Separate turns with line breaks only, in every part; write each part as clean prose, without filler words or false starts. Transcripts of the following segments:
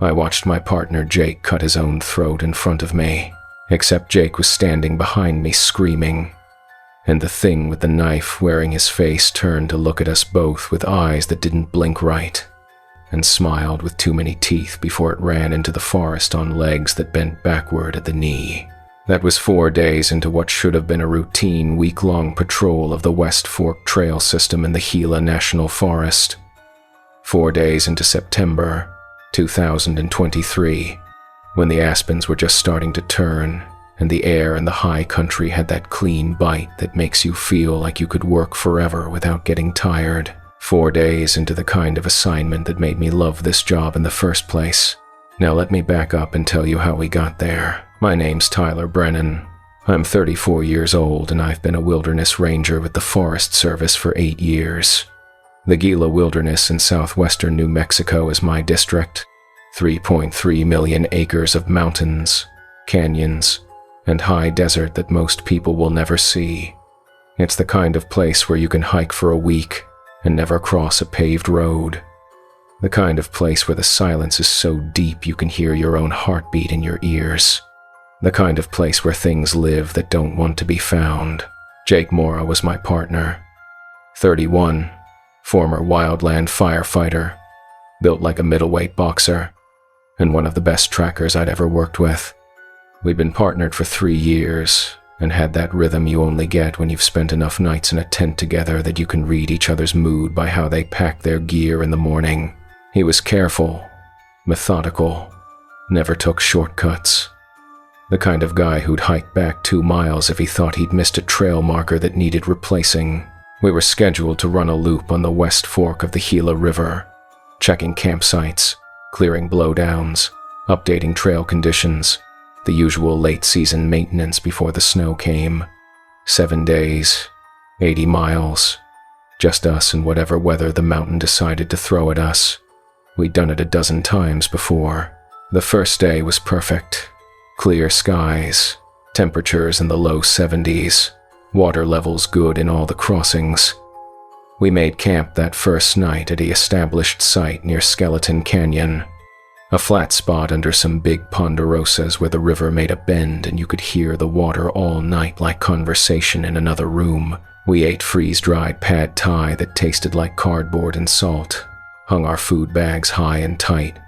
I watched my partner Jake cut his own throat in front of me, except Jake was standing behind me screaming, and the thing with the knife wearing his face turned to look at us both with eyes that didn't blink right, and smiled with too many teeth before it ran into the forest on legs that bent backward at the knee. That was 4 days into what should have been a routine week-long patrol of the West Fork Trail system in the Gila National Forest. 4 days into September 2023, when the aspens were just starting to turn, and the air in the high country had that clean bite that makes you feel like you could work forever without getting tired. 4 days into the kind of assignment that made me love this job in the first place. Now let me back up and tell you how we got there. My name's Tyler Brennan. I'm 34 years old and I've been a wilderness ranger with the Forest Service for 8 years. The Gila Wilderness in southwestern New Mexico is my district. 3.3 million acres of mountains, canyons, and high desert that most people will never see. It's the kind of place where you can hike for a week and never cross a paved road. The kind of place where the silence is so deep you can hear your own heartbeat in your ears. The kind of place where things live that don't want to be found. Jake Mora was my partner. 31, former wildland firefighter, built like a middleweight boxer, and one of the best trackers I'd ever worked with. We'd been partnered for 3 years, and had that rhythm you only get when you've spent enough nights in a tent together that you can read each other's mood by how they pack their gear in the morning. He was careful, methodical, never took shortcuts. The kind of guy who'd hike back 2 miles if he thought he'd missed a trail marker that needed replacing. We were scheduled to run a loop on the West Fork of the Gila River, checking campsites, clearing blowdowns, updating trail conditions, the usual late-season maintenance before the snow came. 7 days, 80 miles, just us and whatever weather the mountain decided to throw at us. We'd done it a dozen times before. The first day was perfect. Clear skies, temperatures in the low 70s, water levels good in all the crossings. We made camp that first night at the established site near Skeleton Canyon, a flat spot under some big ponderosas where the river made a bend and you could hear the water all night like conversation in another room. We ate freeze-dried pad thai that tasted like cardboard and salt, hung our food bags high and tight,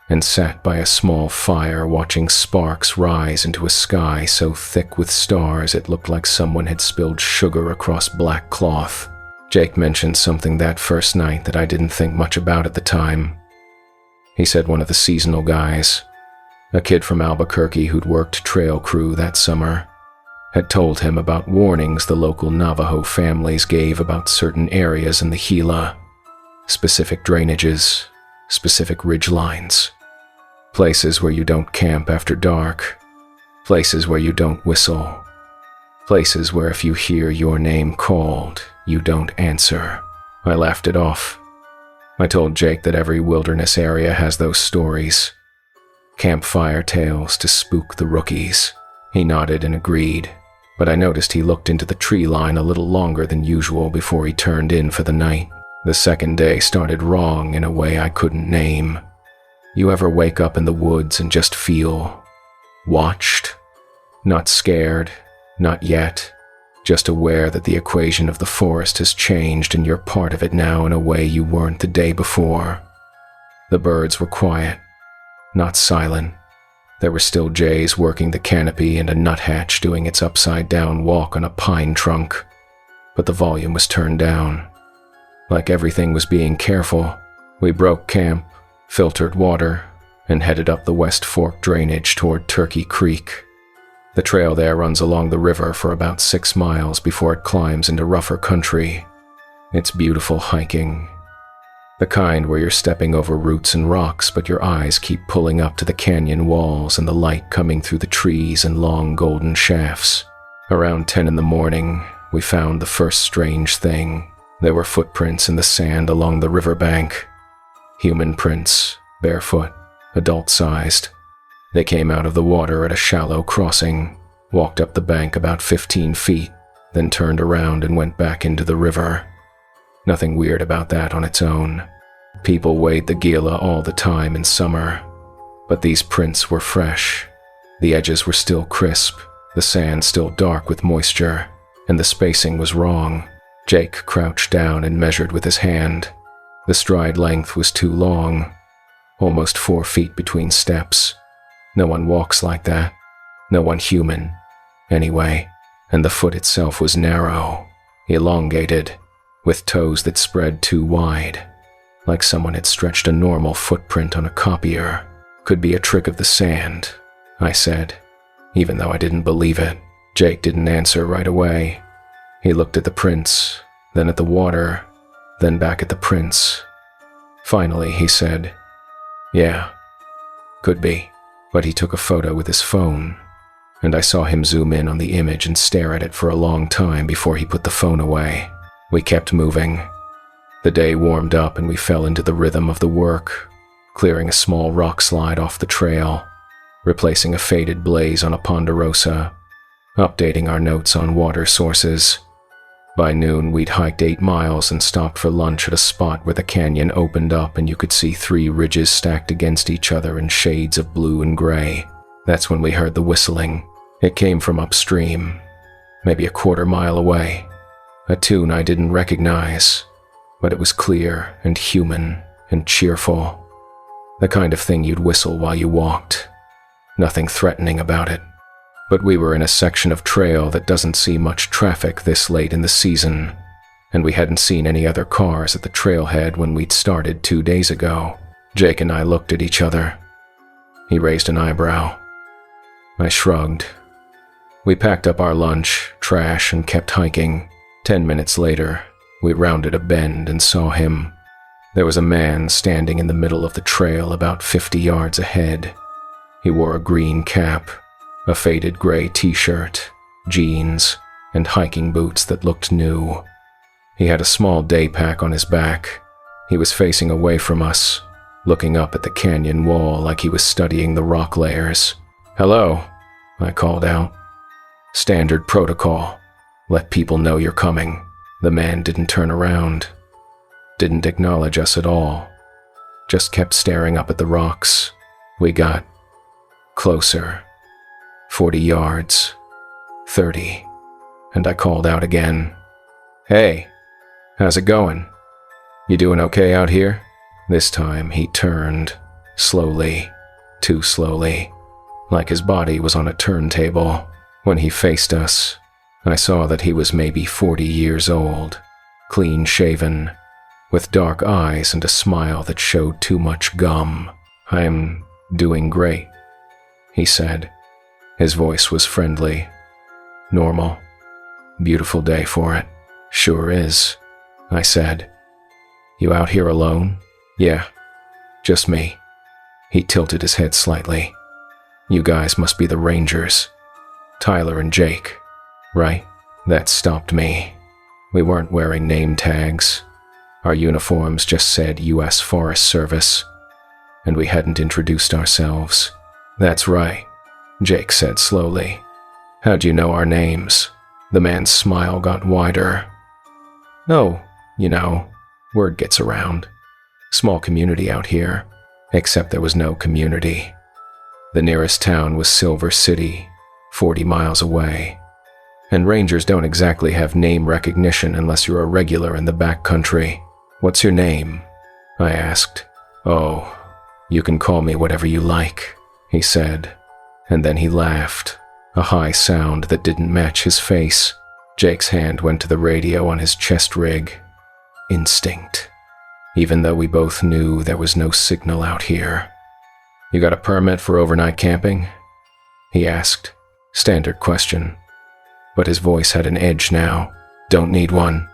and sat by a small fire watching sparks rise into a sky so thick with stars it looked like someone had spilled sugar across black cloth. Jake mentioned something that first night that I didn't think much about at the time. He said one of the seasonal guys, a kid from Albuquerque who'd worked trail crew that summer, had told him about warnings the local Navajo families gave about certain areas in the Gila, specific drainages, specific ridge lines, places where you don't camp after dark, places where you don't whistle, places where if you hear your name called, you don't answer. I laughed it off. I told Jake that every wilderness area has those stories, campfire tales to spook the rookies. He nodded and agreed, but I noticed he looked into the tree line a little longer than usual before he turned in for the night. The second day started wrong in a way I couldn't name. You ever wake up in the woods and just feel watched? Not scared, not yet, just aware that the equation of the forest has changed and you're part of it now in a way you weren't the day before. The birds were quiet, not silent. There were still jays working the canopy and a nuthatch doing its upside-down walk on a pine trunk, but the volume was turned down. Like everything was being careful, we broke camp, filtered water, and headed up the West Fork drainage toward Turkey Creek. The trail there runs along the river for about 6 miles before it climbs into rougher country. It's beautiful hiking. The kind where you're stepping over roots and rocks, but your eyes keep pulling up to the canyon walls and the light coming through the trees and long golden shafts. Around 10 in the morning, we found the first strange thing. There were footprints in the sand along the riverbank. Human prints, barefoot, adult-sized. They came out of the water at a shallow crossing, walked up the bank about 15 feet, then turned around and went back into the river. Nothing weird about that on its own. People wade the Gila all the time in summer. But these prints were fresh. The edges were still crisp, the sand still dark with moisture, and the spacing was wrong. Jake crouched down and measured with his hand. The stride length was too long, almost 4 feet between steps. No one walks like that. No one human, anyway. And the foot itself was narrow, elongated, with toes that spread too wide, like someone had stretched a normal footprint on a copier. Could be a trick of the sand, I said, even though I didn't believe it. Jake didn't answer right away. He looked at the prints, then at the water, then back at the prints. Finally, he said, "Yeah, could be." But he took a photo with his phone, and I saw him zoom in on the image and stare at it for a long time before he put the phone away. We kept moving. The day warmed up and we fell into the rhythm of the work, clearing a small rock slide off the trail, replacing a faded blaze on a ponderosa, updating our notes on water sources. By noon, we'd hiked 8 miles and stopped for lunch at a spot where the canyon opened up and you could see 3 ridges stacked against each other in shades of blue and gray. That's when we heard the whistling. It came from upstream, maybe a 1/4 mile away. A tune I didn't recognize, but it was clear and human and cheerful. The kind of thing you'd whistle while you walked. Nothing threatening about it. But we were in a section of trail that doesn't see much traffic this late in the season, and we hadn't seen any other cars at the trailhead when we'd started 2 days ago. Jake and I looked at each other. He raised an eyebrow. I shrugged. We packed up our lunch, trash, and kept hiking. 10 minutes later, we rounded a bend and saw him. There was a man standing in the middle of the trail about 50 yards ahead. He wore a green cap, a faded gray t-shirt, jeans, and hiking boots that looked new. He had a small day pack on his back. He was facing away from us, looking up at the canyon wall like he was studying the rock layers. "Hello," I called out. "Standard protocol. Let people know you're coming." The man didn't turn around, didn't acknowledge us at all, just kept staring up at the rocks. We got closer. 40 yards, 30, and I called out again. "Hey, how's it going? You doing okay out here?" This time he turned, slowly, too slowly, like his body was on a turntable. When he faced us, I saw that he was maybe 40 years old, clean-shaven, with dark eyes and a smile that showed too much gum. "I'm doing great," he said. His voice was friendly. "Normal. Beautiful day for it." "Sure is," I said. "You out here alone?" "Yeah, just me." He tilted his head slightly. "You guys must be the Rangers. Tyler and Jake, right?" That stopped me. We weren't wearing name tags. Our uniforms just said U.S. Forest Service, and we hadn't introduced ourselves. "That's right," Jake said slowly. "How'd you know our names?" The man's smile got wider. "Oh, you know, word gets around. Small community out here, except there was no community. The nearest town was Silver City, 40 miles away. And Rangers don't exactly have name recognition unless you're a regular in the backcountry. "What's your name?" I asked. "Oh, you can call me whatever you like," he said. And then he laughed, a high sound that didn't match his face. Jake's hand went to the radio on his chest rig. Instinct. Even though we both knew there was no signal out here. "You got a permit for overnight camping?" he asked. Standard question. But his voice had an edge now. "Don't need one,"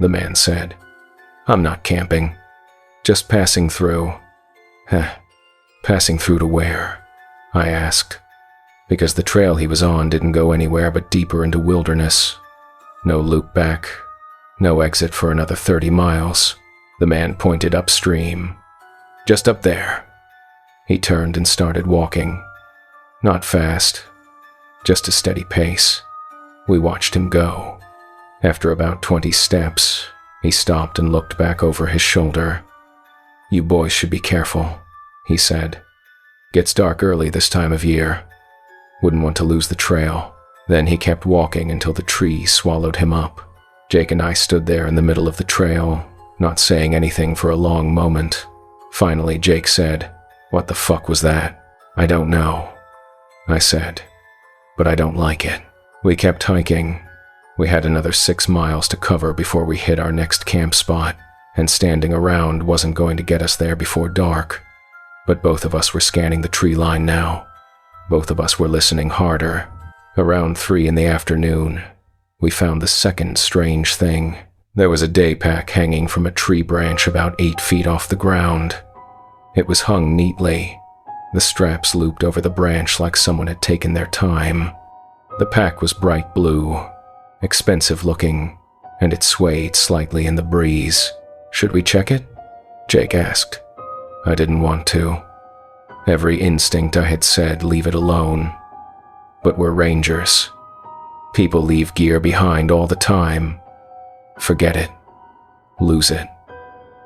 the man said. "I'm not camping. Just passing through." Passing through to where?" I asked, because the trail he was on didn't go anywhere but deeper into wilderness. No loop back, no exit for another 30 miles. The man pointed upstream. "Just up there." He turned and started walking. Not fast, just a steady pace. We watched him go. After about 20 steps, he stopped and looked back over his shoulder. "You boys should be careful," he said. Gets dark early this time of year. Wouldn't want to lose the trail. Then he kept walking until the trees swallowed him up. Jake and I stood there in the middle of the trail, not saying anything for a long moment. Finally, Jake said, "What the fuck was that?" "I don't know," I said, "but I don't like it." We kept hiking. We had another 6 miles to cover before we hit our next camp spot, and standing around wasn't going to get us there before dark. But both of us were scanning the tree line now. Both of us were listening harder. Around 3 in the afternoon, we found the second strange thing. There was a day pack hanging from a tree branch about 8 feet off the ground. It was hung neatly, the straps looped over the branch like someone had taken their time. The pack was bright blue, expensive looking, and it swayed slightly in the breeze. "Should we check it?" Jake asked. I didn't want to. Every instinct I had said, leave it alone. But we're rangers. People leave gear behind all the time. Forget it. Lose it.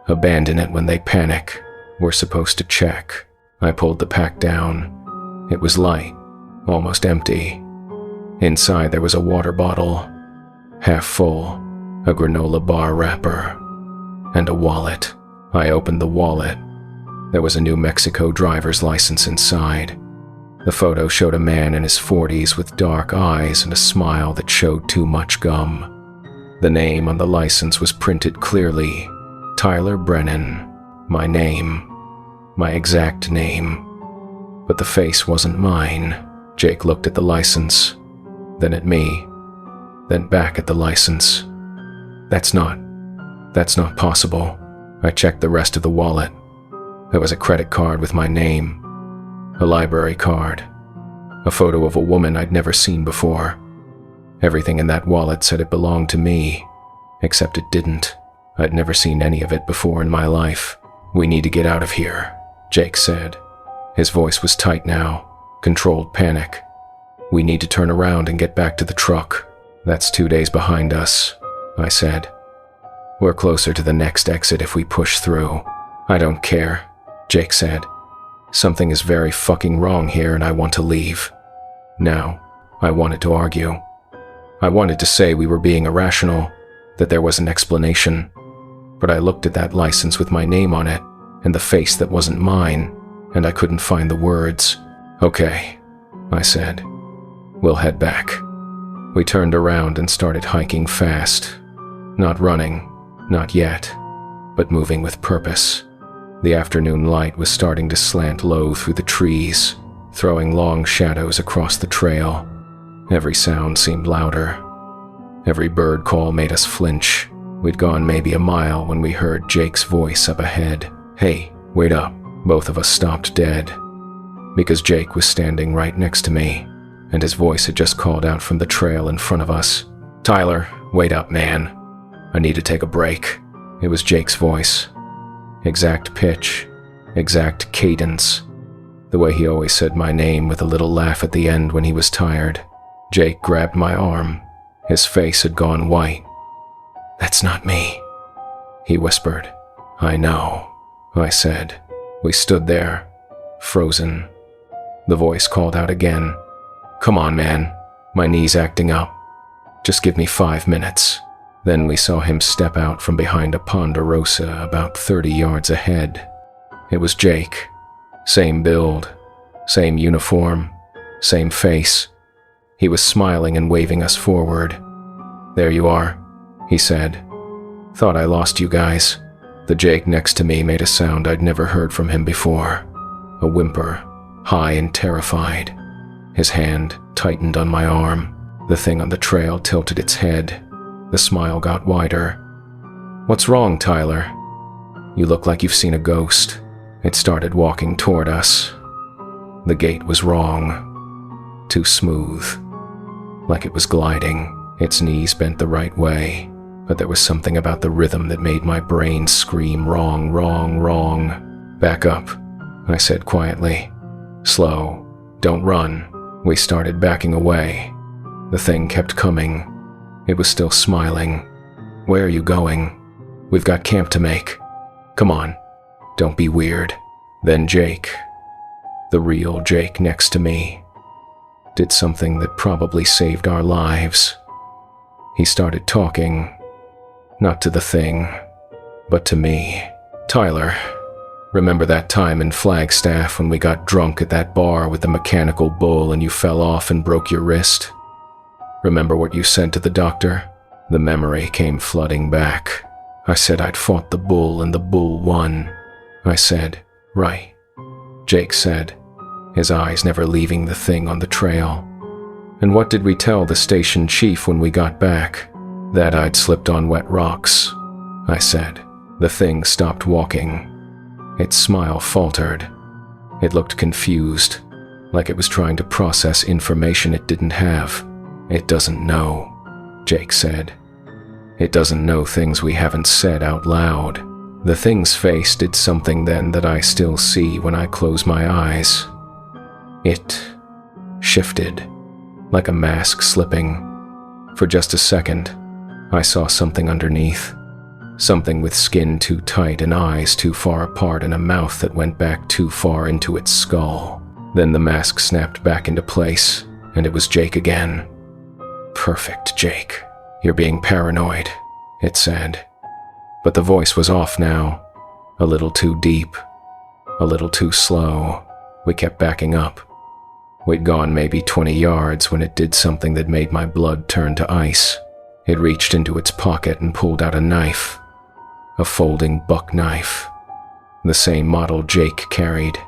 Abandon it when they panic. We're supposed to check. I pulled the pack down. It was light, almost empty. Inside there was a water bottle, half full, a granola bar wrapper, and a wallet. I opened the wallet. There was a New Mexico driver's license inside. The photo showed a man in his 40s with dark eyes and a smile that showed too much gum. The name on the license was printed clearly, Tyler Brennan, my name, my exact name. But the face wasn't mine. Jake looked at the license, then at me, then back at the license. That's not possible. I checked the rest of the wallet. There was a credit card with my name, a library card, a photo of a woman I'd never seen before. Everything in that wallet said it belonged to me, except it didn't. I'd never seen any of it before in my life. "We need to get out of here," Jake said. His voice was tight now, controlled panic. "We need to turn around and get back to the truck. That's 2 days behind us," I said. "We're closer to the next exit if we push through." "I don't care," Jake said. "Something is very fucking wrong here and I want to leave." Now, I wanted to argue. I wanted to say we were being irrational, that there was an explanation. But I looked at that license with my name on it, and the face that wasn't mine, and I couldn't find the words. "Okay," I said. "We'll head back." We turned around and started hiking fast. Not running, not yet, but moving with purpose. The afternoon light was starting to slant low through the trees, throwing long shadows across the trail. Every sound seemed louder. Every bird call made us flinch. We'd gone maybe a mile when we heard Jake's voice up ahead. "Hey, wait up." Both of us stopped dead, because Jake was standing right next to me, and his voice had just called out from the trail in front of us. "Tyler, wait up, man. I need to take a break." It was Jake's voice. Exact pitch, exact cadence, the way he always said my name with a little laugh at the end when he was tired. Jake grabbed my arm. His face had gone white. "That's not me," he whispered. "I know," I said. We stood there, frozen. The voice called out again. "Come on, man. My knee's acting up. Just give me 5 minutes." Then we saw him step out from behind a ponderosa about 30 yards ahead. It was Jake. Same build, same uniform, same face. He was smiling and waving us forward. "There you are," he said. "Thought I lost you guys." The Jake next to me made a sound I'd never heard from him before. A whimper, high and terrified. His hand tightened on my arm. The thing on the trail tilted its head. The smile got wider. "What's wrong, Tyler? You look like you've seen a ghost." It started walking toward us. The gait was wrong. Too smooth. Like it was gliding. Its knees bent the right way. But there was something about the rhythm that made my brain scream wrong, wrong, wrong. "Back up," I said quietly. "Slow. Don't run." We started backing away. The thing kept coming. It was still smiling. "Where are you going?" "We've got camp to make. Come on. Don't be weird." Then Jake. The real Jake next to me did something that probably saved our lives. He started talking, not to the thing, but to me. "Tyler, remember that time in Flagstaff when we got drunk at that bar with the mechanical bull and you fell off and broke your wrist? Remember what you said to the doctor?" The memory came flooding back. I said I'd fought the bull and the bull won. I said, "Right." Jake said, his eyes never leaving the thing on the trail. "And what did we tell the station chief when we got back?" "That I'd slipped on wet rocks," I said. The thing stopped walking. Its smile faltered. It looked confused, like it was trying to process information it didn't have. "It doesn't know," Jake said. "It doesn't know things we haven't said out loud." The thing's face did something then that I still see when I close my eyes. It shifted, like a mask slipping. For just a second, I saw something underneath. Something with skin too tight and eyes too far apart and a mouth that went back too far into its skull. Then the mask snapped back into place, and it was Jake again. "Perfect, Jake. You're being paranoid," it said. But the voice was off now. A little too deep. A little too slow. We kept backing up. We'd gone maybe 20 yards when it did something that made my blood turn to ice. It reached into its pocket and pulled out a knife. A folding buck knife. The same model Jake carried.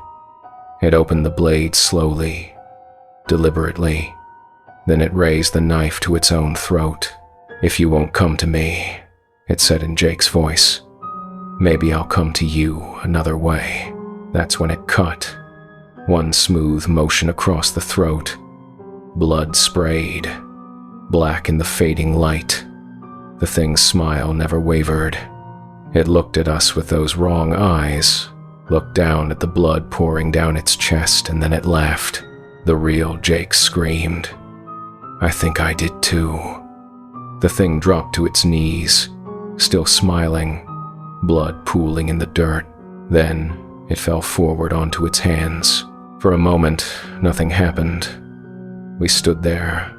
It opened the blade slowly, deliberately. Then it raised the knife to its own throat. "If you won't come to me," it said in Jake's voice, "maybe I'll come to you another way." That's when it cut. One smooth motion across the throat. Blood sprayed. Black in the fading light. The thing's smile never wavered. It looked at us with those wrong eyes, looked down at the blood pouring down its chest, and then it laughed. The real Jake screamed. I think I did too. The thing dropped to its knees, still smiling, blood pooling in the dirt. Then it fell forward onto its hands. For a moment, nothing happened. We stood there,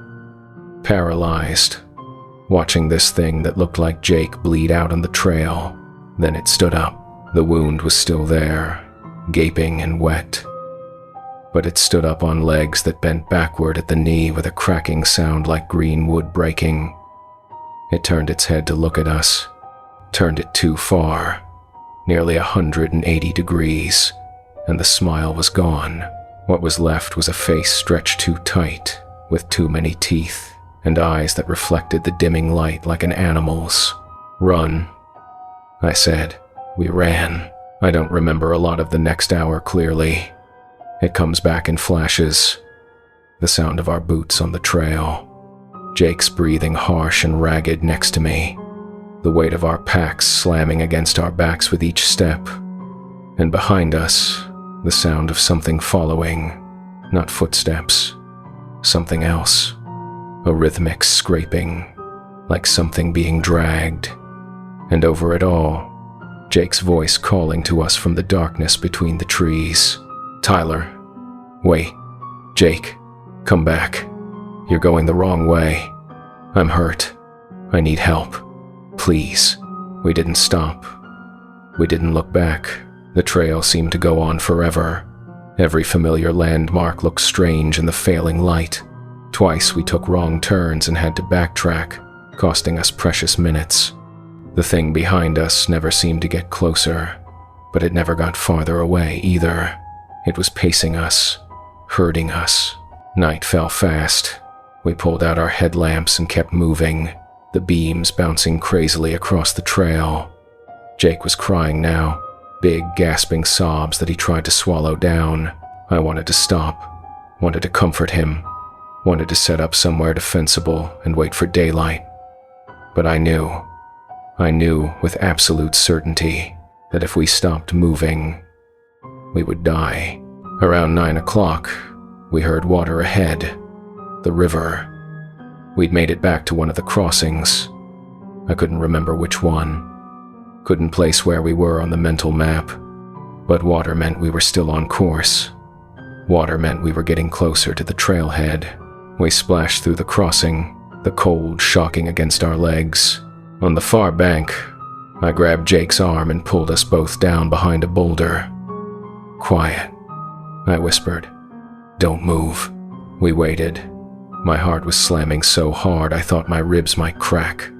paralyzed, watching this thing that looked like Jake bleed out on the trail. Then it stood up. The wound was still there, gaping and wet. But it stood up on legs that bent backward at the knee with a cracking sound like green wood breaking. It turned its head to look at us, turned it too far, nearly 180 degrees, and the smile was gone. What was left was a face stretched too tight, with too many teeth, and eyes that reflected the dimming light like an animal's. "Run," I said. We ran. I don't remember a lot of the next hour clearly. It comes back in flashes. The sound of our boots on the trail. Jake's breathing harsh and ragged next to me. The weight of our packs slamming against our backs with each step. And behind us, the sound of something following. Not footsteps. Something else. A rhythmic scraping, like something being dragged. And over it all, Jake's voice calling to us from the darkness between the trees. "Tyler, wait. Jake, come back. You're going the wrong way. I'm hurt. I need help. Please." We didn't stop. We didn't look back. The trail seemed to go on forever. Every familiar landmark looked strange in the failing light. Twice we took wrong turns and had to backtrack, costing us precious minutes. The thing behind us never seemed to get closer, but it never got farther away either. It was pacing us, herding us. Night fell fast. We pulled out our headlamps and kept moving, the beams bouncing crazily across the trail. Jake was crying now, big gasping sobs that he tried to swallow down. I wanted to stop, wanted to comfort him, wanted to set up somewhere defensible and wait for daylight. But I knew with absolute certainty that if we stopped moving, we would die. Around 9 o'clock, we heard water ahead, the river. We'd made it back to one of the crossings. I couldn't remember which one. Couldn't place where we were on the mental map, but water meant we were still on course. Water meant we were getting closer to the trailhead. We splashed through the crossing, the cold shocking against our legs. On the far bank, I grabbed Jake's arm and pulled us both down behind a boulder. "Quiet," I whispered. "Don't move." We waited. My heart was slamming so hard I thought my ribs might crack.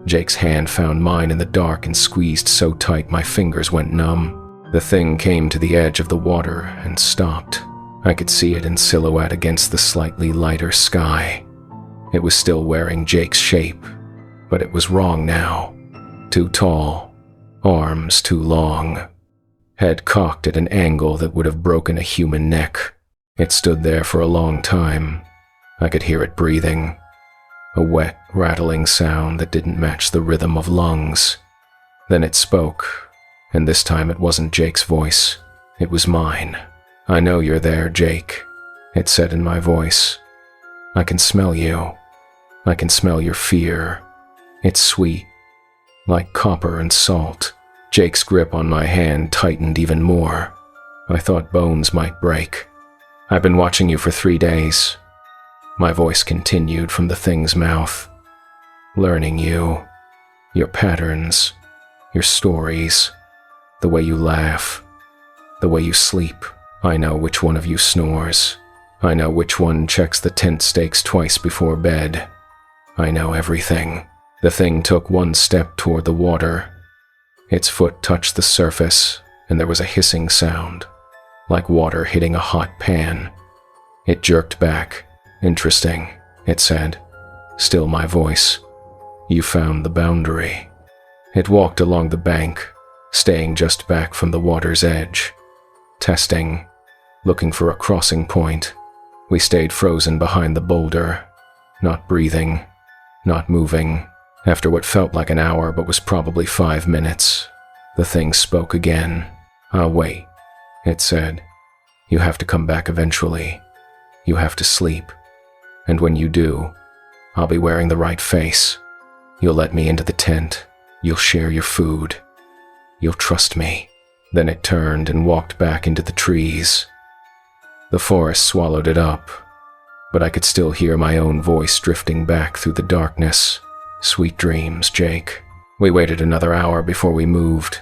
Jake's hand found mine in the dark and squeezed so tight my fingers went numb. The thing came to the edge of the water and stopped. I could see it in silhouette against the slightly lighter sky. It was still wearing Jake's shape, but it was wrong now. Too tall, arms too long, head cocked at an angle that would have broken a human neck. It stood there for a long time. I could hear it breathing, a wet, rattling sound that didn't match the rhythm of lungs. Then it spoke, and this time it wasn't Jake's voice. It was mine. "I know you're there, Jake," it said in my voice. "I can smell you. I can smell your fear. It's sweet, like copper and salt." Jake's grip on my hand tightened even more. I thought bones might break. "I've been watching you for 3 days. My voice continued from the thing's mouth. "Learning you, your patterns, your stories, the way you laugh, the way you sleep. I know which one of you snores. I know which one checks the tent stakes twice before bed. I know everything." The thing took one step toward the water. Its foot touched the surface, and there was a hissing sound, like water hitting a hot pan. It jerked back. "Interesting," it said. Still my voice. "You found the boundary." It walked along the bank, staying just back from the water's edge. Testing, looking for a crossing point. We stayed frozen behind the boulder, not breathing, not moving. After what felt like an hour but was probably 5 minutes, the thing spoke again. "I'll wait," it said. "You have to come back eventually. You have to sleep. And when you do, I'll be wearing the right face. You'll let me into the tent. You'll share your food. You'll trust me." Then it turned and walked back into the trees. The forest swallowed it up, but I could still hear my own voice drifting back through the darkness. "Sweet dreams, Jake." We waited another hour before we moved.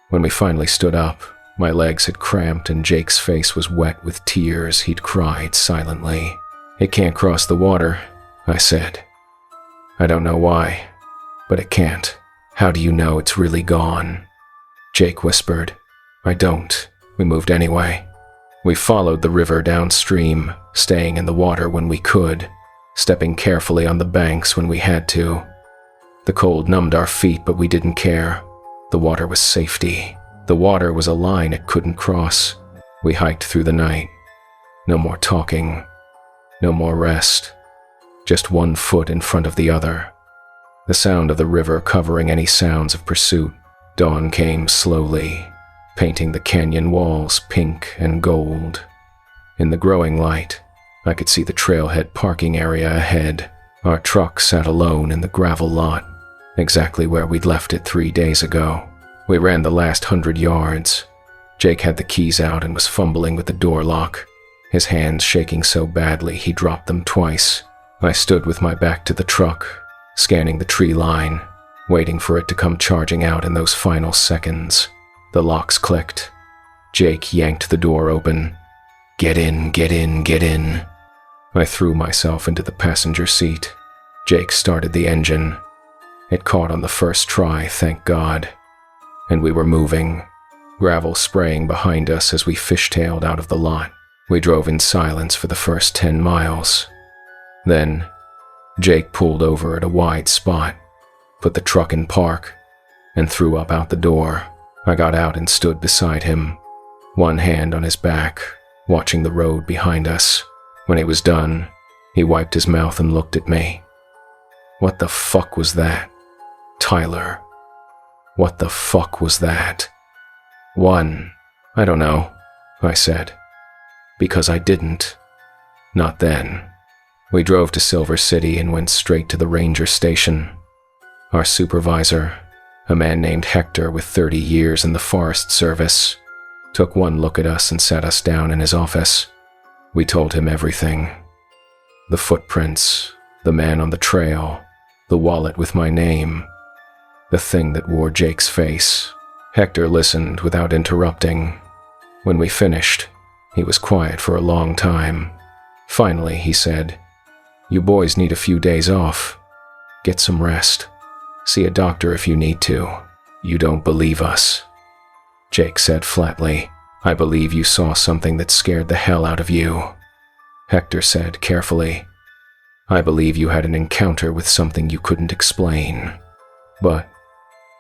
When we finally stood up, my legs had cramped and Jake's face was wet with tears he'd cried silently. "It can't cross the water," I said. "I don't know why, but it can't." "How do you know it's really gone?" Jake whispered. "I don't. We moved anyway." We followed the river downstream, staying in the water when we could, stepping carefully on the banks when we had to. The cold numbed our feet, but we didn't care. The water was safety. The water was a line it couldn't cross. We hiked through the night. No more talking. No more rest. Just one foot in front of the other. The sound of the river covering any sounds of pursuit. Dawn came slowly, painting the canyon walls pink and gold. In the growing light, I could see the trailhead parking area ahead. Our truck sat alone in the gravel lot, exactly where we'd left it 3 days ago. We ran the last 100 yards. Jake had the keys out and was fumbling with the door lock, his hands shaking so badly he dropped them twice. I stood with my back to the truck, scanning the tree line, waiting for it to come charging out in those final seconds. The locks clicked. Jake yanked the door open. "Get in, get in, get in." I threw myself into the passenger seat. Jake started the engine. It caught on the first try, thank God. And we were moving, gravel spraying behind us as we fishtailed out of the lot. We drove in silence for the first 10 miles. Then, Jake pulled over at a wide spot, put the truck in park, and threw up out the door. I got out and stood beside him, one hand on his back, watching the road behind us. When he was done, he wiped his mouth and looked at me. "What the fuck was that? Tyler, what the fuck was that?" I don't know," I said. "Because I didn't. Not then." We drove to Silver City and went straight to the ranger station. Our supervisor, a man named Hector with 30 years in the Forest Service, took one look at us and sat us down in his office. We told him everything. The footprints, the man on the trail, the wallet with my name, the thing that wore Jake's face. Hector listened without interrupting. When we finished, he was quiet for a long time. Finally, he said, "You boys need a few days off. Get some rest. See a doctor if you need to. You don't believe us." Jake said flatly, "I believe you saw something that scared the hell out of you." Hector said carefully, "I believe you had an encounter with something you couldn't explain. But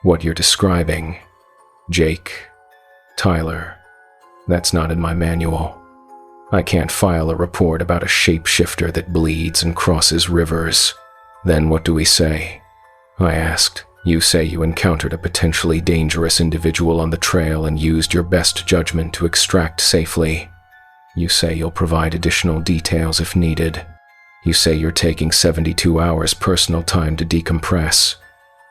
what you're describing, Jake, Tyler, that's not in my manual. I can't file a report about a shapeshifter that bleeds and crosses rivers." "Then what do we say?" I asked. "You say you encountered a potentially dangerous individual on the trail and used your best judgment to extract safely. You say you'll provide additional details if needed. You say you're taking 72 hours personal time to decompress,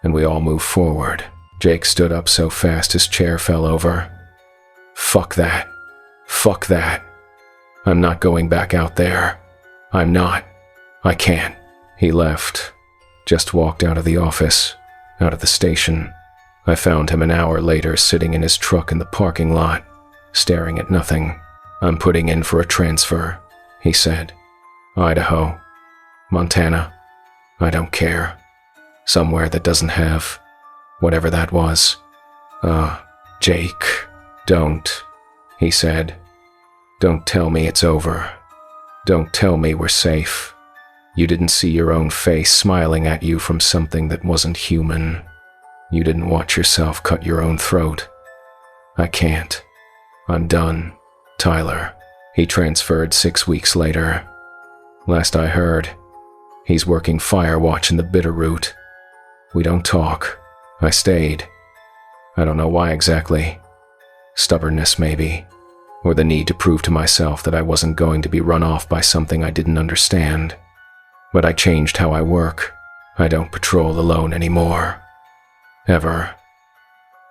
and we all move forward." Jake stood up so fast his chair fell over. "Fuck that. Fuck that. I'm not going back out there. I'm not. I can't." He left, just walked out of the office, out of the station. I found him an hour later sitting in his truck in the parking lot, staring at nothing. "I'm putting in for a transfer," he said. "Idaho, Montana, I don't care. Somewhere that doesn't have whatever that was." Jake, don't," he said. "Don't tell me it's over. Don't tell me we're safe. You didn't see your own face smiling at you from something that wasn't human. You didn't watch yourself cut your own throat. I can't. I'm done, Tyler." He transferred 6 weeks later. Last I heard, he's working fire watch in the Bitterroot. We don't talk. I stayed. I don't know why exactly. Stubbornness, maybe. Or the need to prove to myself that I wasn't going to be run off by something I didn't understand. But I changed how I work. I don't patrol alone anymore. Ever.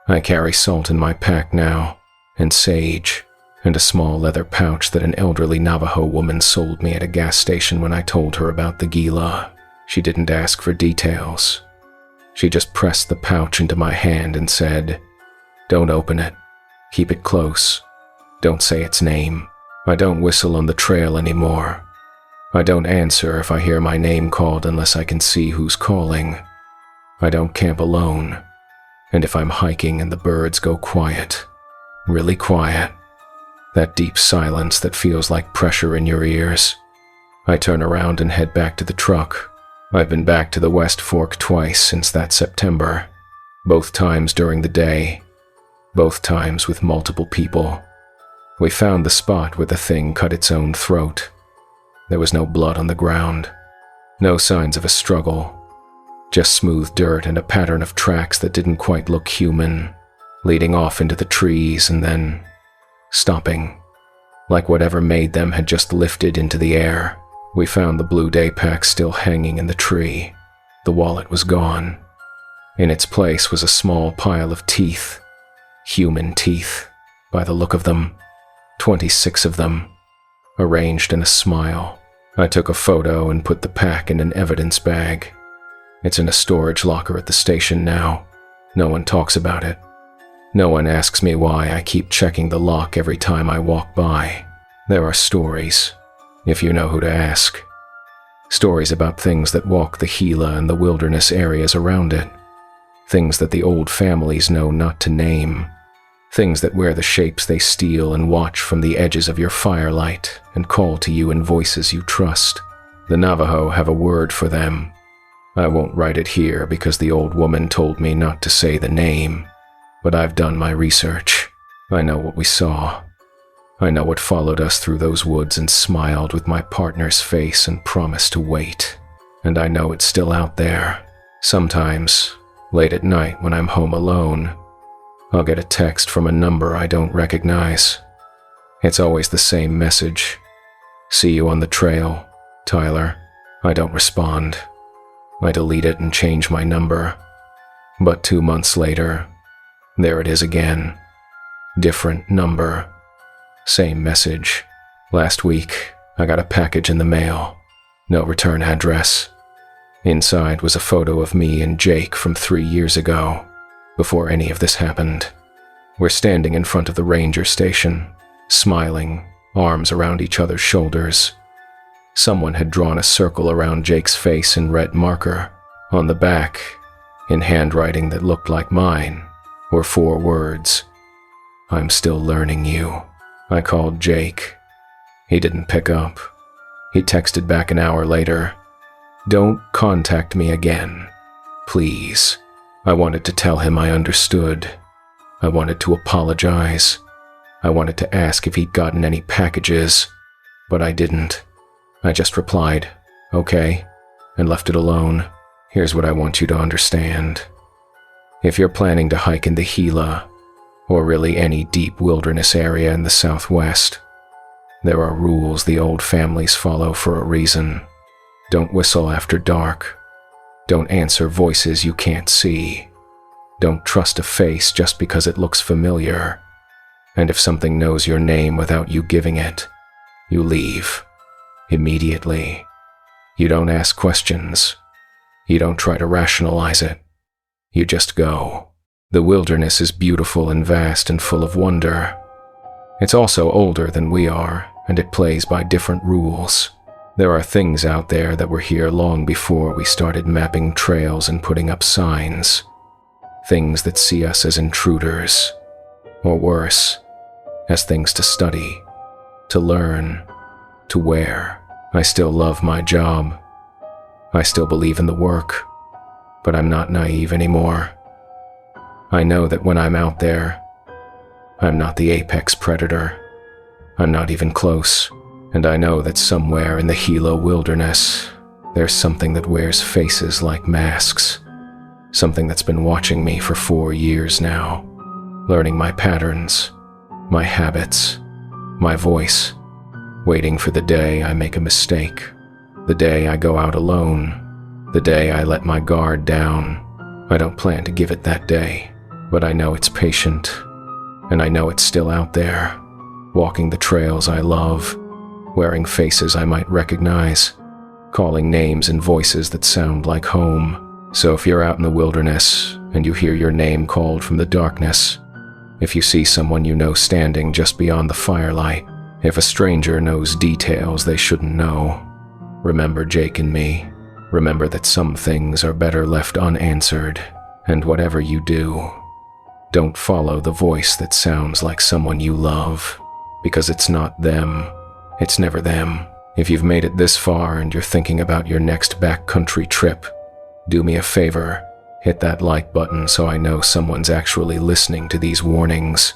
I carry salt in my pack now, and sage, and a small leather pouch that an elderly Navajo woman sold me at a gas station when I told her about the Gila. She didn't ask for details. She just pressed the pouch into my hand and said, "Don't open it. Keep it close. Don't say its name." I don't whistle on the trail anymore. I don't answer if I hear my name called unless I can see who's calling. I don't camp alone. And if I'm hiking and the birds go quiet, really quiet, that deep silence that feels like pressure in your ears, I turn around and head back to the truck. I've been back to the West Fork twice since that September. Both times during the day. Both times with multiple people. We found the spot where the thing cut its own throat. There was no blood on the ground. No signs of a struggle. Just smooth dirt and a pattern of tracks that didn't quite look human, leading off into the trees and then stopping, like whatever made them had just lifted into the air. We found the blue day pack still hanging in the tree. The wallet was gone. In its place was a small pile of teeth. Human teeth, by the look of them. 26 of them, arranged in a smile. I took a photo and put the pack in an evidence bag. It's in a storage locker at the station now. No one talks about it. No one asks me why I keep checking the lock every time I walk by. There are stories, if you know who to ask. Stories about things that walk the Gila and the wilderness areas around it. Things that the old families know not to name. Things that wear the shapes they steal and watch from the edges of your firelight and call to you in voices you trust. The Navajo have a word for them. I won't write it here because the old woman told me not to say the name, but I've done my research. I know what we saw. I know what followed us through those woods and smiled with my partner's face and promised to wait. And I know it's still out there. Sometimes, late at night when I'm home alone, I'll get a text from a number I don't recognize. It's always the same message. "See you on the trail, Tyler." I don't respond. I delete it and change my number. But 2 months later, there it is again. Different number. Same message. Last week, I got a package in the mail. No return address. Inside was a photo of me and Jake from 3 years ago, before any of this happened. We're standing in front of the ranger station, smiling, arms around each other's shoulders. Someone had drawn a circle around Jake's face in red marker. On the back, in handwriting that looked like mine, were 4 words. "I'm still learning you." I called Jake. He didn't pick up. He texted back an hour later. "Don't contact me again, please." I wanted to tell him I understood. I wanted to apologize. I wanted to ask if he'd gotten any packages, but I didn't. I just replied, "Okay," and left it alone. Here's what I want you to understand. If you're planning to hike in the Gila, or really any deep wilderness area in the Southwest, there are rules the old families follow for a reason. Don't whistle after dark. Don't answer voices you can't see. Don't trust a face just because it looks familiar. And if something knows your name without you giving it, you leave. Immediately. You don't ask questions. You don't try to rationalize it. You just go. The wilderness is beautiful and vast and full of wonder. It's also older than we are, and it plays by different rules. There are things out there that were here long before we started mapping trails and putting up signs. Things that see us as intruders, or worse, as things to study, to learn, to wear. I still love my job. I still believe in the work, but I'm not naive anymore. I know that when I'm out there, I'm not the apex predator. I'm not even close. And I know that somewhere in the Gila wilderness, there's something that wears faces like masks. Something that's been watching me for 4 years now, learning my patterns, my habits, my voice, waiting for the day I make a mistake, the day I go out alone, the day I let my guard down. I don't plan to give it that day, but I know it's patient, and I know it's still out there, walking the trails I love, wearing faces I might recognize, calling names and voices that sound like home. So if you're out in the wilderness and you hear your name called from the darkness, if you see someone you know standing just beyond the firelight, if a stranger knows details they shouldn't know, remember Jake and me. Remember that some things are better left unanswered, and whatever you do, don't follow the voice that sounds like someone you love, because it's not them. It's never them. If you've made it this far and you're thinking about your next backcountry trip, do me a favor, hit that like button so I know someone's actually listening to these warnings.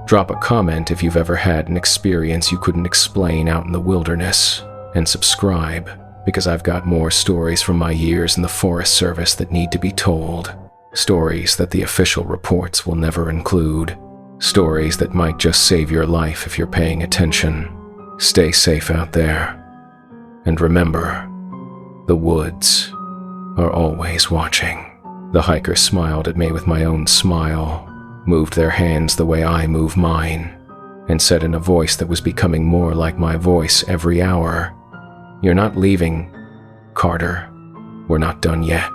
Drop a comment if you've ever had an experience you couldn't explain out in the wilderness, and subscribe, because I've got more stories from my years in the Forest Service that need to be told. Stories that the official reports will never include. Stories that might just save your life if you're paying attention. Stay safe out there. And remember, the woods are always watching. The hiker smiled at me with my own smile, moved their hands the way I move mine, and said in a voice that was becoming more like my voice every hour, "You're not leaving, Carter. We're not done yet."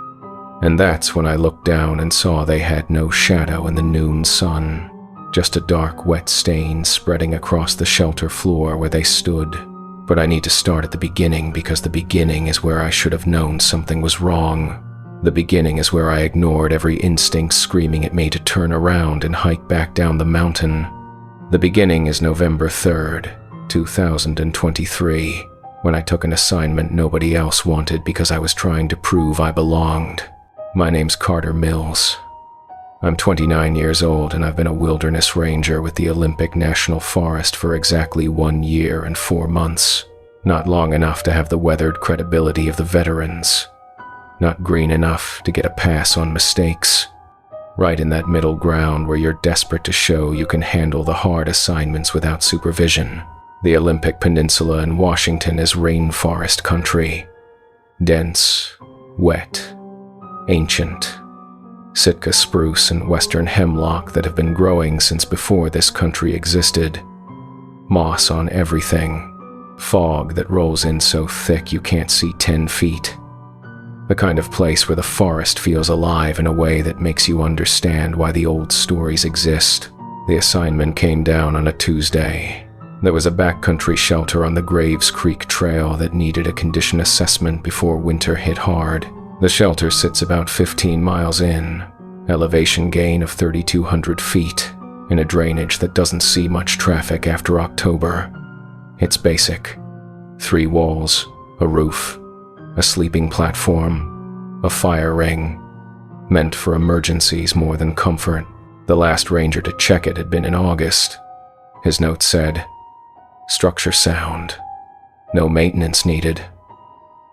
And that's when I looked down and saw they had no shadow in the noon sun. Just a dark, wet stain spreading across the shelter floor where they stood. But I need to start at the beginning, because the beginning is where I should have known something was wrong. The beginning is where I ignored every instinct screaming at me to turn around and hike back down the mountain. The beginning is November 3rd, 2023, when I took an assignment nobody else wanted because I was trying to prove I belonged. My name's Carter Mills. I'm 29 years old, and I've been a wilderness ranger with the Olympic National Forest for exactly 1 year and 4 months. Not long enough to have the weathered credibility of the veterans. Not green enough to get a pass on mistakes. Right in that middle ground where you're desperate to show you can handle the hard assignments without supervision. The Olympic Peninsula in Washington is rainforest country. Dense, wet, ancient. Sitka spruce and western hemlock that have been growing since before this country existed. Moss on everything. Fog that rolls in so thick you can't see 10 feet. The kind of place where the forest feels alive in a way that makes you understand why the old stories exist. The assignment came down on a Tuesday. There was a backcountry shelter on the Graves Creek Trail that needed a condition assessment before winter hit hard. The shelter sits about 15 miles in, elevation gain of 3,200 feet, in a drainage that doesn't see much traffic after October. It's basic. 3 walls, a roof, a sleeping platform, a fire ring, meant for emergencies more than comfort. The last ranger to check it had been in August. His note said, "Structure sound. No maintenance needed.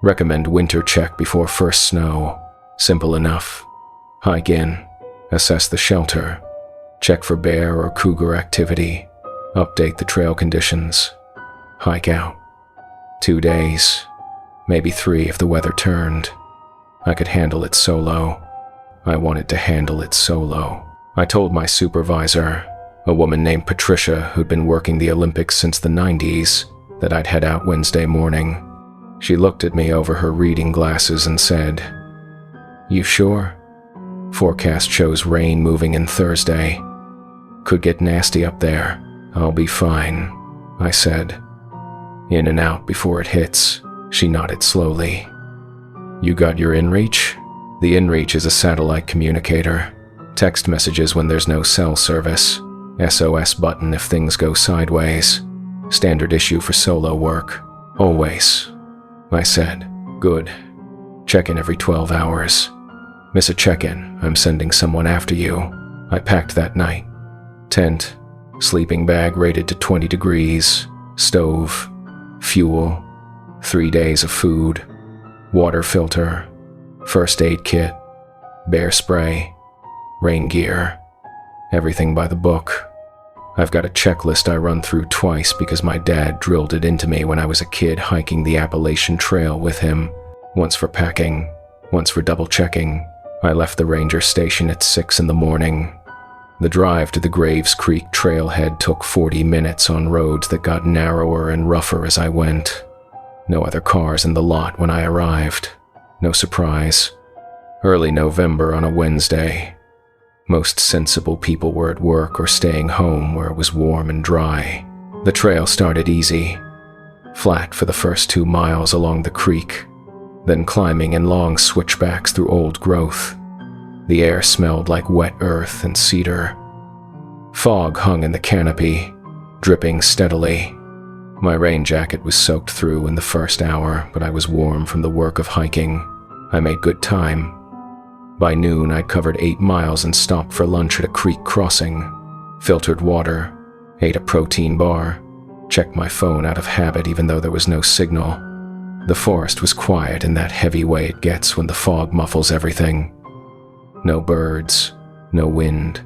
Recommend winter check before first snow. Simple enough. Hike in, assess the shelter, check for bear or cougar activity, update the trail conditions, hike out. 2 days, maybe 3 if the weather turned. I could handle it solo. I wanted to handle it solo." I told my supervisor, a woman named Patricia who'd been working the Olympics since the 90s, that I'd head out Wednesday morning. She looked at me over her reading glasses and said, "You sure? Forecast shows rain moving in Thursday. Could get nasty up there." "I'll be fine," I said. "In and out before it hits." She nodded slowly. "You got your inReach?" The inReach is a satellite communicator. Text messages when there's no cell service. SOS button if things go sideways. Standard issue for solo work. Always. I said. "Good. Check in every 12 hours. Miss a check-in, I'm sending someone after you." I packed that night. Tent, sleeping bag rated to 20 degrees, stove, fuel, 3 days of food, water filter, first aid kit, bear spray, rain gear, everything by the book. I've got a checklist I run through twice because my dad drilled it into me when I was a kid hiking the Appalachian Trail with him, once for packing, once for double-checking. I left the ranger station at 6 in the morning. The drive to the Graves Creek trailhead took 40 minutes on roads that got narrower and rougher as I went. No other cars in the lot when I arrived. No surprise. Early November on a Wednesday. Most sensible people were at work or staying home where it was warm and dry. The trail started easy, flat for the first 2 miles along the creek, then climbing in long switchbacks through old growth. The air smelled like wet earth and cedar. Fog hung in the canopy, dripping steadily. My rain jacket was soaked through in the first hour, but I was warm from the work of hiking. I made good time. By noon, I'd covered 8 miles and stopped for lunch at a creek crossing. Filtered water, ate a protein bar, checked my phone out of habit even though there was no signal. The forest was quiet in that heavy way it gets when the fog muffles everything. No birds, no wind,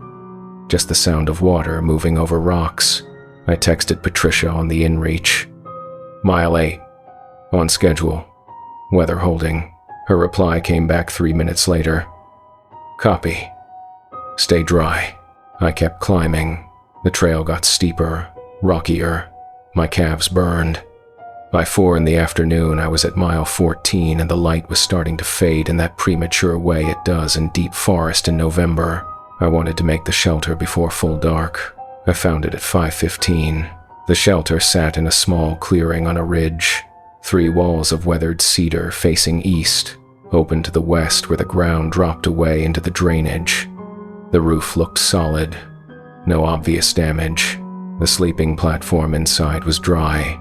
just the sound of water moving over rocks. I texted Patricia on the inReach. "Mile 8, on schedule, weather holding." Her reply came back 3 minutes later. "Copy. Stay dry." I kept climbing. The trail got steeper, rockier. My calves burned. By 4 in the afternoon, I was at mile 14 and the light was starting to fade in that premature way it does in deep forest in November. I wanted to make the shelter before full dark. I found it at 5:15. The shelter sat in a small clearing on a ridge. 3 walls of weathered cedar facing east, open to the west where the ground dropped away into the drainage. The roof looked solid. No obvious damage. The sleeping platform inside was dry.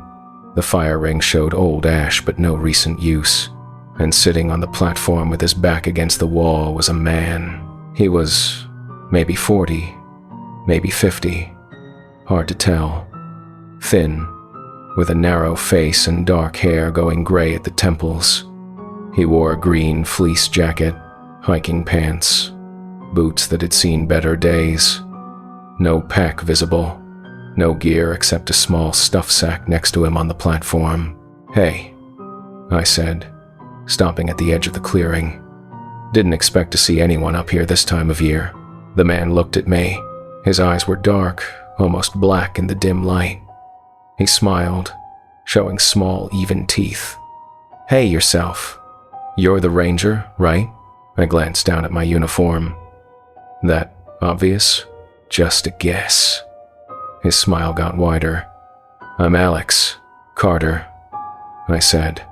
The fire ring showed old ash but no recent use. And sitting on the platform with his back against the wall was a man. He was maybe 40, maybe 50. Hard to tell. Thin, with a narrow face and dark hair going gray at the temples. He wore a green fleece jacket, hiking pants, boots that had seen better days. No pack visible. No gear except a small stuff sack next to him on the platform. "Hey," I said, stopping at the edge of the clearing. "Didn't expect to see anyone up here this time of year." The man looked at me. His eyes were dark, almost black in the dim light. He smiled, showing small, even teeth. "Hey, yourself. You're the ranger, right?" I glanced down at my uniform. "That obvious? Just a guess." His smile got wider. "I'm Alex Carter," I said.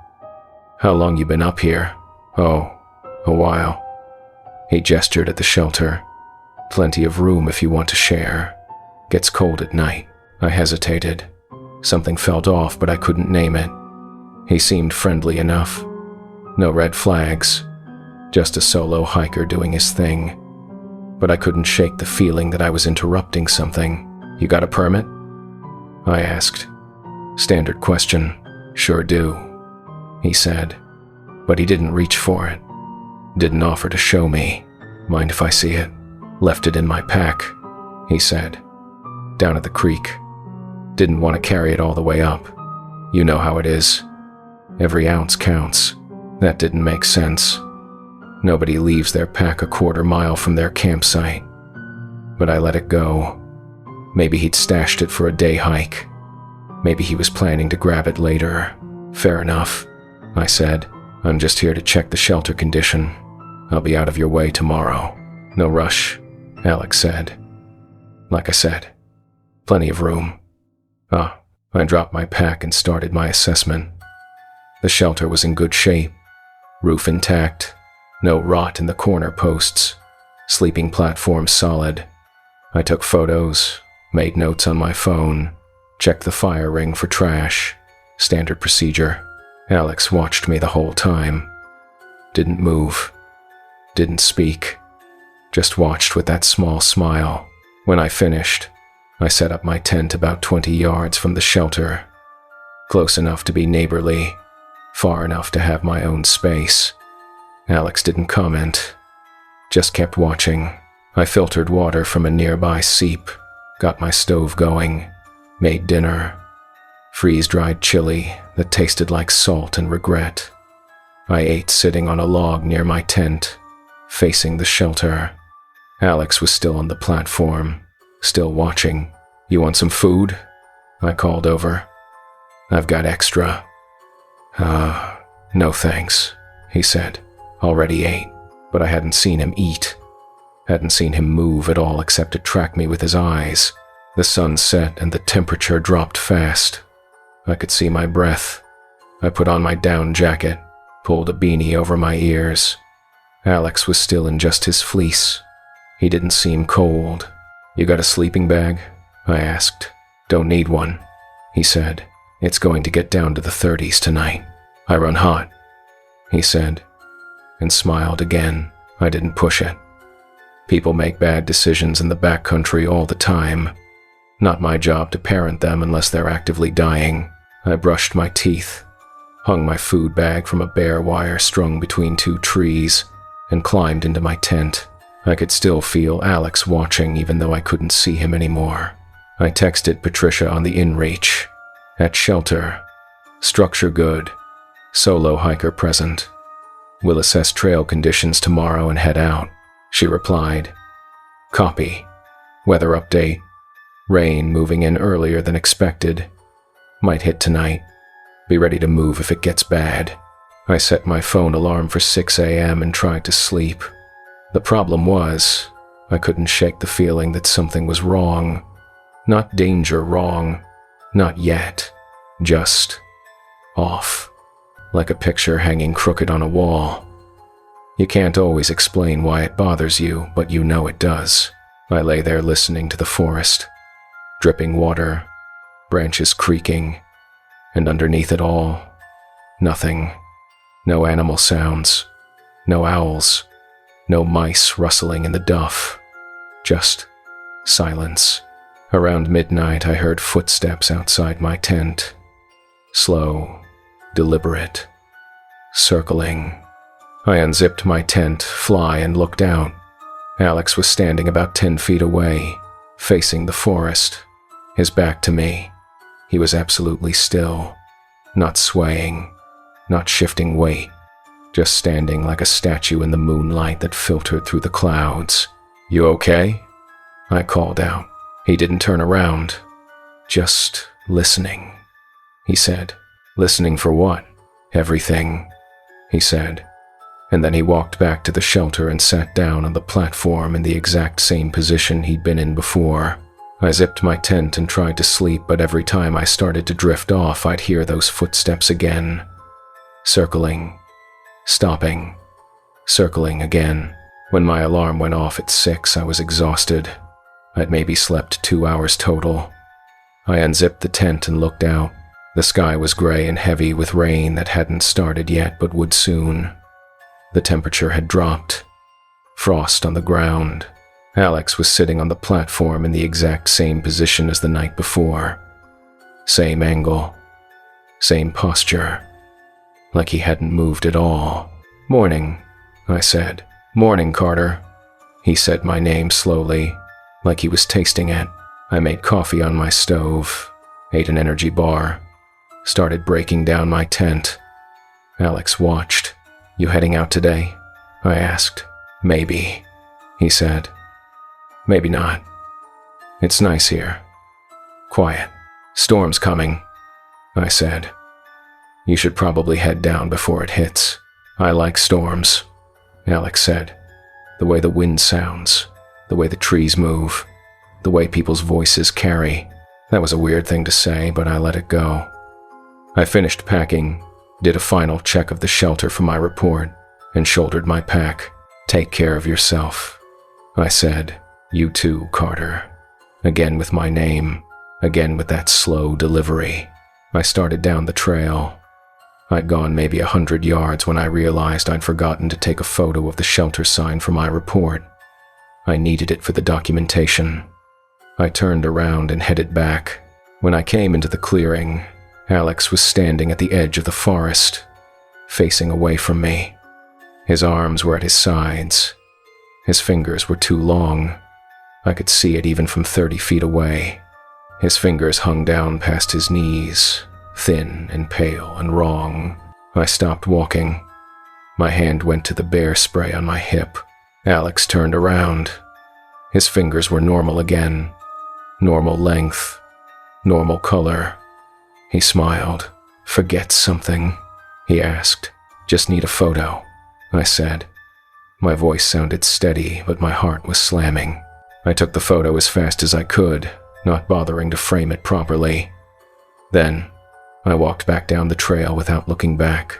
"How long you been up here?" "Oh, a while." He gestured at the shelter. "Plenty of room if you want to share. Gets cold at night." I hesitated. Something felt off, but I couldn't name it. He seemed friendly enough. No red flags. Just a solo hiker doing his thing. But I couldn't shake the feeling that I was interrupting something. "You got a permit?" I asked. Standard question. "Sure do," he said. But he didn't reach for it. Didn't offer to show me. "Mind if I see it?" "Left it in my pack," he said. "Down at the creek. Didn't want to carry it all the way up. You know how it is. Every ounce counts." That didn't make sense. Nobody leaves their pack a quarter mile from their campsite. But I let it go. Maybe he'd stashed it for a day hike. Maybe he was planning to grab it later. "Fair enough," I said. "I'm just here to check the shelter condition. I'll be out of your way tomorrow." "No rush," Alex said. Like I said, plenty of room. I dropped my pack and started my assessment. The shelter was in good shape. Roof intact. No rot in the corner posts. Sleeping platform solid. I took photos, made notes on my phone, checked the fire ring for trash. Standard procedure. Alex watched me the whole time. Didn't move. Didn't speak. Just watched with that small smile. When I finished, I set up my tent about 20 yards from the shelter. Close enough to be neighborly, far enough to have my own space. Alex didn't comment, just kept watching. I filtered water from a nearby seep, got my stove going, made dinner. Freeze-dried chili that tasted like salt and regret. I ate sitting on a log near my tent, facing the shelter. Alex was still on the platform, still watching. "You want some food?" I called over. "I've got extra." No thanks," he said. "Already ate." But I hadn't seen him eat. Hadn't seen him move at all except to track me with his eyes. The sun set and the temperature dropped fast. I could see my breath. I put on my down jacket, pulled a beanie over my ears. Alex was still in just his fleece. He didn't seem cold. "You got a sleeping bag?" I asked. "Don't need one," he said. "It's going to get down to the 30s tonight. I run hot," he said, and smiled again. I didn't push it. People make bad decisions in the backcountry all the time. Not my job to parent them unless they're actively dying. I brushed my teeth, hung my food bag from a bare wire strung between two trees, and climbed into my tent. I could still feel Alex watching even though I couldn't see him anymore. I texted Patricia on the inReach. "At shelter. Structure good. Solo hiker present. We'll assess trail conditions tomorrow and head out." She replied. "Copy. Weather update. Rain moving in earlier than expected. Might hit tonight. Be ready to move if it gets bad." I set my phone alarm for 6 a.m. and tried to sleep. The problem was, I couldn't shake the feeling that something was wrong. Not danger wrong. Not yet. Just off. Like a picture hanging crooked on a wall. You can't always explain why it bothers you, but you know it does. I lay there listening to the forest. Dripping water, branches creaking, and underneath it all, nothing. No animal sounds, no owls, no mice rustling in the duff. Just silence. Around midnight, I heard footsteps outside my tent. Slow, deliberate, circling. I unzipped my tent, fly, and looked out. Alex was standing about 10 feet away, facing the forest, his back to me. He was absolutely still, not swaying, not shifting weight, just standing like a statue in the moonlight that filtered through the clouds. "You okay?" I called out. He didn't turn around. "Just listening," he said. Listening for what? Everything, he said. And then he walked back to the shelter and sat down on the platform in the exact same position he'd been in before. I zipped my tent and tried to sleep, but every time I started to drift off, I'd hear those footsteps again. Circling. Stopping. Circling again. When my alarm went off at 6, I was exhausted. I'd maybe slept 2 hours total. I unzipped the tent and looked out. The sky was gray and heavy with rain that hadn't started yet but would soon. The temperature had dropped. Frost on the ground. Alex was sitting on the platform in the exact same position as the night before. Same angle. Same posture. Like he hadn't moved at all. "Morning," I said. "Morning, Carter." He said my name slowly, like he was tasting it. I made coffee on my stove, ate an energy bar, started breaking down my tent. Alex watched. "You heading out today?" I asked. "Maybe," he said. "Maybe not. It's nice here. Quiet. Storm's coming," I said. "You should probably head down before it hits. I like storms," Alex said. "The way the wind sounds, the way the trees move, the way people's voices carry." That was a weird thing to say, but I let it go. I finished packing, did a final check of the shelter for my report, and shouldered my pack. "Take care of yourself," I said. "You too, Carter." Again with my name, again with that slow delivery. I started down the trail. I'd gone maybe 100 yards when I realized I'd forgotten to take a photo of the shelter sign for my report. I needed it for the documentation. I turned around and headed back. When I came into the clearing, Alex was standing at the edge of the forest, facing away from me. His arms were at his sides. His fingers were too long. I could see it even from 30 feet away. His fingers hung down past his knees, thin and pale and wrong. I stopped walking. My hand went to the bear spray on my hip. Alex turned around. His fingers were normal again. Normal length. Normal color. He smiled. "Forget something?" he asked. "Just need a photo," I said. My voice sounded steady, but my heart was slamming. I took the photo as fast as I could, not bothering to frame it properly. Then, I walked back down the trail without looking back.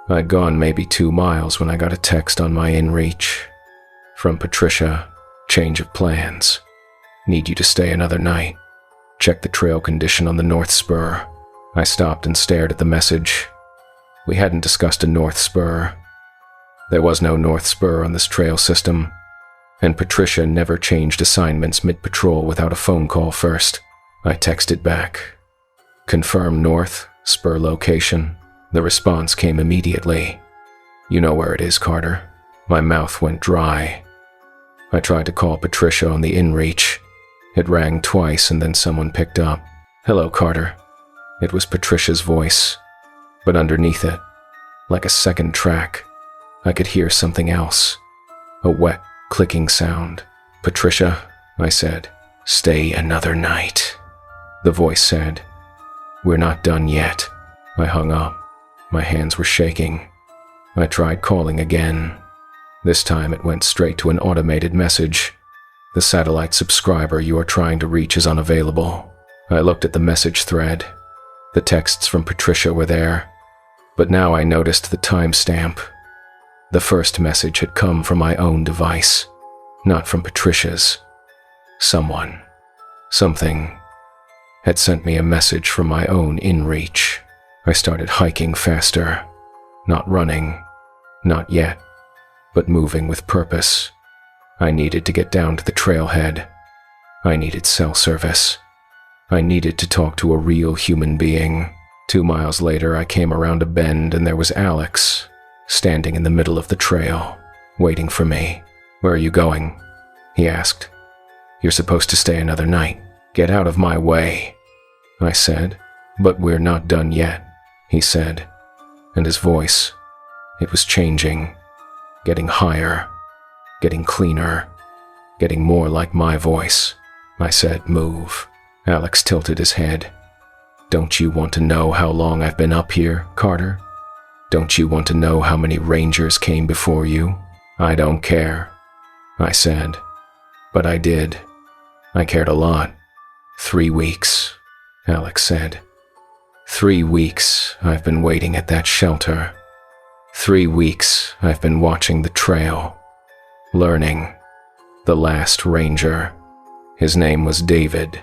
I'd gone maybe 2 miles when I got a text on my inReach. From Patricia, "Change of plans. Need you to stay another night. Check the trail condition on the North Spur." I stopped and stared at the message. We hadn't discussed a North Spur. There was no North Spur on this trail system, and Patricia never changed assignments mid-patrol without a phone call first. I texted back. "Confirm North Spur location." The response came immediately. "You know where it is, Carter." My mouth went dry. I tried to call Patricia on the inReach. It rang twice and then someone picked up. "Hello, Carter." It was Patricia's voice, but underneath it, like a second track, I could hear something else. A wet, clicking sound. "Patricia," I said, "stay another night." The voice said, "We're not done yet." I hung up. My hands were shaking. I tried calling again. This time it went straight to an automated message. "The satellite subscriber you are trying to reach is unavailable." I looked at the message thread. The texts from Patricia were there, but now I noticed the timestamp. The first message had come from my own device, not from Patricia's. Someone, something, had sent me a message from my own inReach. I started hiking faster, not running, not yet, but moving with purpose. I needed to get down to the trailhead. I needed cell service. I needed to talk to a real human being. 2 miles later, I came around a bend and there was Alex, standing in the middle of the trail, waiting for me. "Where are you going?" he asked. "You're supposed to stay another night. Get out of my way," I said. "But we're not done yet," he said, and his voice, it was changing, getting higher, getting cleaner, getting more like my voice. I said, "Move." Alex tilted his head. Don't you want to know how long I've been up here, Carter? Don't you want to know how many rangers came before you? I don't care, I said. But I did. I cared a lot. 3 weeks, Alex said. 3 weeks I've been waiting at that shelter. 3 weeks I've been watching the trail, learning. The last ranger. His name was David.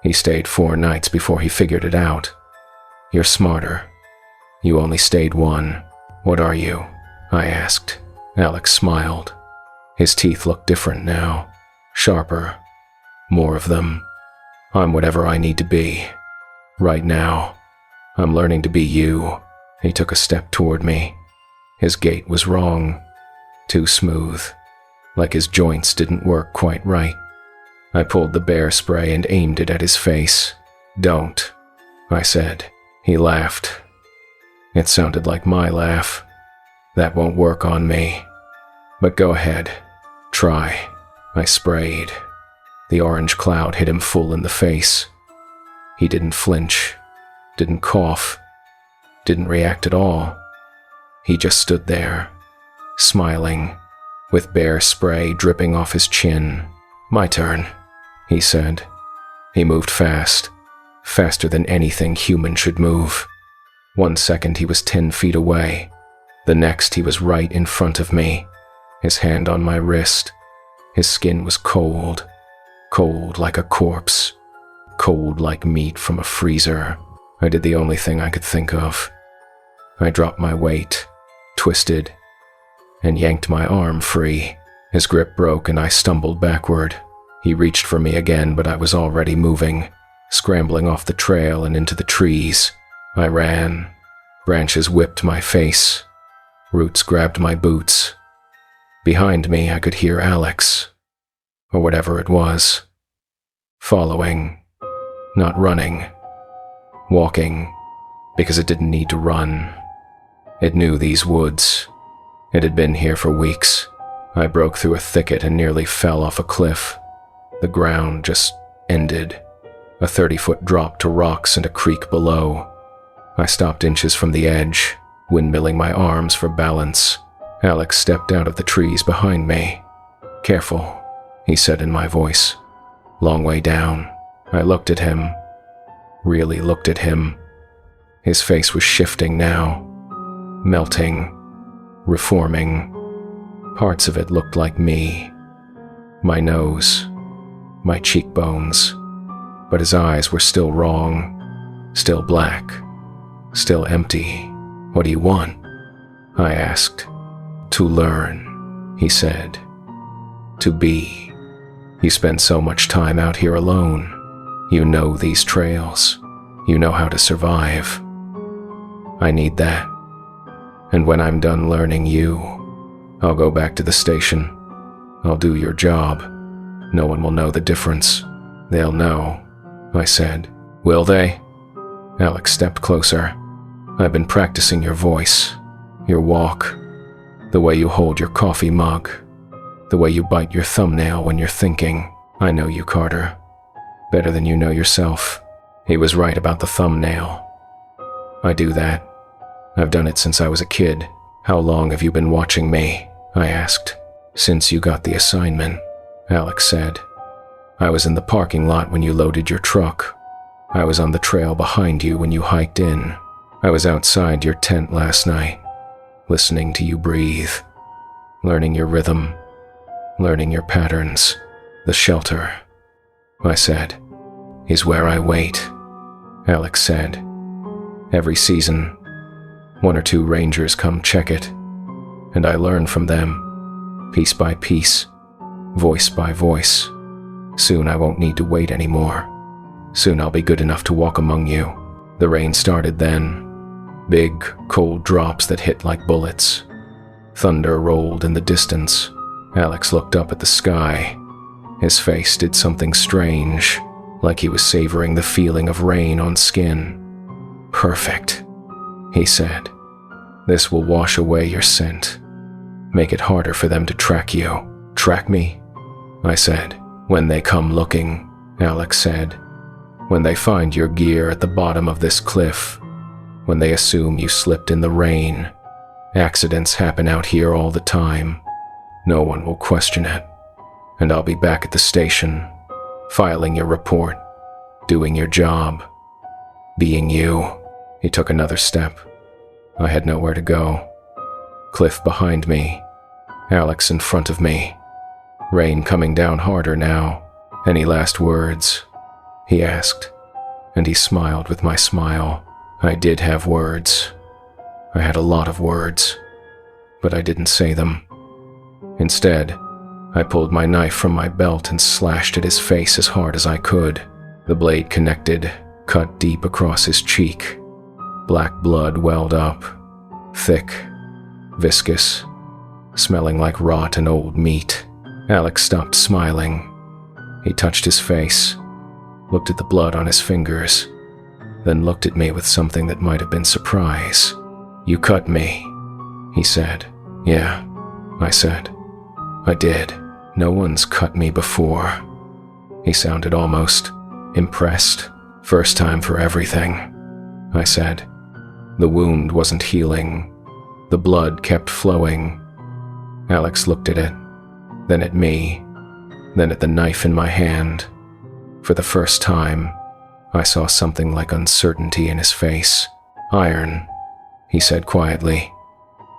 He stayed 4 nights before he figured it out. You're smarter. You only stayed 1. What are you? I asked. Alex smiled. His teeth looked different now. Sharper. More of them. I'm whatever I need to be. Right now. I'm learning to be you. He took a step toward me. His gait was wrong. Too smooth. Like his joints didn't work quite right. I pulled the bear spray and aimed it at his face. Don't, I said. He laughed. It sounded like my laugh. That won't work on me. But go ahead. Try. I sprayed. The orange cloud hit him full in the face. He didn't flinch. Didn't cough. Didn't react at all. He just stood there, smiling, with bear spray dripping off his chin. My turn, he said. He moved fast, faster than anything human should move. 1 second he was 10 feet away. The next he was right in front of me, his hand on my wrist. His skin was cold, cold like a corpse, cold like meat from a freezer. I did the only thing I could think of. I dropped my weight, twisted, and yanked my arm free. His grip broke and I stumbled backward. He reached for me again, but I was already moving, scrambling off the trail and into the trees. I ran. Branches whipped my face. Roots grabbed my boots. Behind me, I could hear Alex, or whatever it was, following, not running, walking, because it didn't need to run. It knew these woods. It had been here for weeks. I broke through a thicket and nearly fell off a cliff. The ground just ended. A 30-foot drop to rocks and a creek below. I stopped inches from the edge, windmilling my arms for balance. Alex stepped out of the trees behind me. Careful, he said in my voice. Long way down. I looked at him. Really looked at him. His face was shifting now. Melting. Reforming. Parts of it looked like me. My nose. My cheekbones. But his eyes were still wrong. Still black. Still empty. What do you want? I asked. To learn, he said. To be. You spend so much time out here alone. You know these trails. You know how to survive. I need that. And when I'm done learning you, I'll go back to the station. I'll do your job. No one will know the difference. They'll know, I said. Will they? Alex stepped closer. I've been practicing your voice, your walk, the way you hold your coffee mug, the way you bite your thumbnail when you're thinking. I know you, Carter. Better than you know yourself. He was right about the thumbnail. I do that. I've done it since I was a kid. How long have you been watching me? I asked. Since you got the assignment, Alex said. I was in the parking lot when you loaded your truck. I was on the trail behind you when you hiked in. I was outside your tent last night, listening to you breathe, learning your rhythm, learning your patterns. The shelter, I said, is where I wait, Alex said. Every season, 1 or 2 rangers come check it, and I learn from them, piece by piece, voice by voice. Soon I won't need to wait anymore. Soon I'll be good enough to walk among you. The rain started then. Big, cold drops that hit like bullets. Thunder rolled in the distance. Alex looked up at the sky. His face did something strange, like he was savoring the feeling of rain on skin. Perfect, he said. This will wash away your scent. Make it harder for them to track you. Track me? I said. When they come looking, Alex said. When they find your gear at the bottom of this cliff, when they assume you slipped in the rain, accidents happen out here all the time. No one will question it. And I'll be back at the station, filing your report, doing your job, being you." He took another step. I had nowhere to go. Cliff behind me, Alex in front of me, rain coming down harder now. "Any last words?" he asked, and he smiled with my smile. I did have words. I had a lot of words, but I didn't say them. Instead, I pulled my knife from my belt and slashed at his face as hard as I could. The blade connected, cut deep across his cheek. Black blood welled up, thick, viscous, smelling like rot and old meat. Alex stopped smiling. He touched his face, looked at the blood on his fingers, then looked at me with something that might have been surprise. "You cut me," he said. "Yeah," I said. "I did. No one's cut me before." He sounded almost impressed. "First time for everything," I said. The wound wasn't healing. The blood kept flowing. Alex looked at it, then at me, then at the knife in my hand. For the first time, I saw something like uncertainty in his face. "Iron," he said quietly.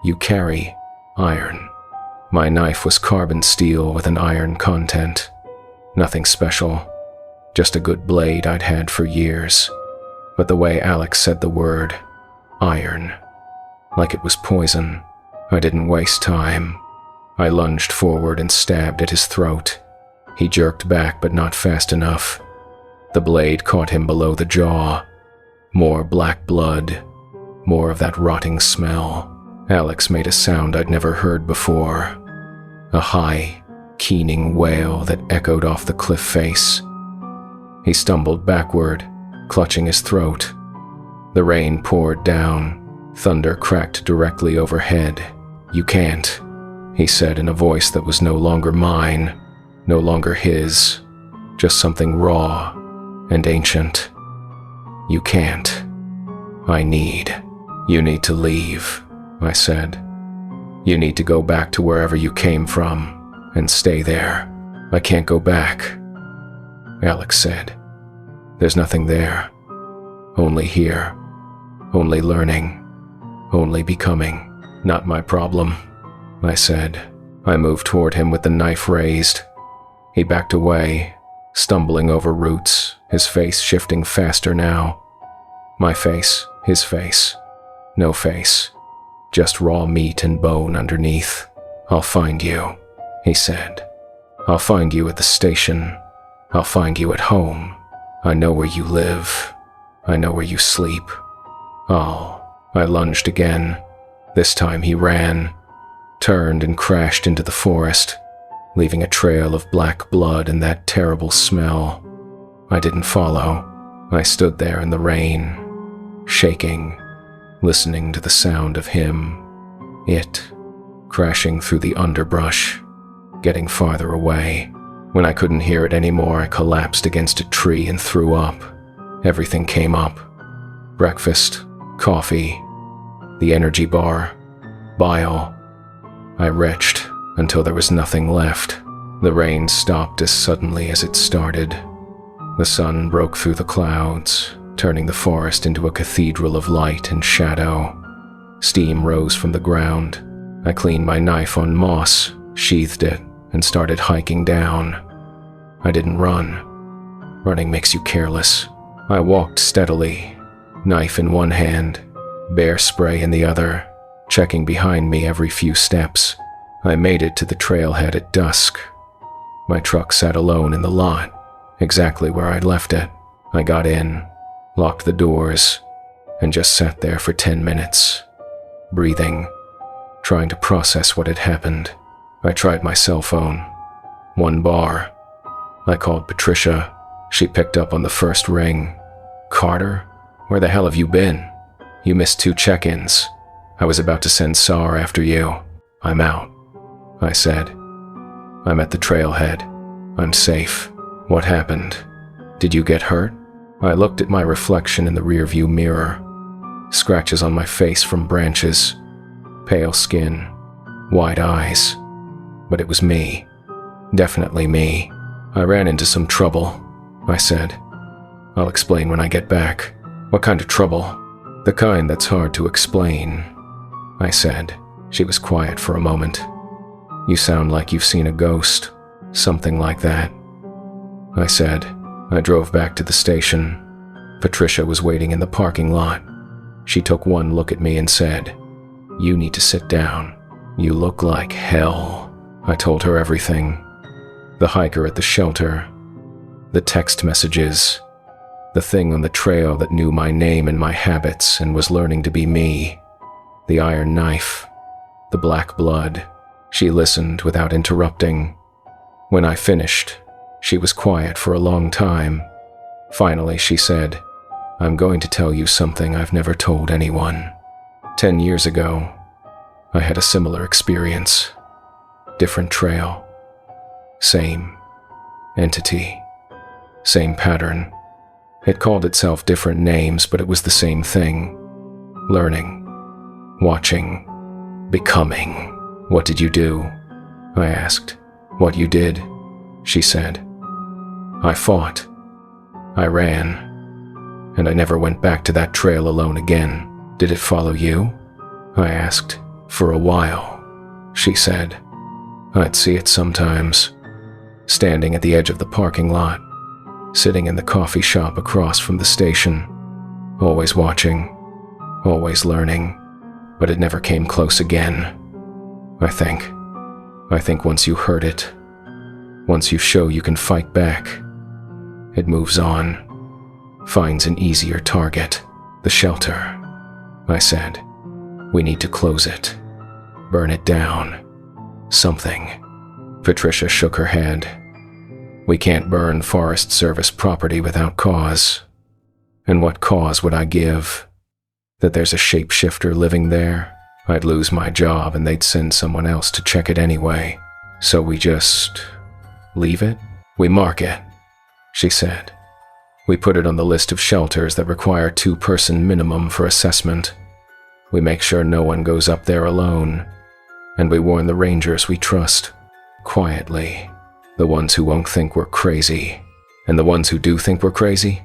"You carry iron." My knife was carbon steel with an iron content. Nothing special, just a good blade I'd had for years. But the way Alex said the word, iron, like it was poison, I didn't waste time. I lunged forward and stabbed at his throat. He jerked back, but not fast enough. The blade caught him below the jaw. More black blood, more of that rotting smell. Alex made a sound I'd never heard before. A high, keening wail that echoed off the cliff face. He stumbled backward, clutching his throat. The rain poured down. Thunder cracked directly overhead. "You can't," he said in a voice that was no longer mine, no longer his, just something raw and ancient. "You can't. I need. You need to leave," I said. "You need to go back to wherever you came from and stay there." "I can't go back," Alex said. "There's nothing there. Only here. Only learning. Only becoming." "Not my problem," I said. I moved toward him with the knife raised. He backed away, stumbling over roots, his face shifting faster now. My face, his face. No face. Just raw meat and bone underneath. "I'll find you," he said. "I'll find you at the station. I'll find you at home. I know where you live. I know where you sleep. I lunged again. This time he ran, turned and crashed into the forest, leaving a trail of black blood and that terrible smell. I didn't follow. I stood there in the rain, shaking, listening to the sound of him, it, crashing through the underbrush, getting farther away. When I couldn't hear it anymore, I collapsed against a tree and threw up. Everything came up. Breakfast, coffee, the energy bar, bile. I retched until there was nothing left. The rain stopped as suddenly as it started. The sun broke through the clouds, turning the forest into a cathedral of light and shadow. Steam rose from the ground. I cleaned my knife on moss, sheathed it, and started hiking down. I didn't run. Running makes you careless. I walked steadily, knife in one hand, bear spray in the other, checking behind me every few steps. I made it to the trailhead at dusk. My truck sat alone in the lot, exactly where I'd left it. I got in, locked the doors, and just sat there for 10 minutes, breathing, trying to process what had happened. I tried my cell phone. 1 bar. I called Patricia. She picked up on the first ring. "Carter, where the hell have you been? You missed 2 check-ins. I was about to send SAR after you. I'm out," I said. "I'm at the trailhead. I'm safe. What happened? Did you get hurt?" I looked at my reflection in the rearview mirror. Scratches on my face from branches, pale skin, wide eyes. But it was me. Definitely me. I ran into some trouble, I said. I'll explain when I get back. What kind of trouble? The kind that's hard to explain, I said. She was quiet for a moment. You sound like you've seen a ghost. Something like that, I said. I drove back to the station. Patricia was waiting in the parking lot. She took one look at me and said, "You need to sit down. You look like hell." I told her everything. The hiker at the shelter, the text messages, the thing on the trail that knew my name and my habits and was learning to be me, the iron knife, the black blood. She listened without interrupting. When I finished, she was quiet for a long time. Finally, she said, "I'm going to tell you something I've never told anyone. 10 years ago, I had a similar experience. Different trail. Same entity. Same pattern. It called itself different names, but it was the same thing. Learning. Watching. Becoming." "What did you do?" I asked. "What you did," she said. "I fought. I ran. And I never went back to that trail alone again." "Did it follow you?" I asked. "For a while," she said. "I'd see it sometimes, standing at the edge of the parking lot, sitting in the coffee shop across from the station, always watching, always learning, but it never came close again. I think once you hurt it, once you show you can fight back, it moves on, finds an easier target." "The shelter," I said. "We need to close it, burn it down, something." Patricia shook her head. "We can't burn Forest Service property without cause. And what cause would I give? That there's a shapeshifter living there? I'd lose my job and they'd send someone else to check it anyway. So we just leave it? We mark it," she said. "We put it on the list of shelters that require 2-person minimum for assessment. We make sure no one goes up there alone. And we warn the rangers we trust. Quietly. The ones who won't think we're crazy." "And the ones who do think we're crazy?"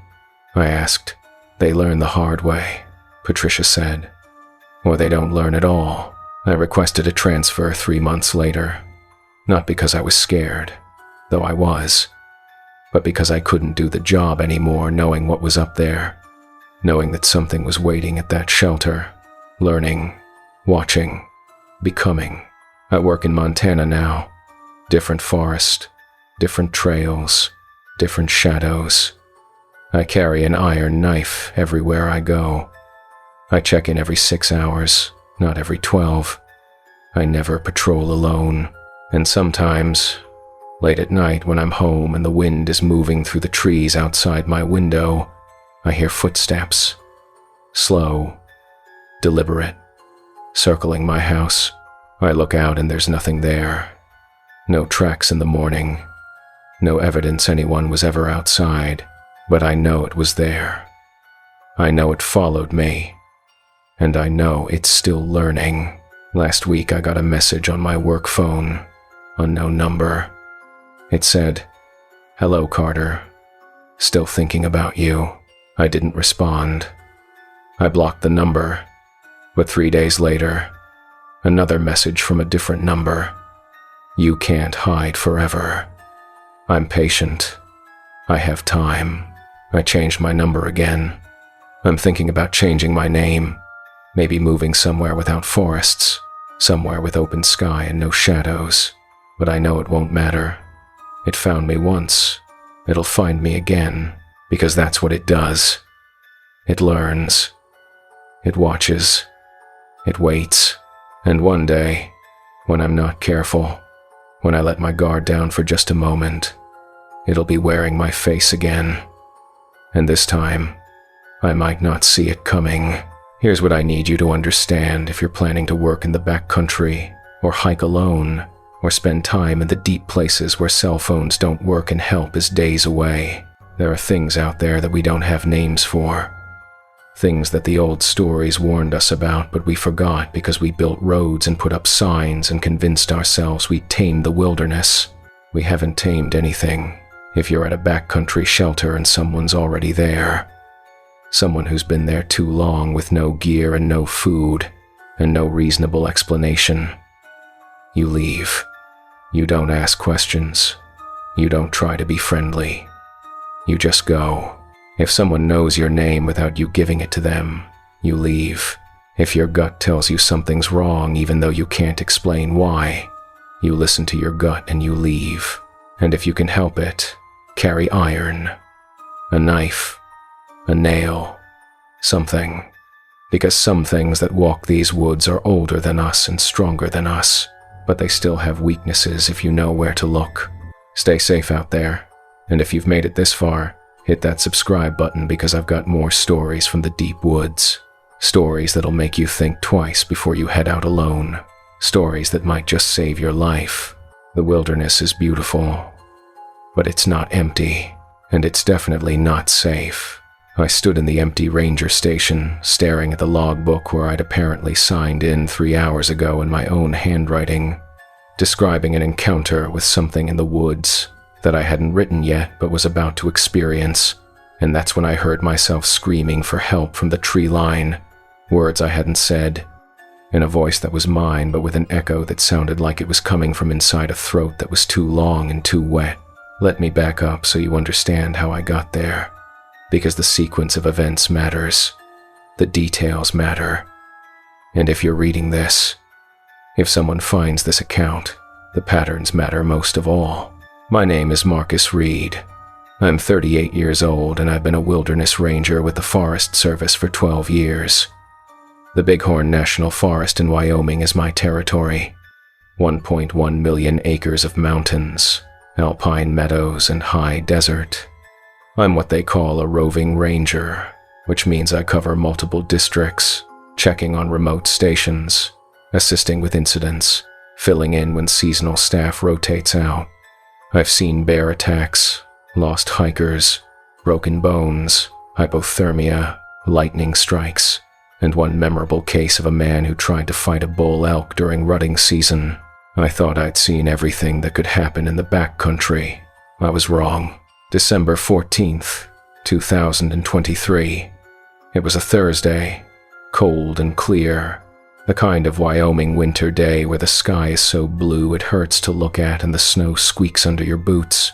I asked. "They learn the hard way," Patricia said. "Or they don't learn at all." I requested a transfer 3 months later. Not because I was scared, though I was, but because I couldn't do the job anymore knowing what was up there, knowing that something was waiting at that shelter, learning, watching, becoming. I work in Montana now. Different forest, different trails, different shadows. I carry an iron knife everywhere I go. I check in every 6 hours, not every 12. I never patrol alone. And sometimes, late at night when I'm home and the wind is moving through the trees outside my window, I hear footsteps. Slow, deliberate, circling my house. I look out and there's nothing there. No tracks in the morning. No evidence anyone was ever outside, but I know it was there. I know it followed me. And I know it's still learning. Last week I got a message on my work phone, unknown number. It said, "Hello, Carter. Still thinking about you." I didn't respond. I blocked the number, but 3 days later, another message from a different number. "You can't hide forever." I'm patient. I have time. I changed my number again. I'm thinking about changing my name. Maybe moving somewhere without forests, somewhere with open sky and no shadows. But I know it won't matter. It found me once. It'll find me again, because that's what it does. It learns. It watches. It waits. And one day, when I'm not careful, when I let my guard down for just a moment, it'll be wearing my face again. And this time, I might not see it coming. Here's what I need you to understand if you're planning to work in the backcountry, or hike alone, or spend time in the deep places where cell phones don't work and help is days away. There are things out there that we don't have names for. Things that the old stories warned us about, but we forgot because we built roads and put up signs and convinced ourselves we'd tamed the wilderness. We haven't tamed anything. If you're at a backcountry shelter and someone's already there, someone who's been there too long with no gear and no food and no reasonable explanation, you leave. You don't ask questions. You don't try to be friendly. You just go. If someone knows your name without you giving it to them, you leave. If your gut tells you something's wrong even though you can't explain why, you listen to your gut and you leave. And if you can help it, carry iron, a knife, a nail, something. Because some things that walk these woods are older than us and stronger than us, but they still have weaknesses if you know where to look. Stay safe out there, and if you've made it this far, hit that subscribe button because I've got more stories from the deep woods. Stories that'll make you think twice before you head out alone. Stories that might just save your life. The wilderness is beautiful, but it's not empty, and it's definitely not safe. I stood in the empty ranger station, staring at the logbook where I'd apparently signed in 3 hours ago in my own handwriting, describing an encounter with something in the woods that I hadn't written yet but was about to experience, and that's when I heard myself screaming for help from the tree line, words I hadn't said, in a voice that was mine but with an echo that sounded like it was coming from inside a throat that was too long and too wet. Let me back up so you understand how I got there, because the sequence of events matters. The details matter. And if you're reading this, if someone finds this account, the patterns matter most of all. My name is Marcus Reed. I'm 38 years old and I've been a wilderness ranger with the Forest Service for 12 years. The Bighorn National Forest in Wyoming is my territory. 1.1 million acres of mountains, alpine meadows, and high desert. I'm what they call a roving ranger, which means I cover multiple districts, checking on remote stations, assisting with incidents, filling in when seasonal staff rotates out. I've seen bear attacks, lost hikers, broken bones, hypothermia, lightning strikes, and one memorable case of a man who tried to fight a bull elk during rutting season. I thought I'd seen everything that could happen in the backcountry. I was wrong. December 14th, 2023. It was a Thursday, cold and clear, the kind of Wyoming winter day where the sky is so blue it hurts to look at and the snow squeaks under your boots.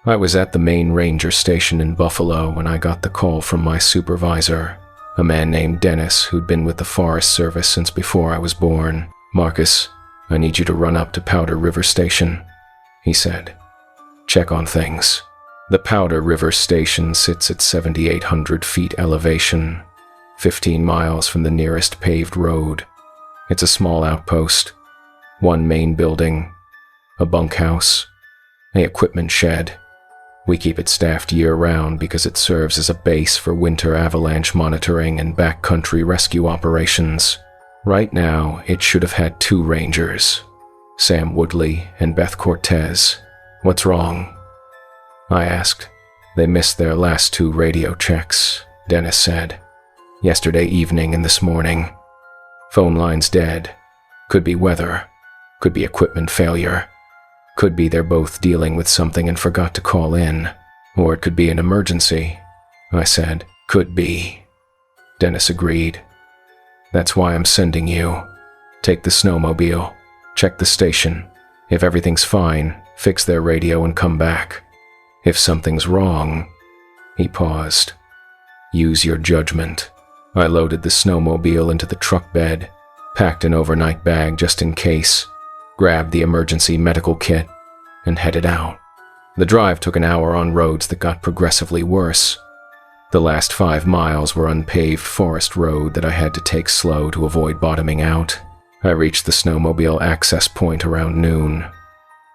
I was at the main ranger station in Buffalo when I got the call from my supervisor, a man named Dennis who'd been with the Forest Service since before I was born. "Marcus, I need you to run up to Powder River Station," he said. "Check on things." The Powder River Station sits at 7,800 feet elevation, 15 miles from the nearest paved road. It's a small outpost, one main building, a bunkhouse, an equipment shed. We keep it staffed year-round because it serves as a base for winter avalanche monitoring and backcountry rescue operations. Right now, it should have had 2 rangers, Sam Woodley and Beth Cortez. "What's wrong?" I asked. "They missed their last 2 radio checks," Dennis said. "Yesterday evening and this morning. Phone line's dead. Could be weather. Could be equipment failure. Could be they're both dealing with something and forgot to call in. Or it could be an emergency," I said. "Could be," Dennis agreed. "That's why I'm sending you. Take the snowmobile. Check the station. If everything's fine, fix their radio and come back. If something's wrong," he paused, "use your judgment." I loaded the snowmobile into the truck bed, packed an overnight bag just in case, grabbed the emergency medical kit, and headed out. The drive took an hour on roads that got progressively worse. The last 5 miles were unpaved forest road that I had to take slow to avoid bottoming out. I reached the snowmobile access point around noon.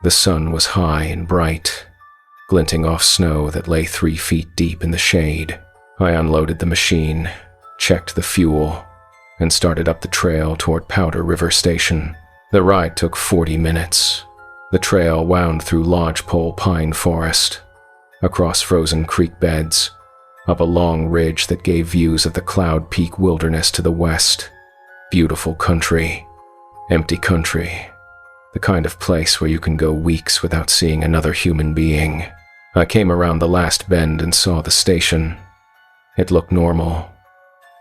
The sun was high and bright, glinting off snow that lay 3 feet deep in the shade. I unloaded the machine, checked the fuel, and started up the trail toward Powder River Station. The ride took 40 minutes. The trail wound through lodgepole pine forest. across frozen creek beds, up a long ridge that gave views of the Cloud Peak wilderness to the west. Beautiful country. Empty country. The kind of place where you can go weeks without seeing another human being. I came around the last bend and saw the station. It looked normal.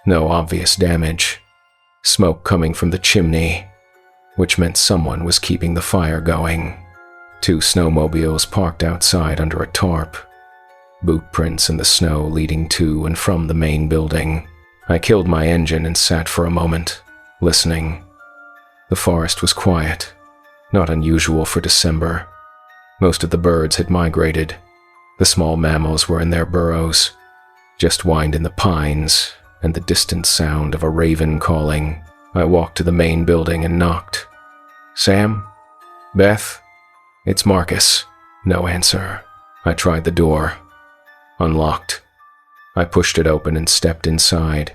No obvious damage. Smoke coming from the chimney, which meant someone was keeping the fire going. 2 snowmobiles parked outside under a tarp. Boot prints in the snow leading to and from the main building. I killed my engine and sat for a moment, listening. The forest was quiet, not unusual for December. Most of the birds had migrated. The small mammals were in their burrows. Just whined in the pines and the distant sound of a raven calling. I walked to the main building and knocked. "Sam? Beth? It's Marcus." No answer. I tried the door. Unlocked. I pushed it open and stepped inside.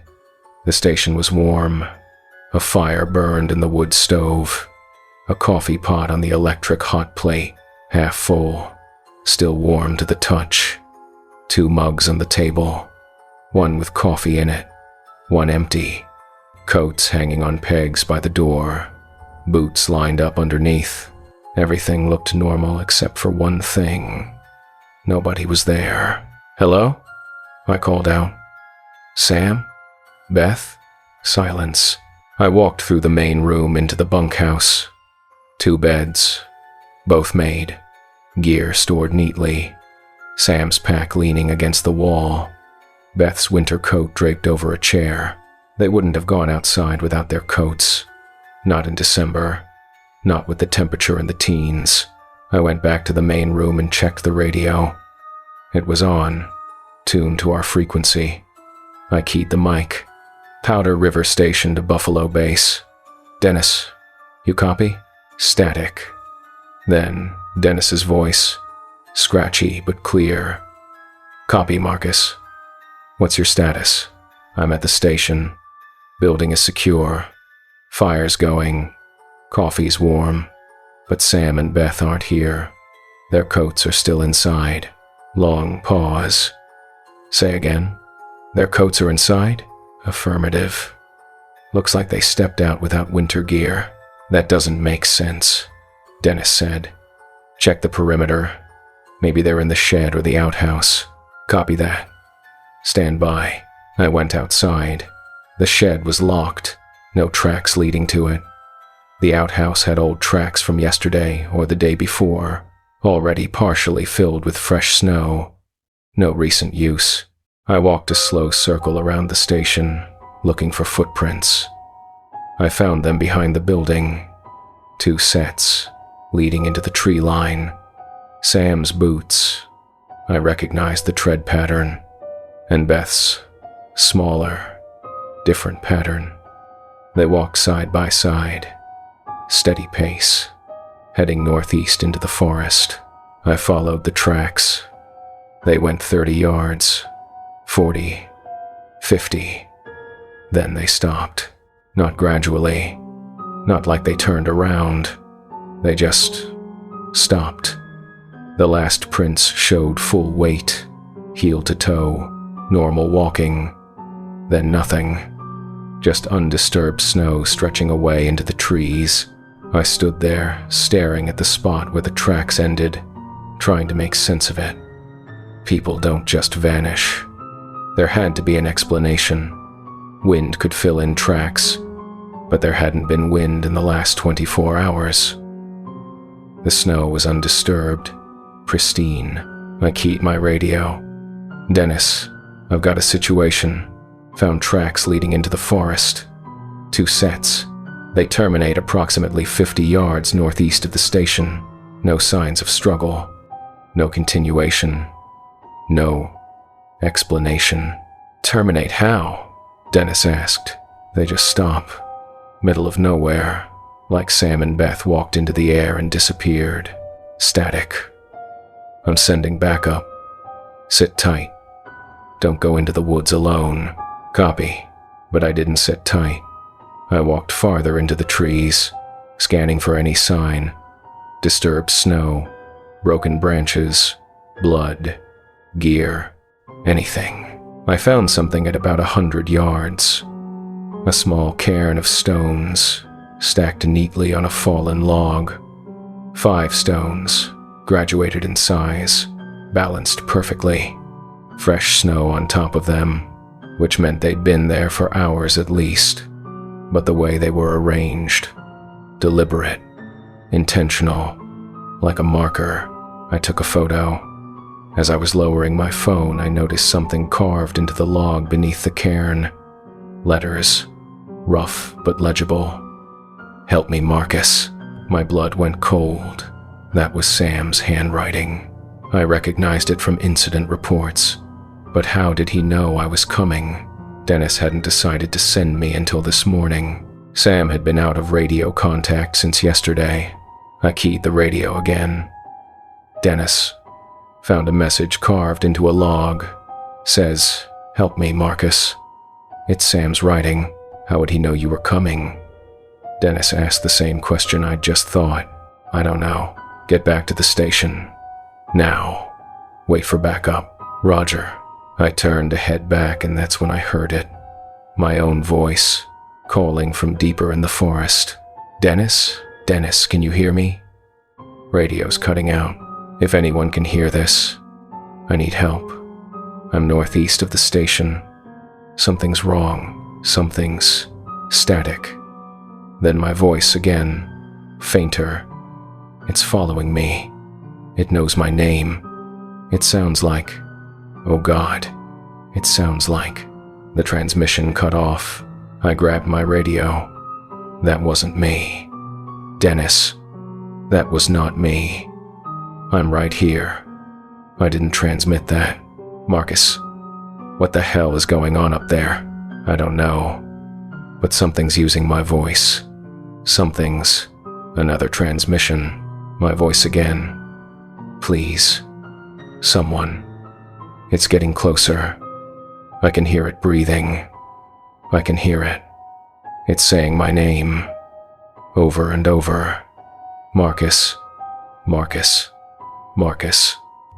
The station was warm. A fire burned in the wood stove. A coffee pot on the electric hot plate, half full, still warm to the touch. 2 mugs on the table, one with coffee in it, one empty. Coats hanging on pegs by the door, boots lined up underneath. Everything looked normal except for one thing. Nobody was there. "Hello?" I called out. "Sam? Beth?" Silence. I walked through the main room into the bunkhouse. 2 beds, both made, gear stored neatly. Sam's pack leaning against the wall. Beth's winter coat draped over a chair. They wouldn't have gone outside without their coats. Not in December. Not with the temperature in the teens. I went back to the main room and checked the radio. It was on, tuned to our frequency. I keyed the mic. Powder River Station to Buffalo Base. "Dennis, you copy?" Static. Then Dennis's voice, scratchy but clear. "Copy, Marcus. What's your status?" "I'm at the station. Building is secure. Fire's going. Coffee's warm. But Sam and Beth aren't here. Their coats are still inside." Long pause. "Say again." "Their coats are inside?" Affirmative. "Looks like they stepped out without winter gear." "That doesn't make sense," Dennis said. "Check the perimeter. Maybe they're in the shed or the outhouse." "Copy that. Stand by." I went outside. The shed was locked, no tracks leading to it. The outhouse had old tracks from yesterday or the day before, already partially filled with fresh snow. No recent use. I walked a slow circle around the station, looking for footprints. I found them behind the building. 2 sets, leading into the tree line. Sam's boots. I recognized the tread pattern. And Beth's. Smaller, different pattern. They walked side by side. Steady pace, heading northeast into the forest. I followed the tracks. They went 30 yards, 40, 50. Then they stopped. Not gradually. Not like they turned around. They just stopped. The last prints showed full weight, heel to toe, normal walking. Then nothing. Just undisturbed snow stretching away into the trees. I stood there, staring at the spot where the tracks ended, trying to make sense of it. People don't just vanish. There had to be an explanation. Wind could fill in tracks, but there hadn't been wind in the last 24 hours. The snow was undisturbed, pristine. I keyed my radio. "Dennis, I've got a situation. Found tracks leading into the forest. 2 sets. They terminate approximately 50 yards northeast of the station. No signs of struggle. No continuation. No explanation." "Terminate how?" Dennis asked. "They just stop. Middle of nowhere. Like Sam and Beth walked into the air and disappeared. Static. I'm sending backup. Sit tight. Don't go into the woods alone." "Copy." But I didn't sit tight. I walked farther into the trees, scanning for any sign. Disturbed snow, broken branches, blood. gear, anything. I found something at about 100 yards. A small cairn of stones, stacked neatly on a fallen log. 5 stones, graduated in size, balanced perfectly. Fresh snow on top of them, which meant they'd been there for hours at least. But the way they were arranged, deliberate, intentional, like a marker. I took a photo. As I was lowering my phone, I noticed something carved into the log beneath the cairn. Letters, rough but legible. "Help me, Marcus." My blood went cold. That was Sam's handwriting. I recognized it from incident reports. But how did he know I was coming? Dennis hadn't decided to send me until this morning. Sam had been out of radio contact since yesterday. I keyed the radio again. Dennis. Found a message carved into a log. Says, "Help me, Marcus." It's Sam's writing. How would he know you were coming? Dennis asked the same question I'd just thought. I don't know. Get back to the station. Now. Wait for backup. Roger. I turned to head back, and that's when I heard it. My own voice, calling from deeper in the forest. "Dennis? Dennis, can you hear me?" Radio's cutting out. If anyone can hear this, I need help. I'm northeast of the station. Something's wrong. Something's static. Then my voice again, fainter. It's following me. It knows my name. It sounds like, oh God, it sounds like. The transmission cut off. I grabbed my radio. That wasn't me. Dennis. That was not me. I'm right here. I didn't transmit that. Marcus, what the hell is going on up there? I don't know. But something's using my voice. Something's another transmission. My voice again. Please. Someone. It's getting closer. I can hear it breathing. I can hear it. It's saying my name. Over and over. Marcus. Marcus. Marcus.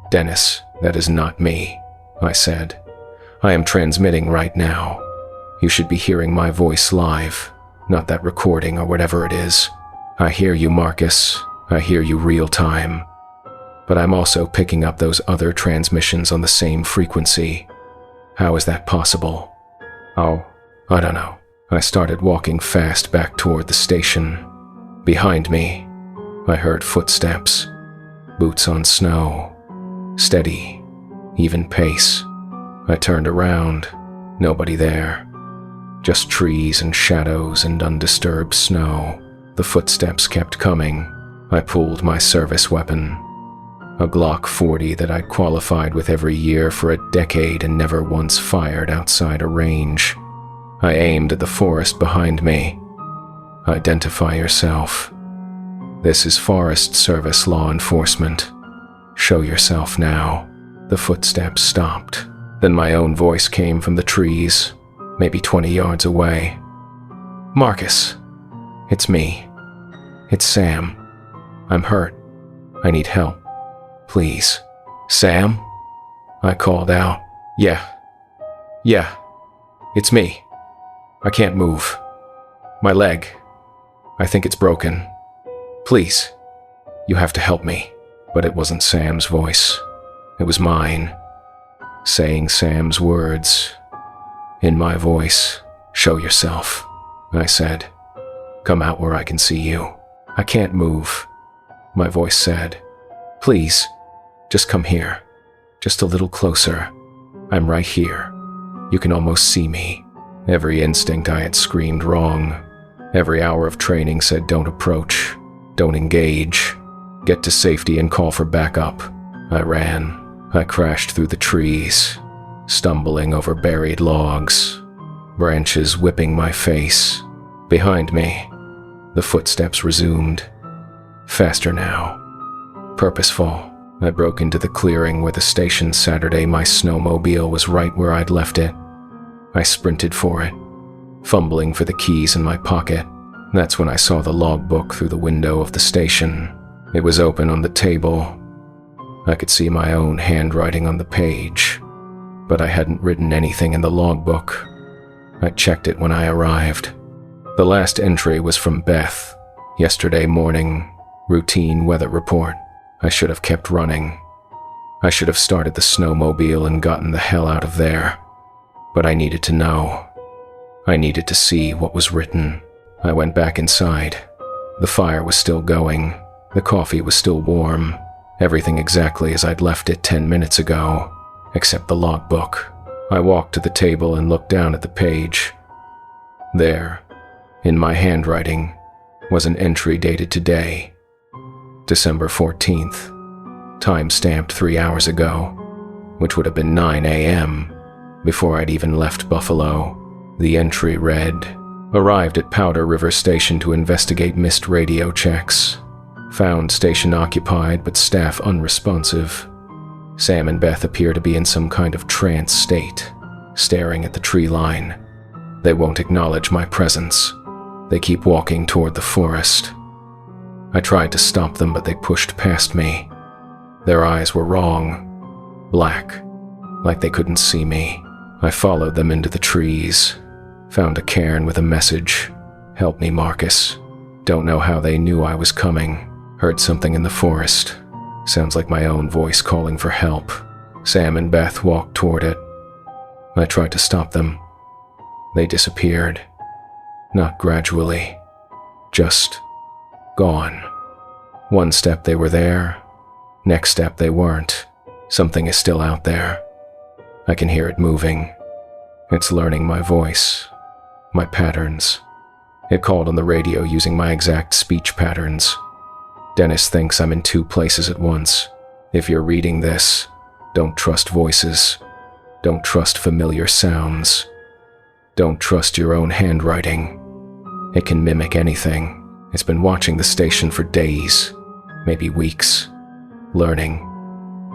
Dennis, that is not me, I said. I am transmitting right now. You should be hearing my voice live, not that recording or whatever it is. I hear you, Marcus. I hear you real time. But I'm also picking up those other transmissions on the same frequency. How is that possible? Oh, I don't know. I started walking fast back toward the station. Behind me, I heard footsteps. Boots on snow. Steady, even pace. I turned around. Nobody there. Just trees and shadows and undisturbed snow. The footsteps kept coming. I pulled my service weapon. A Glock 40 that I'd qualified with every year for a decade and never once fired outside a range. I aimed at the forest behind me. Identify yourself. This is Forest Service law enforcement. Show yourself now. The footsteps stopped. Then my own voice came from the trees, maybe 20 yards away. Marcus. It's me. It's Sam. I'm hurt. I need help. Please. Sam? I called out. Yeah. It's me. I can't move. My leg. I think it's broken. Please. You have to help me. But it wasn't Sam's voice. It was mine. Saying Sam's words. In my voice. Show yourself, I said. Come out where I can see you. I can't move. My voice said. Please. Just come here. Just a little closer. I'm right here. You can almost see me. Every instinct I had screamed wrong. Every hour of training said don't approach. Don't engage. Get to safety and call for backup. I ran. I crashed through the trees, stumbling over buried logs, branches whipping my face. Behind me, the footsteps resumed. Faster now. Purposeful. I broke into the clearing where the station Saturday. My snowmobile was right where I'd left it. I sprinted for it, fumbling for the keys in my pocket. That's when I saw the logbook through the window of the station. It was open on the table. I could see my own handwriting on the page, but I hadn't written anything in the logbook. I checked it when I arrived. The last entry was from Beth. Yesterday morning, routine weather report. I should have kept running. I should have started the snowmobile and gotten the hell out of there. But I needed to know. I needed to see what was written. I went back inside. The fire was still going. The coffee was still warm. Everything exactly as I'd left it 10 minutes ago, except the logbook. I walked to the table and looked down at the page. There, in my handwriting, was an entry dated today, December 14th, time-stamped 3 hours ago, which would have been 9 a.m., before I'd even left Buffalo. The entry read, "Arrived at Powder River Station to investigate missed radio checks. Found station occupied but staff unresponsive. Sam and Beth appear to be in some kind of trance state, staring at the tree line. They won't acknowledge my presence. They keep walking toward the forest. I tried to stop them, but they pushed past me. Their eyes were wrong, black, like they couldn't see me. I followed them into the trees, found a cairn with a message, 'Help me, Marcus.' Don't know how they knew I was coming. Heard something in the forest. Sounds like my own voice calling for help. Sam and Beth walked toward it. I tried to stop them. They disappeared. Not gradually. Just gone. One step they were there. Next step they weren't. Something is still out there. I can hear it moving. It's learning my voice, my patterns. It called on the radio using my exact speech patterns. Dennis thinks I'm in 2 places at once. If you're reading this, don't trust voices. Don't trust familiar sounds. Don't trust your own handwriting. It can mimic anything. It's been watching the station for days, maybe weeks. Learning.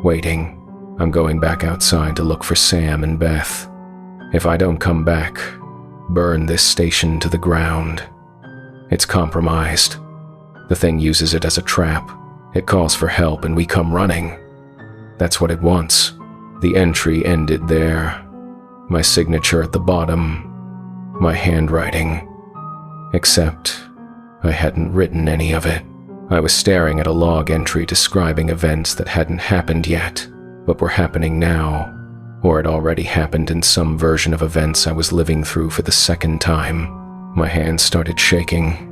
Waiting. I'm going back outside to look for Sam and Beth. If I don't come back, burn this station to the ground. It's compromised. The thing uses it as a trap. It calls for help and we come running. That's what it wants. The entry ended there. My signature at the bottom. My handwriting. Except I hadn't written any of it. I was staring at a log entry describing events that hadn't happened yet, but were happening now, or had already happened in some version of events I was living through for the second time. My hands started shaking.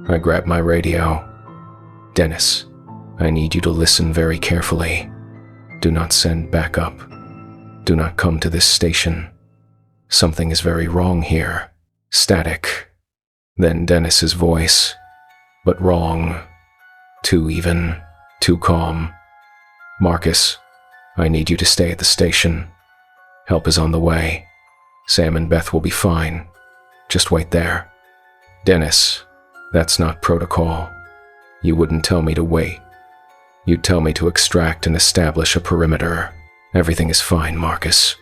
I grabbed my radio. "Dennis, I need you to listen very carefully. Do not send backup. Do not come to this station. Something is very wrong here." Static. Then Dennis's voice. But wrong. Too even. Too calm. "Marcus, I need you to stay at the station. Help is on the way. Sam and Beth will be fine. Just wait there." "Dennis, that's not protocol. You wouldn't tell me to wait. You'd tell me to extract and establish a perimeter. Everything is fine, Marcus.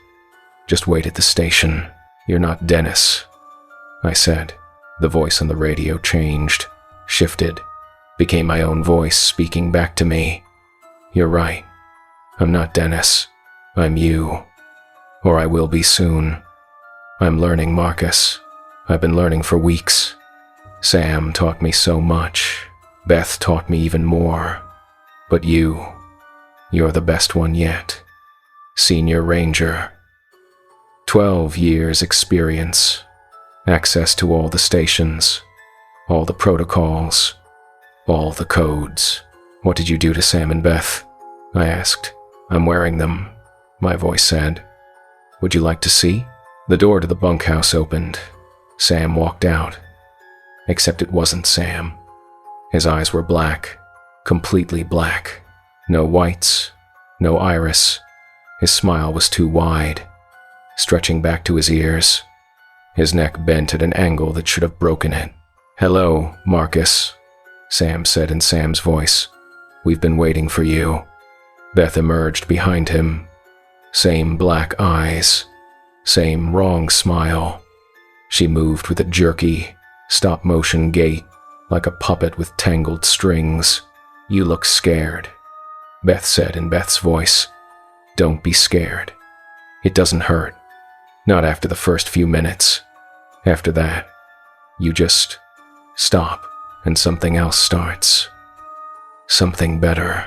Just wait at the station. You're not Dennis," I said. The voice on the radio changed, shifted, became my own voice speaking back to me. "You're right. I'm not Dennis. I'm you. Or I will be soon. I'm learning, Marcus. I've been learning for weeks. Sam taught me so much. Beth taught me even more. But you're the best one yet. Senior Ranger. 12 years experience. Access to all the stations. All the protocols. All the codes. What did you do to Sam and Beth?" I asked. "I'm wearing them," my voice said. "Would you like to see?" The door to the bunkhouse opened. Sam walked out. Except it wasn't Sam. His eyes were black, completely black. No whites, no iris. His smile was too wide, stretching back to his ears. His neck bent at an angle that should have broken it. "Hello, Marcus," Sam said in Sam's voice. "We've been waiting for you." Beth emerged behind him. Same black eyes. Same wrong smile. She moved with a jerky, stop-motion gait, like a puppet with tangled strings. "You look scared." Beth said in Beth's voice. "Don't be scared. It doesn't hurt. Not after the first few minutes. After that, you just stop and something else starts. Something better."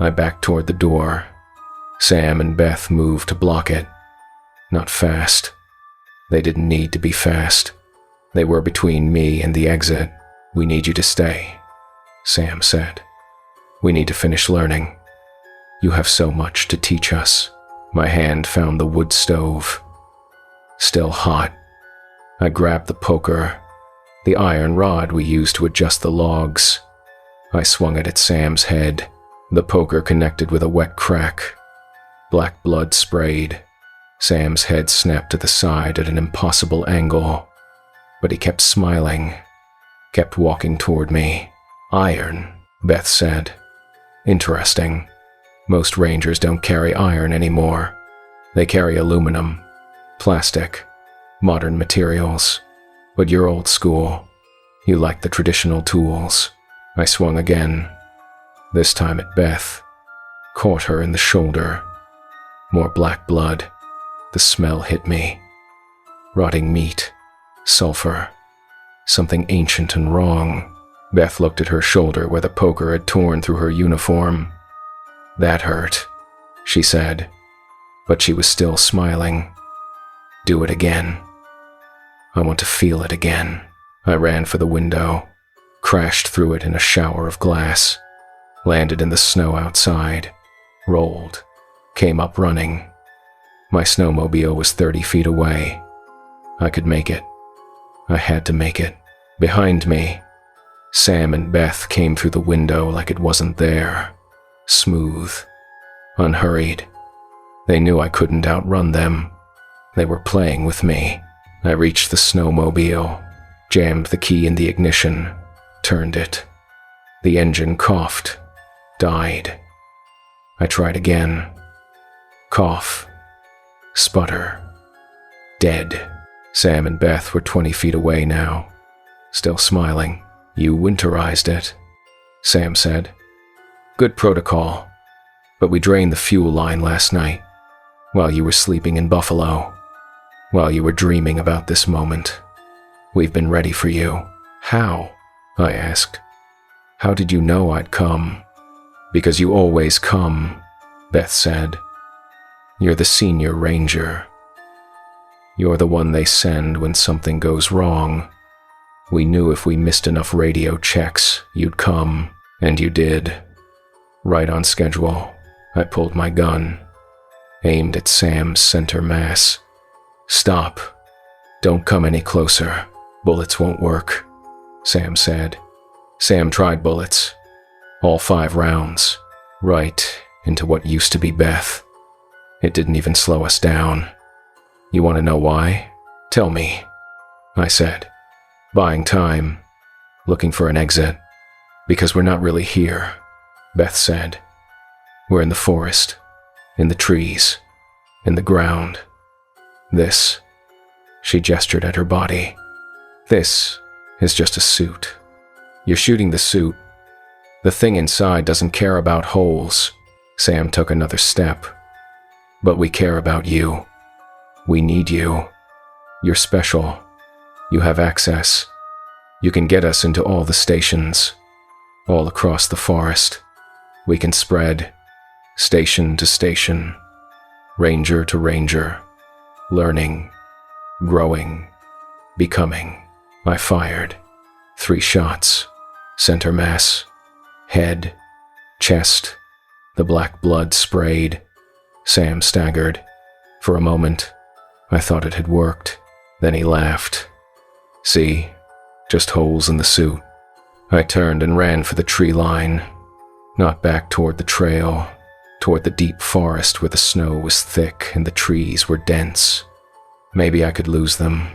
I backed toward the door. Sam and Beth moved to block it. Not fast. They didn't need to be fast. They were between me and the exit. "We need you to stay," Sam said. "We need to finish learning. You have so much to teach us." My hand found the wood stove. Still hot. I grabbed the poker, the iron rod we used to adjust the logs. I swung it at Sam's head. The poker connected with a wet crack. Black blood sprayed. Sam's head snapped to the side at an impossible angle. But he kept smiling, kept walking toward me. "Iron," Beth said. "Interesting. Most rangers don't carry iron anymore. They carry aluminum, plastic, modern materials. But you're old school. You like the traditional tools." I swung again, this time at Beth. Caught her in the shoulder. More black blood. The smell hit me. Rotting meat. Sulfur. Something ancient and wrong. Beth looked at her shoulder where the poker had torn through her uniform. "That hurt," she said, but she was still smiling. "Do it again. I want to feel it again." I ran for the window, crashed through it in a shower of glass, landed in the snow outside, rolled, came up running. My snowmobile was 30 feet away. I could make it. I had to make it. Behind me, Sam and Beth came through the window like it wasn't there. Smooth, unhurried. They knew I couldn't outrun them. They were playing with me. I reached the snowmobile, jammed the key in the ignition, turned it. The engine coughed, died. I tried again. Cough. Sputter. Dead. Sam and Beth were 20 feet away now, still smiling. "You winterized it," Sam said. "Good protocol, but we drained the fuel line last night, while you were sleeping in Buffalo, while you were dreaming about this moment. We've been ready for you." "How?" I asked. "How did you know I'd come?" "Because you always come," Beth said. "You're the senior ranger. You're the one they send when something goes wrong. We knew if we missed enough radio checks, you'd come, and you did. Right on schedule." I pulled my gun, aimed at Sam's center mass. "Stop. Don't come any closer. Bullets won't work," Sam said. Sam tried bullets. All 5 rounds. Right into what used to be Beth. It didn't even slow us down. "You want to know why? Tell me," I said. "Buying time. Looking for an exit. Because we're not really here," Beth said. "We're in the forest. In the trees. In the ground. This," she gestured at her body, "this is just a suit. You're shooting the suit. The thing inside doesn't care about holes." Sam took another step. "But we care about you. We need you. You're special. You have access. You can get us into all the stations, all across the forest. We can spread, station to station, ranger to ranger, learning, growing, becoming." I fired. 3 shots. Center mass, head, chest. The black blood sprayed. Sam staggered. For a moment, I thought it had worked. Then he laughed. "See? Just holes in the suit." I turned and ran for the tree line. Not back toward the trail, toward the deep forest where the snow was thick and the trees were dense. Maybe I could lose them.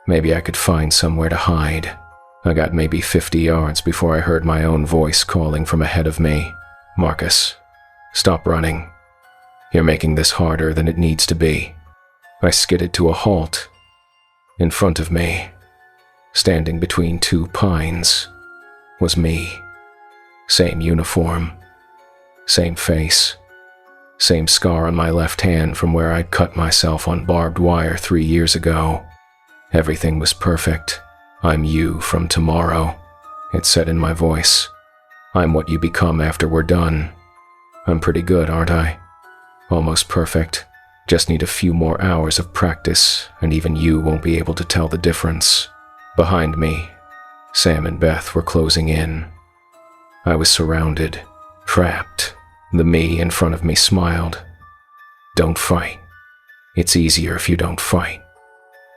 Maybe I could find somewhere to hide. I got maybe 50 yards before I heard my own voice calling from ahead of me. "Marcus, stop running. You're making this harder than it needs to be." I skidded to a halt. In front of me, standing between 2 pines, was me. Same uniform, Same face. Same scar on my left hand from where I'd cut myself on barbed wire 3 years ago. Everything was perfect. I'm you from tomorrow, it said in my voice. I'm what you become after we're done. I'm pretty good, aren't I? Almost perfect. Just need a few more hours of practice, and even you won't be able to tell the difference. Behind me, Sam and Beth were closing in. I was surrounded, trapped. The me in front of me smiled. Don't fight. It's easier if you don't fight.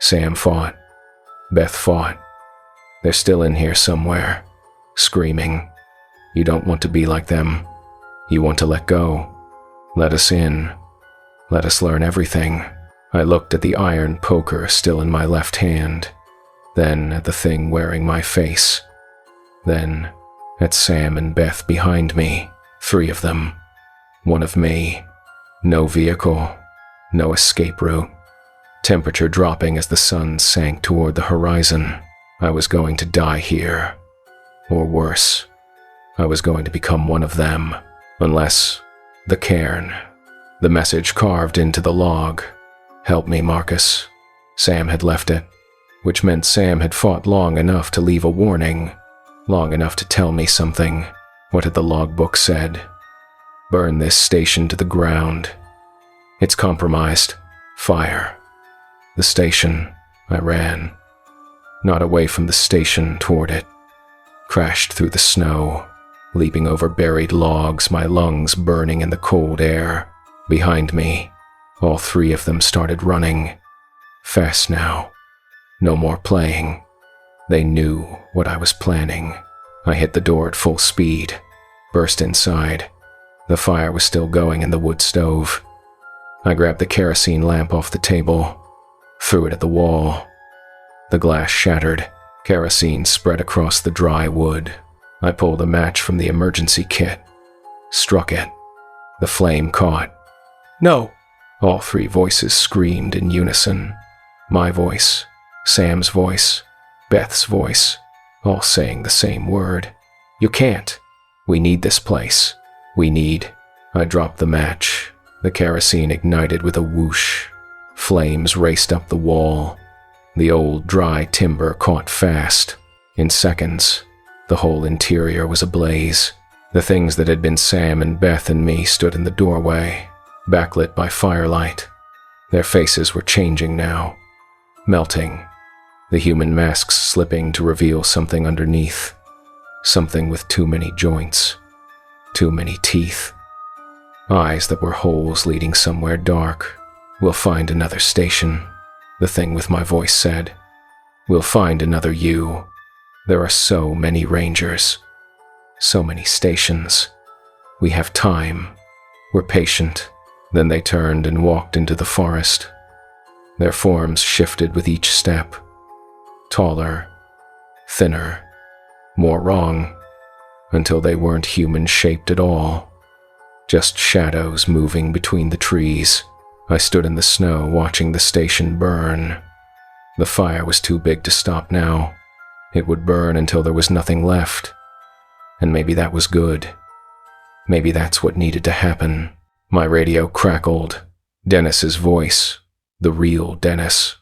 Sam fought. Beth fought. They're still in here somewhere, screaming. You don't want to be like them. You want to let go. Let us in. Let us learn everything. I looked at the iron poker still in my left hand, then at the thing wearing my face, then at Sam and Beth behind me, 3 of them. One of me. No vehicle. No escape route. Temperature dropping as the sun sank toward the horizon. I was going to die here. Or worse, I was going to become one of them. Unless the cairn. The message carved into the log. Help me, Marcus. Sam had left it, which meant Sam had fought long enough to leave a warning, long enough to tell me something. What had the logbook said? Burn this station to the ground. It's compromised. Fire. The station. I ran. Not away from the station, toward it. Crashed through the snow, leaping over buried logs, my lungs burning in the cold air. Behind me, all 3 of them started running. Fast now. No more playing. They knew what I was planning. I hit the door at full speed, burst inside. The fire was still going in the wood stove. I grabbed the kerosene lamp off the table, threw it at the wall. The glass shattered. Kerosene spread across the dry wood. I pulled a match from the emergency kit, struck it. The flame caught. No! All 3 voices screamed in unison. My voice, Sam's voice, Beth's voice, all saying the same word. You can't. We need this place. We need. I dropped the match. The kerosene ignited with a whoosh. Flames raced up the wall. The old, dry timber caught fast. In seconds, the whole interior was ablaze. The things that had been Sam and Beth and me stood in the doorway, backlit by firelight. Their faces were changing now, melting, the human masks slipping to reveal something underneath, something with too many joints, too many teeth. Eyes that were holes leading somewhere dark. We'll find another station, the thing with my voice said. We'll find another you. There are so many rangers, so many stations. We have time. We're patient. Then they turned and walked into the forest. Their forms shifted with each step. Taller, thinner, more wrong, until they weren't human-shaped at all. Just shadows moving between the trees. I stood in the snow watching the station burn. The fire was too big to stop now. It would burn until there was nothing left. And maybe that was good. Maybe that's what needed to happen. My radio crackled. Dennis's voice. The real Dennis.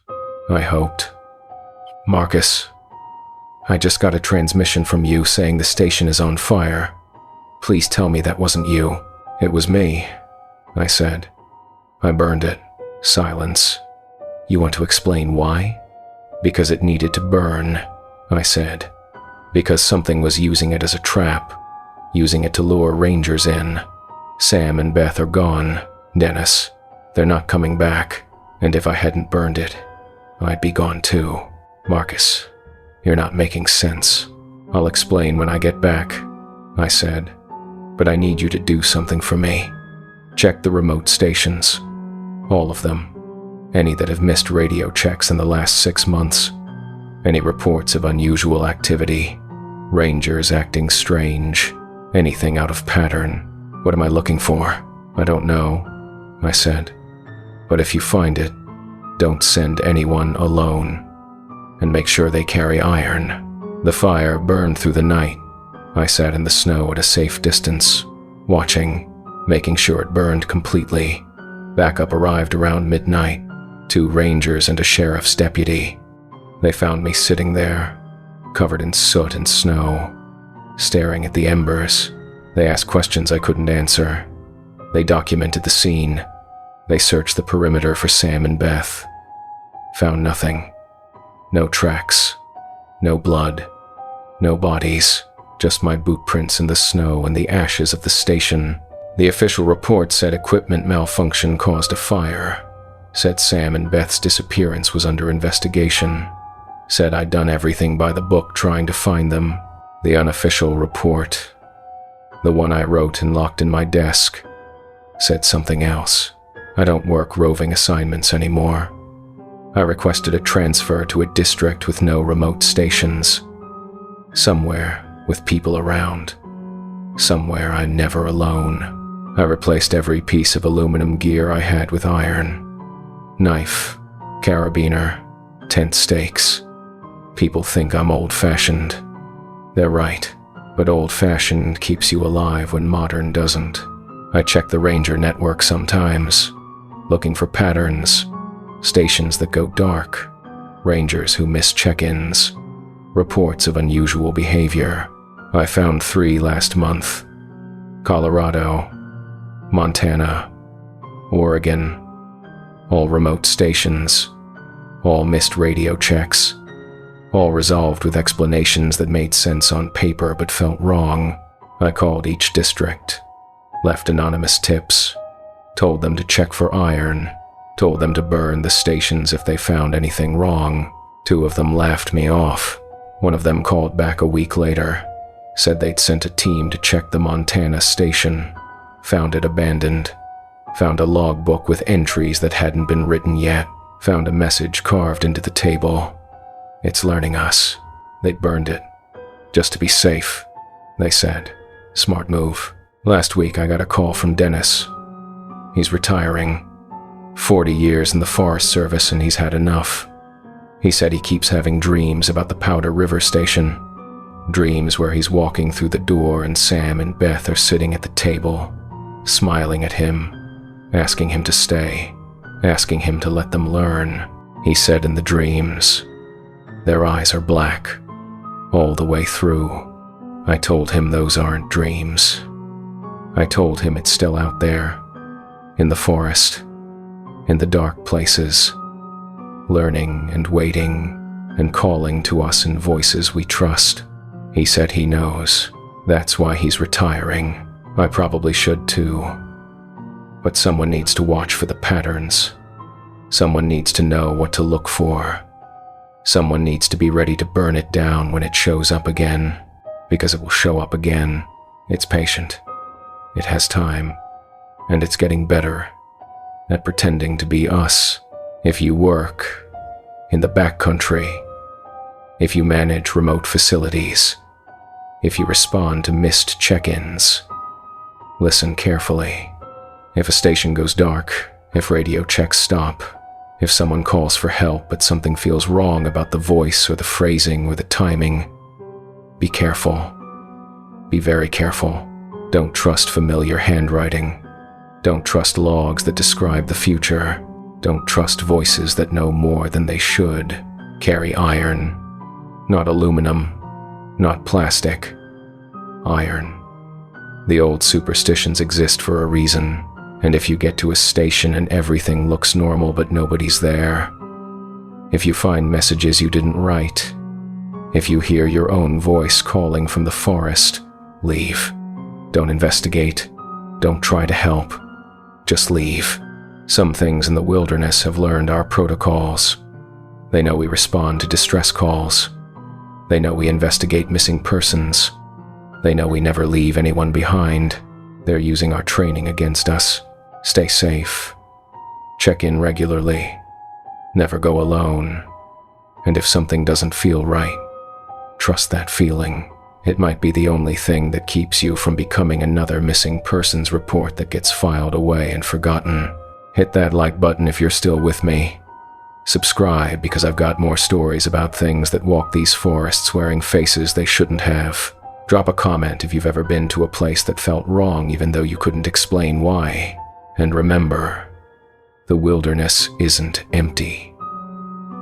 I hoped. Marcus, I just got a transmission from you saying the station is on fire. Please tell me that wasn't you. It was me, I said. I burned it. Silence. You want to explain why? Because it needed to burn, I said. Because something was using it as a trap, using it to lure rangers in. Sam and Beth are gone, Dennis. They're not coming back, and if I hadn't burned it, I'd be gone too. Marcus, you're not making sense. I'll explain when I get back, I said. But I need you to do something for me. Check the remote stations. All of them. Any that have missed radio checks in the last 6 months. Any reports of unusual activity. Rangers acting strange. Anything out of pattern. What am I looking for? I don't know, I said. But if you find it, don't send anyone alone. And make sure they carry iron. The fire burned through the night. I sat in the snow at a safe distance, watching, making sure it burned completely. Backup arrived around midnight, 2 rangers and a sheriff's deputy. They found me sitting there, covered in soot and snow, staring at the embers. They asked questions I couldn't answer. They documented the scene. They searched the perimeter for Sam and Beth. Found nothing. No tracks. No blood. No bodies. Just my boot prints in the snow and the ashes of the station. The official report said equipment malfunction caused a fire. Said Sam and Beth's disappearance was under investigation. Said I'd done everything by the book trying to find them. The unofficial report, the one I wrote and locked in my desk, said something else. I don't work roving assignments anymore. I requested a transfer to a district with no remote stations. Somewhere with people around. Somewhere I'm never alone. I replaced every piece of aluminum gear I had with iron. Knife, carabiner, tent stakes. People think I'm old-fashioned. They're right, but old-fashioned keeps you alive when modern doesn't. I check the ranger network sometimes, looking for patterns, stations that go dark, rangers who miss check-ins, reports of unusual behavior. I found 3 last month. Colorado, Montana, Oregon, all remote stations, all missed radio checks, all resolved with explanations that made sense on paper but felt wrong. I called each district, left anonymous tips, told them to check for iron, told them to burn the stations if they found anything wrong. 2 of them laughed me off. One of them called back a week later, said they'd sent a team to check the Montana station, found it abandoned, found a logbook with entries that hadn't been written yet, found a message carved into the table. It's learning us. They burned it. Just to be safe, they said. Smart move. Last week I got a call from Dennis. He's retiring. 40 years in the Forest Service and he's had enough. He said he keeps having dreams about the Powder River Station. Dreams where he's walking through the door and Sam and Beth are sitting at the table, smiling at him, asking him to stay, asking him to let them learn. He said in the dreams, their eyes are black, all the way through. I told him those aren't dreams. I told him it's still out there, in the forest, in the dark places, learning and waiting and calling to us in voices we trust. He said he knows. That's why he's retiring. I probably should too. But someone needs to watch for the patterns. Someone needs to know what to look for. Someone needs to be ready to burn it down when it shows up again, because it will show up again. It's patient. It has time. And it's getting better at pretending to be us. If you work in the backcountry, if you manage remote facilities, if you respond to missed check-ins, listen carefully. If a station goes dark, if radio checks stop, if someone calls for help but something feels wrong about the voice or the phrasing or the timing, be careful. Be very careful. Don't trust familiar handwriting. Don't trust logs that describe the future. Don't trust voices that know more than they should. Carry iron, not aluminum, not plastic. Iron. The old superstitions exist for a reason, and if you get to a station and everything looks normal but nobody's there, if you find messages you didn't write, if you hear your own voice calling from the forest, leave. Don't investigate. Don't try to help. Just leave. Some things in the wilderness have learned our protocols. They know we respond to distress calls. They know we investigate missing persons. They know we never leave anyone behind. They're using our training against us. Stay safe. Check in regularly. Never go alone. And if something doesn't feel right, trust that feeling. It might be the only thing that keeps you from becoming another missing persons report that gets filed away and forgotten. Hit that like button if you're still with me. Subscribe because I've got more stories about things that walk these forests wearing faces they shouldn't have. Drop a comment if you've ever been to a place that felt wrong even though you couldn't explain why. And remember, the wilderness isn't empty.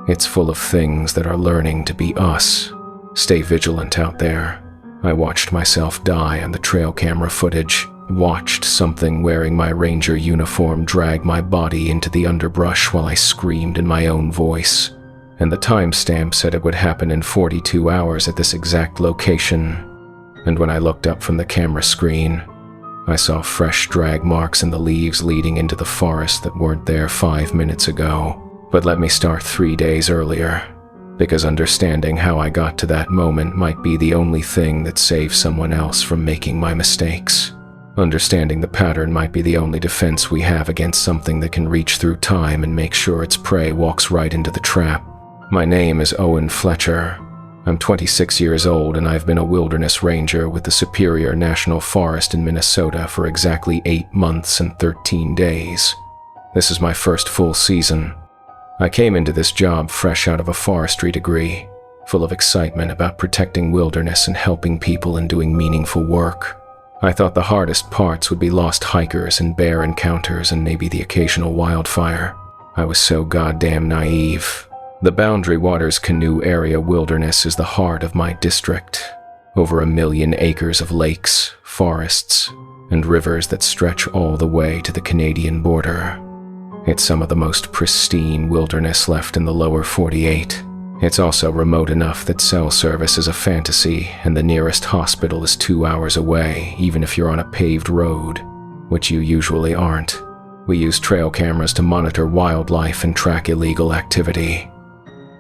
It's full of things that are learning to be us. Stay vigilant out there. I watched myself die on the trail camera footage, watched something wearing my ranger uniform drag my body into the underbrush while I screamed in my own voice. And the timestamp said it would happen in 42 hours at this exact location. And when I looked up from the camera screen, I saw fresh drag marks in the leaves leading into the forest that weren't there 5 minutes ago. But let me start 3 days earlier, because understanding how I got to that moment might be the only thing that saves someone else from making my mistakes. Understanding the pattern might be the only defense we have against something that can reach through time and make sure its prey walks right into the trap. My name is Owen Fletcher. I'm 26 years old and I've been a wilderness ranger with the Superior National Forest in Minnesota for exactly 8 months and 13 days. This is my first full season. I came into this job fresh out of a forestry degree, full of excitement about protecting wilderness and helping people and doing meaningful work. I thought the hardest parts would be lost hikers and bear encounters and maybe the occasional wildfire. I was so goddamn naive. The Boundary Waters Canoe Area Wilderness is the heart of my district. Over 1 million acres of lakes, forests, and rivers that stretch all the way to the Canadian border. It's some of the most pristine wilderness left in the lower 48. It's also remote enough that cell service is a fantasy and the nearest hospital is 2 hours away, even if you're on a paved road, which you usually aren't. We use trail cameras to monitor wildlife and track illegal activity.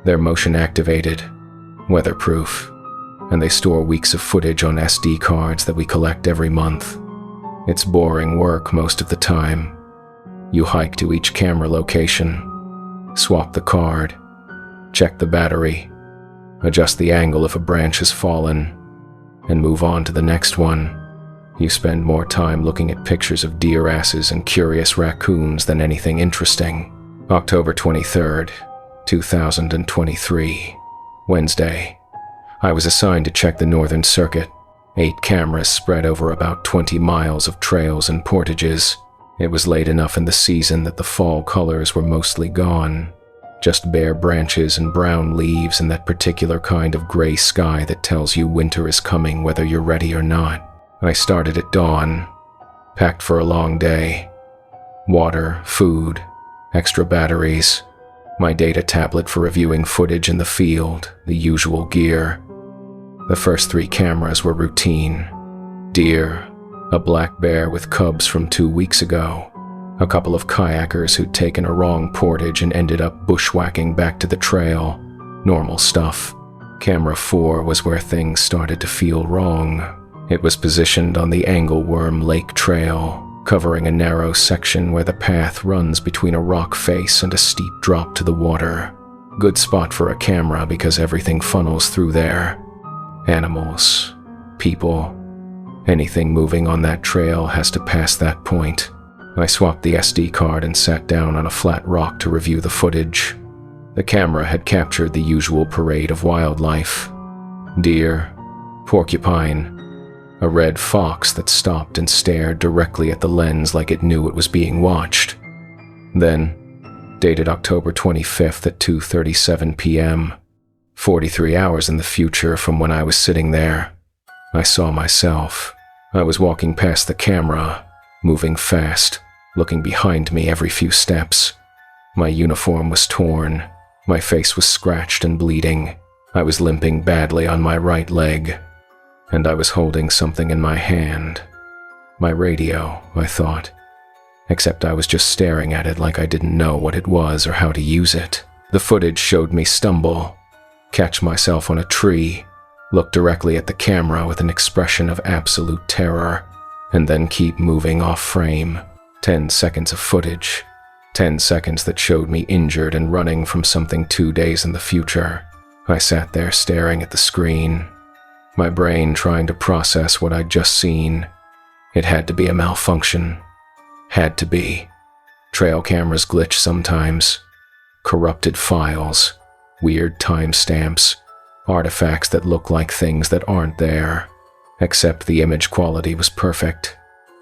They're motion-activated, weatherproof, and they store weeks of footage on SD cards that we collect every month. It's boring work most of the time. You hike to each camera location, swap the card, check the battery, adjust the angle if a branch has fallen, and move on to the next one. You spend more time looking at pictures of deer asses and curious raccoons than anything interesting. October 23rd, 2023, Wednesday. I was assigned to check the Northern Circuit, 8 cameras spread over about 20 miles of trails and portages. It was late enough in the season that the fall colors were mostly gone. Just bare branches and brown leaves and that particular kind of gray sky that tells you winter is coming whether you're ready or not. I started at dawn, packed for a long day. Water, food, extra batteries, my data tablet for reviewing footage in the field, the usual gear. The first 3 cameras were routine. Deer, a black bear with cubs from 2 weeks ago, a couple of kayakers who'd taken a wrong portage and ended up bushwhacking back to the trail. Normal stuff. Camera 4 was where things started to feel wrong. It was positioned on the Angleworm Lake Trail, covering a narrow section where the path runs between a rock face and a steep drop to the water. Good spot for a camera because everything funnels through there. Animals, people, anything moving on that trail has to pass that point. I swapped the SD card and sat down on a flat rock to review the footage. The camera had captured the usual parade of wildlife. Deer, porcupine, a red fox that stopped and stared directly at the lens like it knew it was being watched. Then, dated October 25th at 2:37 p.m., 43 hours in the future from when I was sitting there, I saw myself. I was walking past the camera, moving fast, looking behind me every few steps. My uniform was torn, my face was scratched and bleeding. I was limping badly on my right leg. And I was holding something in my hand. My radio, I thought. Except I was just staring at it like I didn't know what it was or how to use it. The footage showed me stumble, catch myself on a tree, look directly at the camera with an expression of absolute terror, and then keep moving off frame. 10 seconds of footage. 10 seconds that showed me injured and running from something 2 days in the future. I sat there staring at the screen, my brain trying to process what I'd just seen. It had to be a malfunction. Had to be. Trail cameras glitch sometimes. Corrupted files. Weird timestamps. Artifacts that look like things that aren't there. except the image quality was perfect.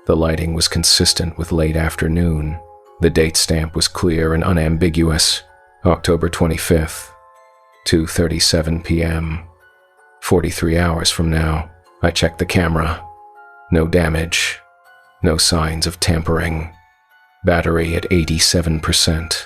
The lighting was consistent with late afternoon. The date stamp was clear and unambiguous. October 25th, 2:37 p.m. 43 hours from now. I checked the camera. No damage. No signs of tampering. Battery at 87%.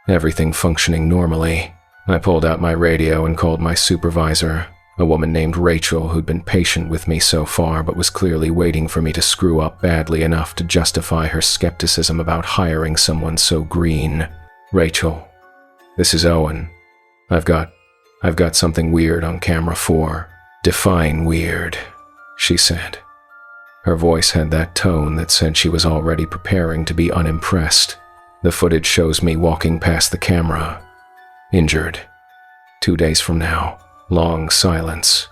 Everything functioning normally. I pulled out my radio and called my supervisor, a woman named Rachel who'd been patient with me so far but was clearly waiting for me to screw up badly enough to justify her skepticism about hiring someone so green. "Rachel, this is Owen. I've got something weird on camera 4. Define weird," she said. Her voice had that tone that said she was already preparing to be unimpressed. The footage shows me walking past the camera. Injured. 2 days from now. Long silence.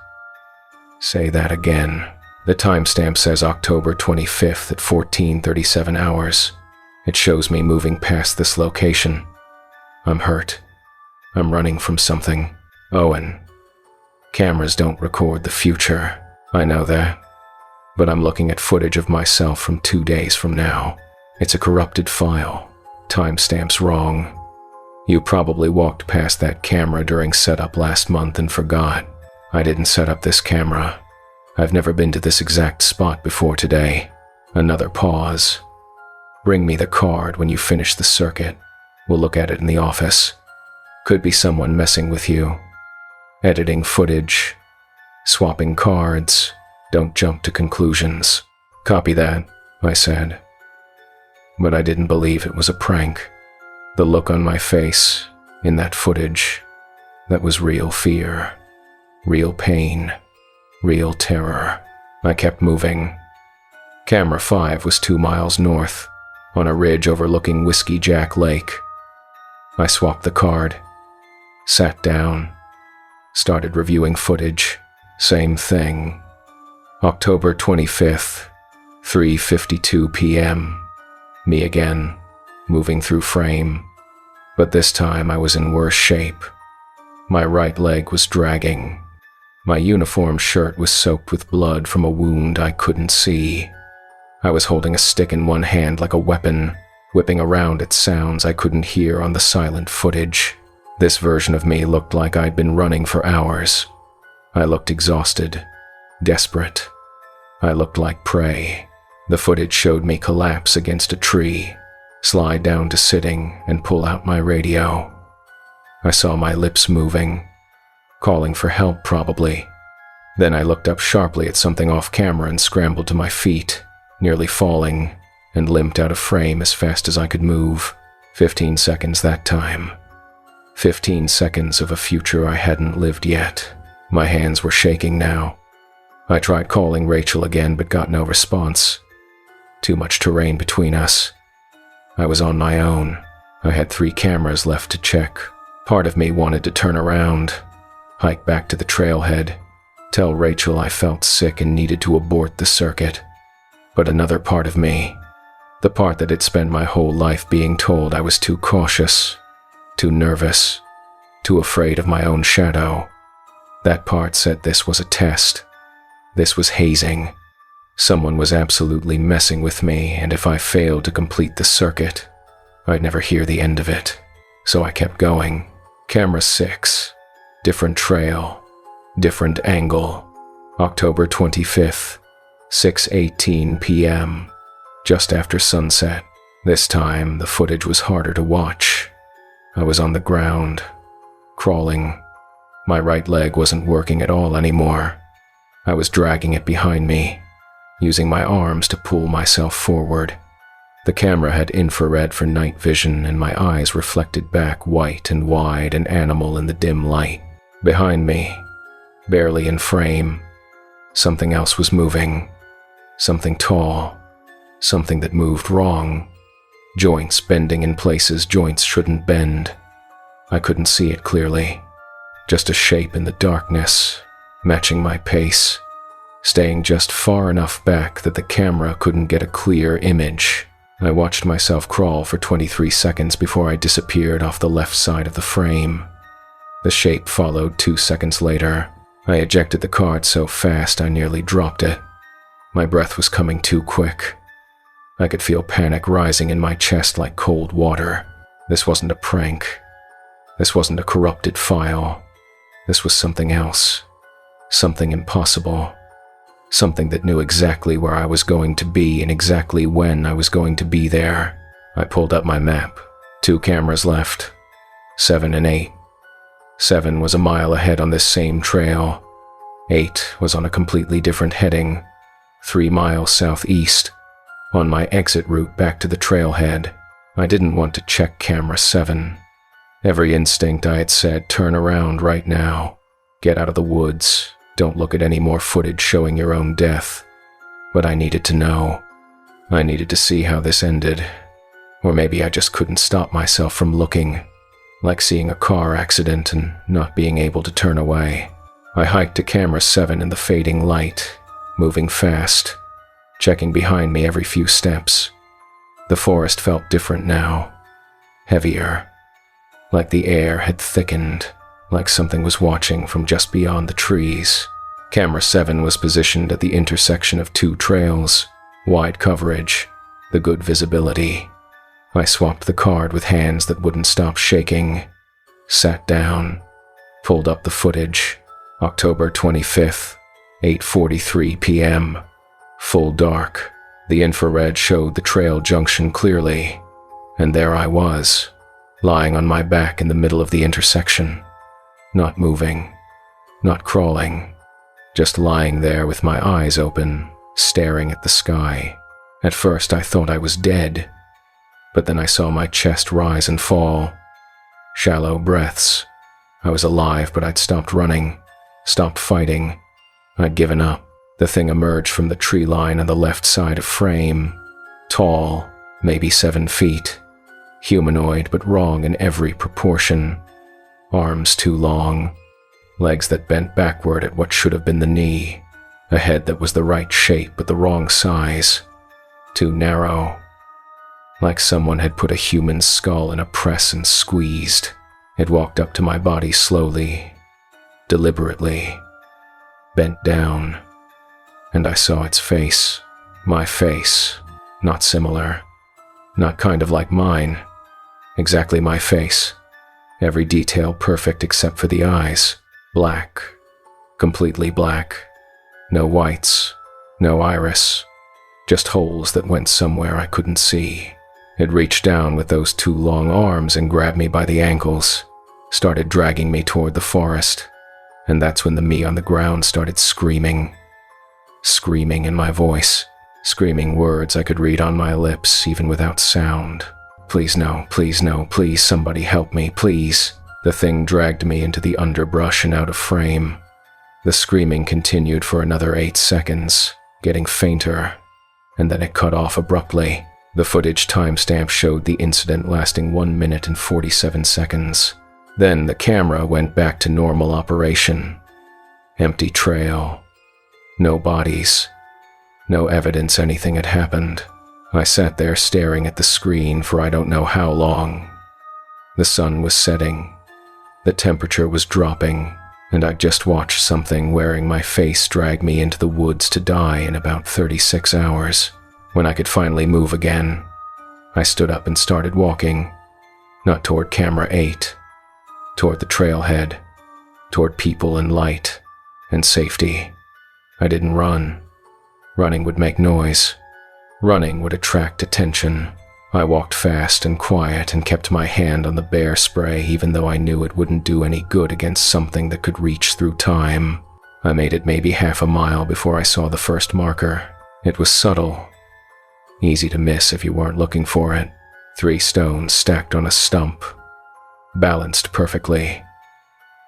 Say that again. The timestamp says October 25th at 14:37 hours. It shows me moving past this location. I'm hurt. I'm running from something. Owen. Cameras don't record the future. I know that. But I'm looking at footage of myself from 2 days from now. It's a corrupted file. Timestamp's wrong. You probably walked past that camera during setup last month and forgot. I didn't set up this camera. I've never been to this exact spot before today. Another pause. Bring me the card when you finish the circuit. We'll look at it in the office. Could be someone messing with you. Editing footage. Swapping cards. Don't jump to conclusions. Copy that, I said. But I didn't believe it was a prank. The look on my face, in that footage, that was real fear, real pain, real terror. I kept moving. Camera 5 was 2 miles north, on a ridge overlooking Whiskey Jack Lake. I swapped the card, sat down, started reviewing footage. Same thing. October 25th, 3:52 p.m. Me again. Moving through frame, but this time I was in worse shape. My right leg was dragging. My uniform shirt was soaked with blood from a wound I couldn't see. I was holding a stick in one hand like a weapon, whipping around at sounds I couldn't hear on the silent footage. This version of me looked like I'd been running for hours. I looked exhausted, desperate. I looked like prey. The footage showed me collapse against a tree, slide down to sitting, and pull out my radio. I saw my lips moving, calling for help probably. Then I looked up sharply at something off camera and scrambled to my feet, nearly falling, and limped out of frame as fast as I could move. 15 seconds that time. 15 seconds of a future I hadn't lived yet. My hands were shaking now. I tried calling Rachel again but got no response. Too much terrain between us. I was on my own. I had 3 cameras left to check. Part of me wanted to turn around, hike back to the trailhead, tell Rachel I felt sick and needed to abort the circuit. But another part of me, the part that had spent my whole life being told I was too cautious, too nervous, too afraid of my own shadow, that part said this was a test. This was hazing. Someone was absolutely messing with me, and if I failed to complete the circuit, I'd never hear the end of it. So I kept going. Camera 6. Different trail. Different angle. October 25th. 6:18 p.m. Just after sunset. This time, the footage was harder to watch. I was on the ground, crawling. My right leg wasn't working at all anymore. I was dragging it behind me, using my arms to pull myself forward. The camera had infrared for night vision, and my eyes reflected back white and wide and animal in the dim light. Behind me, barely in frame, something else was moving. Something tall. Something that moved wrong. Joints bending in places joints shouldn't bend. I couldn't see it clearly. Just a shape in the darkness, matching my pace, staying just far enough back that the camera couldn't get a clear image. I watched myself crawl for 23 seconds before I disappeared off the left side of the frame. The shape followed 2 seconds later, I ejected the card so fast I nearly dropped it. My breath was coming too quick. I could feel panic rising in my chest like cold water. This wasn't a prank. This wasn't a corrupted file. This was something else. Something impossible. Something that knew exactly where I was going to be and exactly when I was going to be there. I pulled up my map. 2 cameras left. 7 and 8. 7 was a mile ahead on this same trail. 8 was on a completely different heading, 3 miles southeast, on my exit route back to the trailhead. I didn't want to check camera 7. Every instinct I had said, turn around right now. Get out of the woods. Don't look at any more footage showing your own death. But I needed to know. I needed to see how this ended. Or maybe I just couldn't stop myself from looking. Like seeing a car accident and not being able to turn away. I hiked to camera 7 in the fading light, moving fast, checking behind me every few steps. The forest felt different now. Heavier. Like the air had thickened. Like something was watching from just beyond the trees. Camera 7 was positioned at the intersection of 2 trails. Wide coverage. The good visibility. I swapped the card with hands that wouldn't stop shaking. Sat down. Pulled up the footage. October 25th, 8:43 p.m. Full dark. The infrared showed the trail junction clearly. And there I was, lying on my back in the middle of the intersection. Not moving. Not crawling. Just lying there with my eyes open, staring at the sky. At first I thought I was dead. But then I saw my chest rise and fall. Shallow breaths. I was alive, but I'd stopped running. Stopped fighting. I'd given up. The thing emerged from the tree line on the left side of frame. Tall, maybe 7 feet. Humanoid, but wrong in every proportion. Arms too long. Legs that bent backward at what should have been the knee. A head that was the right shape but the wrong size. Too narrow. Like someone had put a human skull in a press and squeezed. It walked up to my body slowly, deliberately, bent down, and I saw its face. My face. Not similar. Not kind of like mine. Exactly my face. Every detail perfect except for the eyes. Black. Completely black. No whites. No iris. Just holes that went somewhere I couldn't see. It reached down with those 2 long arms and grabbed me by the ankles. Started dragging me toward the forest. And that's when the me on the ground started screaming. Screaming in my voice. Screaming words I could read on my lips even without sound. Please no, please somebody help me, please. The thing dragged me into the underbrush and out of frame. The screaming continued for another 8 seconds, getting fainter, and then it cut off abruptly. The footage timestamp showed the incident lasting 1 minute and 47 seconds. Then the camera went back to normal operation. Empty trail. No bodies. No evidence anything had happened. I sat there staring at the screen for I don't know how long. The sun was setting. The temperature was dropping, and I'd just watched something wearing my face drag me into the woods to die in about 36 hours. When I could finally move again, I stood up and started walking. Not toward camera 8. Toward the trailhead. Toward people and light. And safety. I didn't run. Running would make noise. Running would attract attention. I walked fast and quiet and kept my hand on the bear spray even though I knew it wouldn't do any good against something that could reach through time. I made it maybe half a mile before I saw the first marker. It was subtle. Easy to miss if you weren't looking for it. 3 stones stacked on a stump. Balanced perfectly.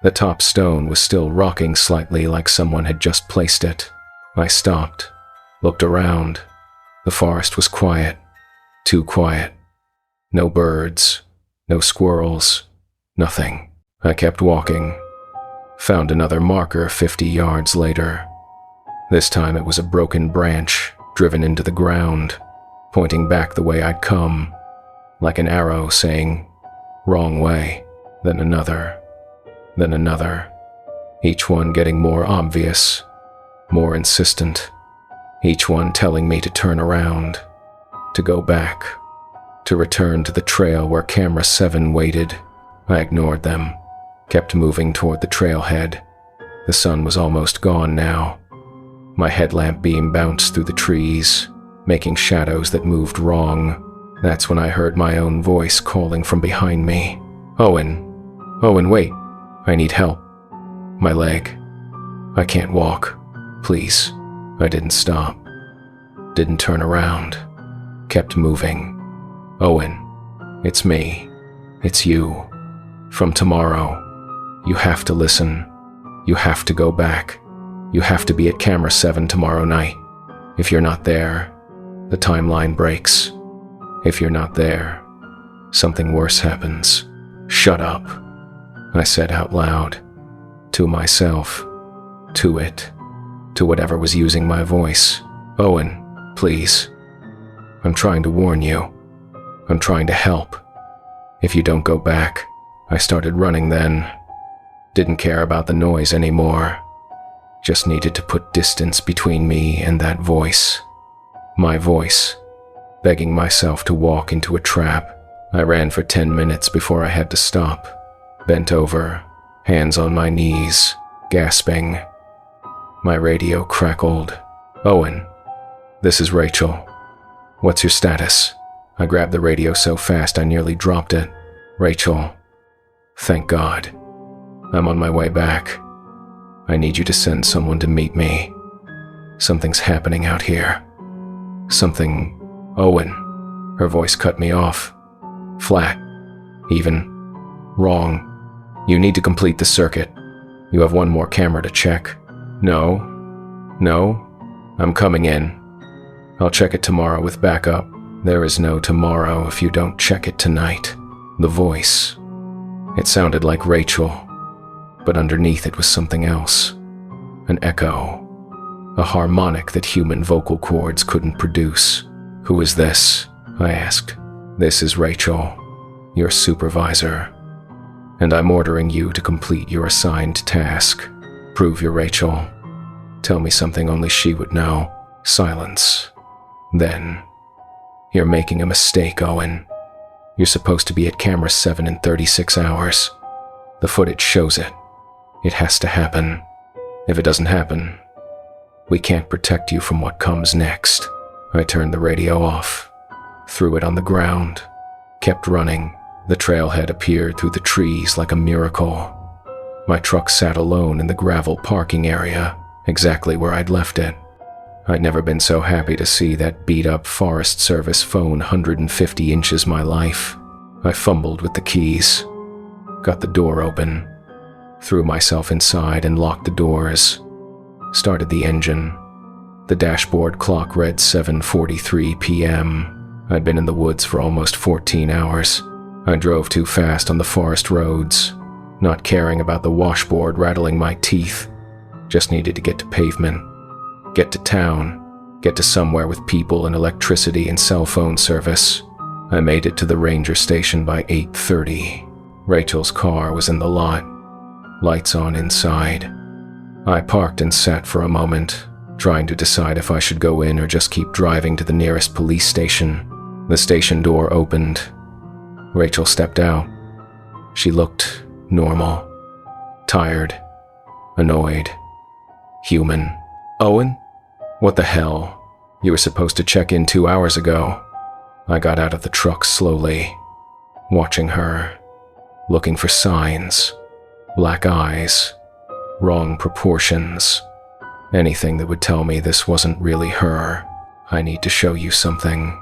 The top stone was still rocking slightly like someone had just placed it. I stopped. Looked around. The forest was quiet. Too quiet. No birds. No squirrels. Nothing. I kept walking. Found another marker 50 yards later. This time it was a broken branch, driven into the ground, pointing back the way I'd come, like an arrow saying, wrong way, then another, then another. each one getting more obvious, more insistent, each one telling me to turn around, to go back, to return to the trail where camera 7 waited. I ignored them, kept moving toward the trailhead. The sun was almost gone now. My headlamp beam bounced through the trees, making shadows that moved wrong. That's when I heard my own voice calling from behind me. Owen, wait, I need help. My leg. I can't walk. Please. I didn't stop. Didn't turn around. Kept moving. Owen, it's me. It's you. From tomorrow. You have to listen. You have to go back. You have to be at camera 7 tomorrow night. If you're not there, the timeline breaks. If you're not there, something worse happens. Shut up, I said out loud. To myself. To it. To whatever was using my voice. Owen, please. I'm trying to warn you. I'm trying to help. If you don't go back. I started running then. Didn't care about the noise anymore. Just needed to put distance between me and that voice. My voice. Begging myself to walk into a trap. I ran for 10 minutes before I had to stop. Bent over, hands on my knees, gasping. My radio crackled. Owen, this is Rachel. What's your status? I grabbed the radio so fast I nearly dropped it. Rachel, thank God. I'm on my way back. I need you to send someone to meet me. Something's happening out here. Something... Owen. Her voice cut me off. Flat. Even. Wrong. You need to complete the circuit. You have one more camera to check. No. I'm coming in. I'll check it tomorrow with backup. There is no tomorrow if you don't check it tonight. The voice. It sounded like Rachel, but underneath it was something else. An echo. A harmonic that human vocal cords couldn't produce. Who is this? I asked. This is Rachel, your supervisor. And I'm ordering you to complete your assigned task. Prove you're Rachel. Tell me something only she would know. Silence. Then, you're making a mistake, Owen. You're supposed to be at camera 7 in 36 hours. The footage shows it. It has to happen. If it doesn't happen, we can't protect you from what comes next. I turned the radio off, threw it on the ground, kept running. The trailhead appeared through the trees like a miracle. My truck sat alone in the gravel parking area, exactly where I'd left it. I'd never been so happy to see that beat-up Forest Service phone 150 inches my life. I fumbled with the keys, got the door open, threw myself inside and locked the doors, started the engine. The dashboard clock read 7:43 p.m. I'd been in the woods for almost 14 hours. I drove too fast on the forest roads, not caring about the washboard rattling my teeth. Just needed to get to pavement, get to town, get to somewhere with people and electricity and cell phone service. I made it to the ranger station by 8:30. Rachel's car was in the lot, lights on inside. I parked and sat for a moment, trying to decide if I should go in or just keep driving to the nearest police station. The station door opened. Rachel stepped out. She looked normal, tired, annoyed, human. Owen? What the hell? You were supposed to check in 2 hours ago. I got out of the truck slowly, watching her, looking for signs, black eyes, wrong proportions, anything that would tell me this wasn't really her. I need to show you something,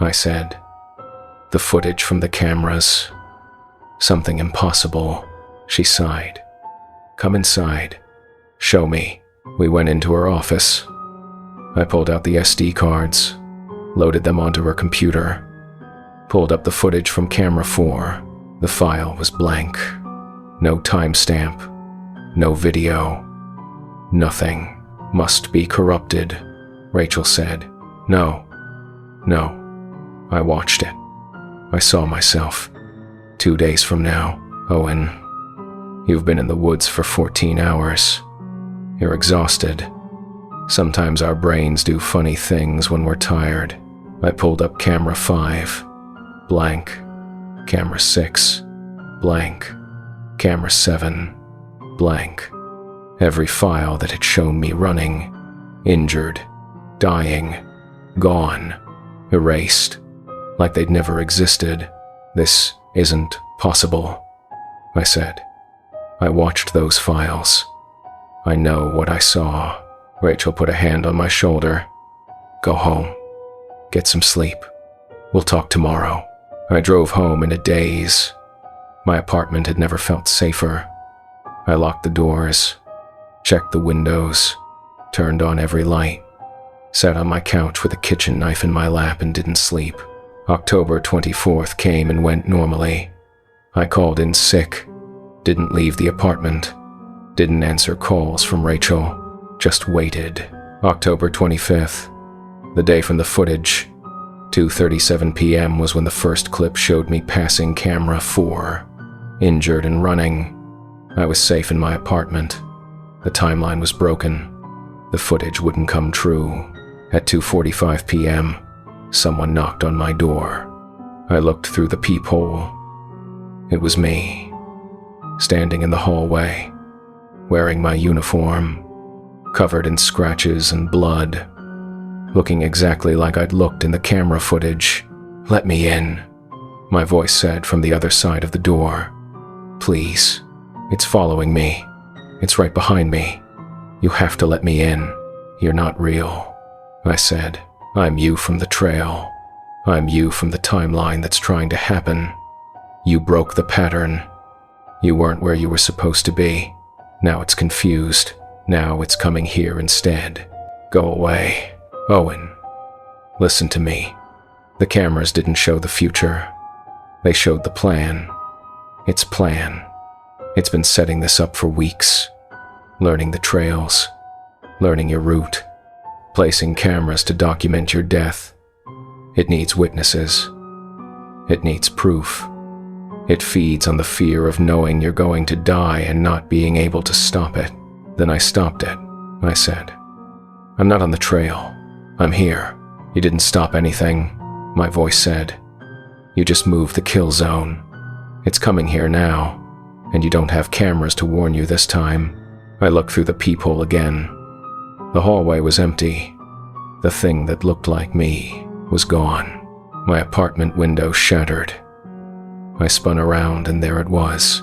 I said. The footage from the cameras. Something impossible. She sighed. Come inside. Show me. We went into her office. I pulled out the SD cards, loaded them onto her computer, pulled up the footage from camera 4. The file was blank. No timestamp. No video. Nothing. Must be corrupted, Rachel said. No. I watched it. I saw myself. 2 days from now, Owen. You've been in the woods for 14 hours. You're exhausted. Sometimes our brains do funny things when we're tired. I pulled up camera 5, blank. Camera 6, blank. Camera 7, blank. Every file that had shown me running, injured, dying, gone, erased, like they'd never existed. This isn't possible, I said. I watched those files. I know what I saw. Rachel put a hand on my shoulder. Go home. Get some sleep. We'll talk tomorrow. I drove home in a daze. My apartment had never felt safer. I locked the doors, checked the windows, turned on every light, sat on my couch with a kitchen knife in my lap and didn't sleep. October 24th came and went normally. I called in sick, didn't leave the apartment, didn't answer calls from Rachel, just waited. October 25th, the day from the footage, 2:37 p.m. was when the first clip showed me passing camera 4, injured and running. I was safe in my apartment. The timeline was broken. The footage wouldn't come true. At 2:45 p.m., someone knocked on my door. I looked through the peephole. It was me, standing in the hallway, wearing my uniform, covered in scratches and blood, looking exactly like I'd looked in the camera footage. Let me in, my voice said from the other side of the door. Please, it's following me. It's right behind me. You have to let me in. You're not real, I said. I'm you from the trail. I'm you from the timeline that's trying to happen. You broke the pattern. You weren't where you were supposed to be. Now it's confused. Now it's coming here instead. Go away. Owen, listen to me. The cameras didn't show the future. They showed the plan. Its plan. It's been setting this up for weeks. Learning the trails. Learning your route. Placing cameras to document your death. It needs witnesses. It needs proof. It feeds on the fear of knowing you're going to die and not being able to stop it. Then I stopped it, I said. I'm not on the trail. I'm here. You didn't stop anything, my voice said. You just moved the kill zone. It's coming here now, and you don't have cameras to warn you this time. I looked through the peephole again. The hallway was empty. The thing that looked like me was gone. My apartment window shattered. I spun around and there it was.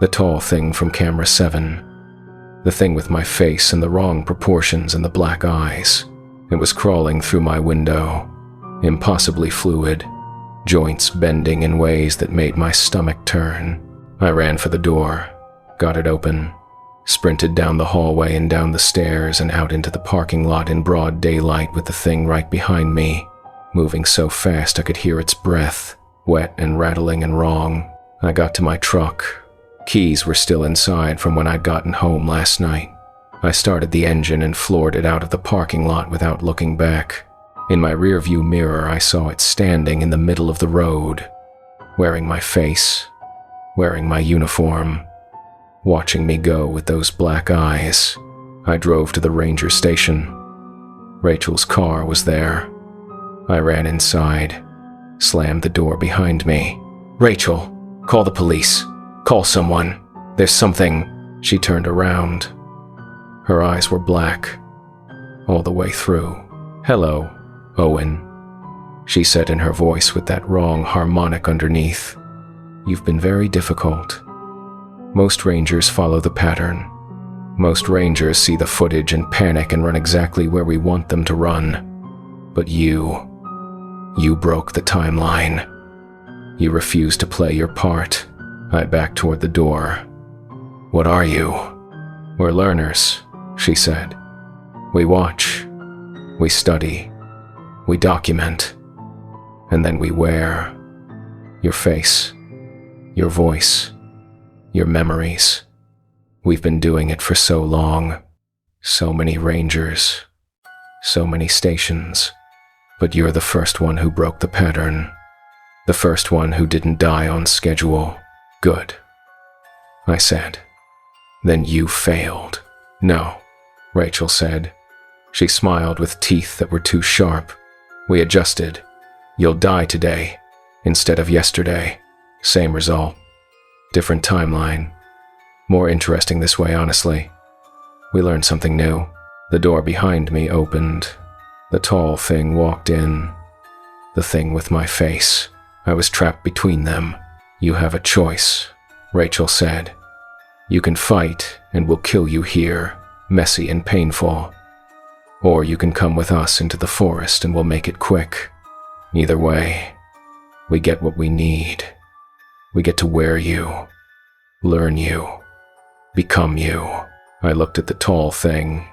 The tall thing from camera 7. The thing with my face in the wrong proportions and the black eyes. It was crawling through my window, impossibly fluid, joints bending in ways that made my stomach turn. I ran for the door, got it open, sprinted down the hallway and down the stairs and out into the parking lot in broad daylight with the thing right behind me, moving so fast I could hear its breath, wet and rattling and wrong. I got to my truck. Keys were still inside from when I'd gotten home last night. I started the engine and floored it out of the parking lot without looking back. In my rearview mirror, I saw it standing in the middle of the road, wearing my face, wearing my uniform, watching me go with those black eyes. I drove to the ranger station. Rachel's car was there. I ran inside, slammed the door behind me. Rachel, call the police. Call someone. There's something. She turned around. Her eyes were black, all the way through. Hello, Owen, she said in her voice with that wrong harmonic underneath. You've been very difficult. Most rangers follow the pattern. Most rangers see the footage and panic and run exactly where we want them to run. But you broke the timeline. You refused to play your part. I backed toward the door. What are you? We're learners, she said. We watch, we study, we document, and then we wear your face, your voice, your memories. We've been doing it for so long, so many rangers, so many stations, but you're the first one who broke the pattern, the first one who didn't die on schedule. Good. I said. Then you failed. No, Rachel said. She smiled with teeth that were too sharp. We adjusted. You'll die today, instead of yesterday. Same result. Different timeline. More interesting this way, honestly. We learned something new. The door behind me opened. The tall thing walked in. The thing with my face. I was trapped between them. You have a choice, Rachel said. You can fight, and we'll kill you here, messy and painful. Or you can come with us into the forest and we'll make it quick. Either way, we get what we need. We get to wear you, learn you, become you. I looked at the tall thing,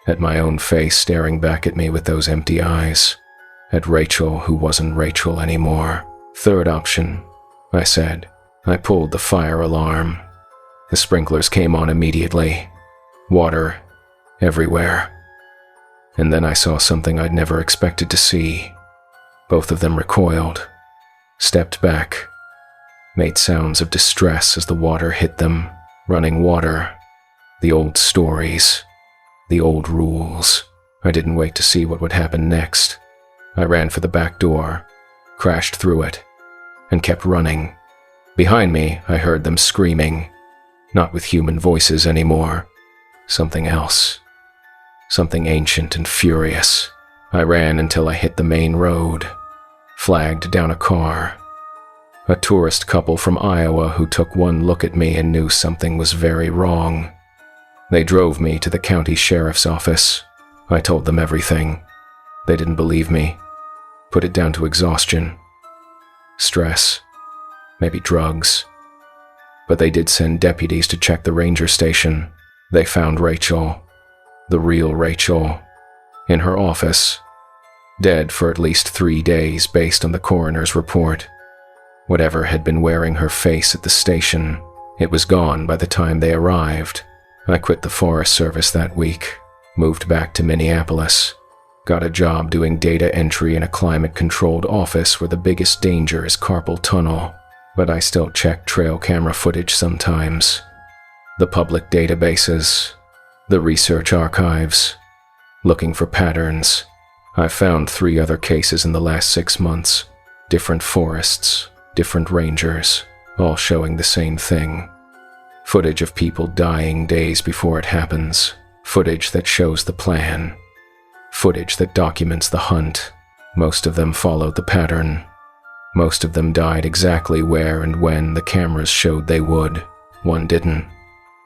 at my own face staring back at me with those empty eyes, at Rachel who wasn't Rachel anymore. Third option, I said. I pulled the fire alarm. The sprinklers came on immediately. Water everywhere. And then I saw something I'd never expected to see. Both of them recoiled, stepped back, made sounds of distress as the water hit them. Running water. The old stories. The old rules. I didn't wait to see what would happen next. I ran for the back door, crashed through it, and kept running. Behind me, I heard them screaming. Not with human voices anymore. Something else. Something ancient and furious. I ran until I hit the main road, flagged down a car. A tourist couple from Iowa who took one look at me and knew something was very wrong. They drove me to the county sheriff's office. I told them everything. They didn't believe me. Put it down to exhaustion. Stress. Maybe drugs. But they did send deputies to check the ranger station. They found Rachel. The real Rachel. In her office. Dead for at least 3 days based on the coroner's report. Whatever had been wearing her face at the station, it was gone by the time they arrived. I quit the Forest Service that week, moved back to Minneapolis, got a job doing data entry in a climate-controlled office where the biggest danger is carpal tunnel, but I still check trail camera footage sometimes. The public databases, the research archives, looking for patterns. I've found 3 other cases in the last 6 months, different forests, different rangers, all showing the same thing. Footage of people dying days before it happens. Footage that shows the plan. Footage that documents the hunt. Most of them followed the pattern. Most of them died exactly where and when the cameras showed they would. One didn't.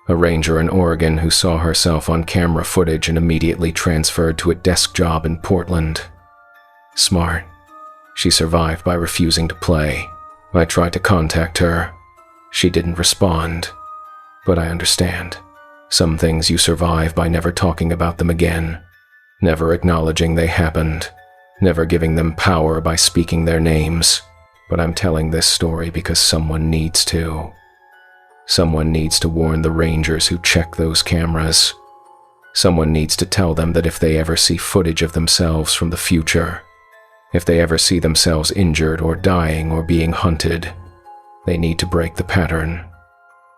A ranger in Oregon who saw herself on camera footage and immediately transferred to a desk job in Portland. Smart. She survived by refusing to play. I tried to contact her. She didn't respond. But I understand. Some things you survive by never talking about them again, never acknowledging they happened, never giving them power by speaking their names. But I'm telling this story because someone needs to. Someone needs to warn the rangers who check those cameras. Someone needs to tell them that if they ever see footage of themselves from the future, if they ever see themselves injured or dying or being hunted, they need to break the pattern.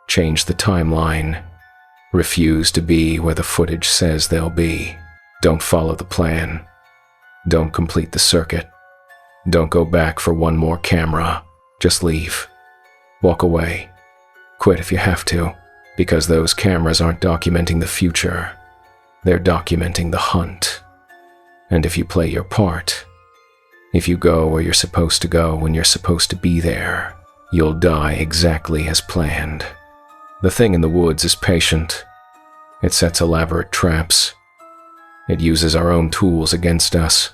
Change the timeline. Refuse to be where the footage says they'll be. Don't follow the plan. Don't complete the circuit. Don't go back for one more camera. Just leave. Walk away. Quit if you have to, because those cameras aren't documenting the future. They're documenting the hunt. And if you play your part, if you go where you're supposed to go when you're supposed to be there, you'll die exactly as planned. The thing in the woods is patient. It sets elaborate traps. It uses our own tools against us.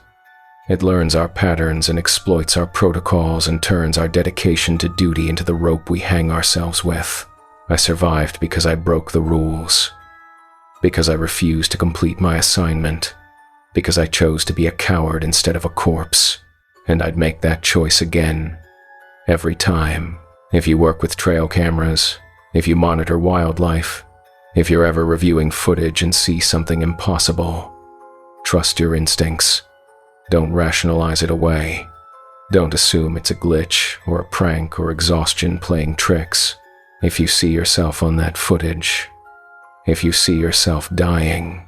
It learns our patterns and exploits our protocols and turns our dedication to duty into the rope we hang ourselves with. I survived because I broke the rules. Because I refused to complete my assignment. Because I chose to be a coward instead of a corpse. And I'd make that choice again. Every time. If you work with trail cameras, if you monitor wildlife, if you're ever reviewing footage and see something impossible, trust your instincts. Don't rationalize it away. Don't assume it's a glitch or a prank or exhaustion playing tricks. If you see yourself on that footage, if you see yourself dying,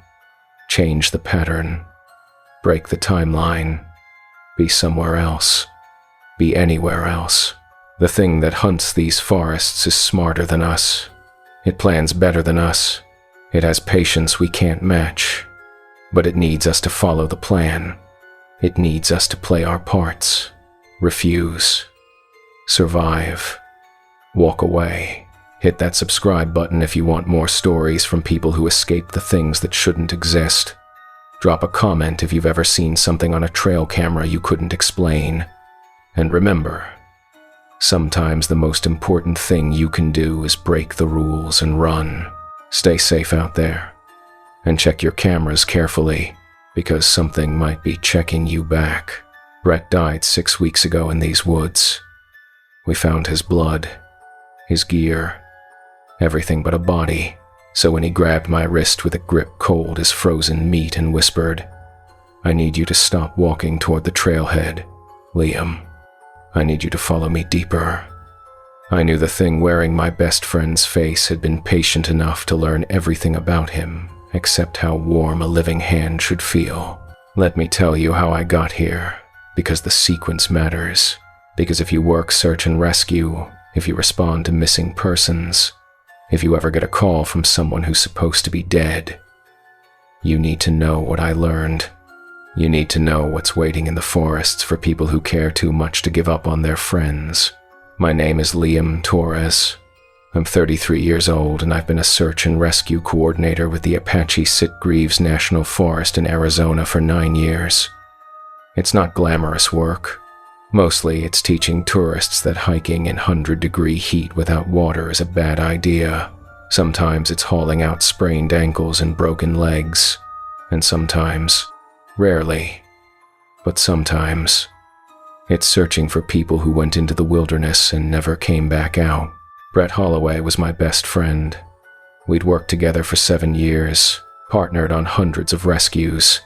change the pattern, break the timeline, be somewhere else, be anywhere else. The thing that hunts these forests is smarter than us. It plans better than us. It has patience we can't match. But it needs us to follow the plan. It needs us to play our parts. Refuse. Survive. Walk away. Hit that subscribe button if you want more stories from people who escaped the things that shouldn't exist. Drop a comment if you've ever seen something on a trail camera you couldn't explain. And remember, sometimes the most important thing you can do is break the rules and run. Stay safe out there. And check your cameras carefully, because something might be checking you back. Brett died 6 weeks ago in these woods. We found his blood, his gear, everything but a body. So when he grabbed my wrist with a grip cold as frozen meat and whispered, "I need you to stop walking toward the trailhead, Liam. I need you to follow me deeper." I knew the thing wearing my best friend's face had been patient enough to learn everything about him, except how warm a living hand should feel. Let me tell you how I got here, because the sequence matters. Because if you work search and rescue, if you respond to missing persons, if you ever get a call from someone who's supposed to be dead, you need to know what I learned. You need to know what's waiting in the forests for people who care too much to give up on their friends. My name is Liam Torres. I'm 33 years old and I've been a search and rescue coordinator with the Apache Sitgreaves National Forest in Arizona for 9 years. It's not glamorous work. Mostly it's teaching tourists that hiking in 100-degree heat without water is a bad idea. Sometimes it's hauling out sprained ankles and broken legs. And sometimes, rarely, but sometimes, it's searching for people who went into the wilderness and never came back out. Brett Holloway was my best friend. We'd worked together for 7 years, partnered on hundreds of rescues,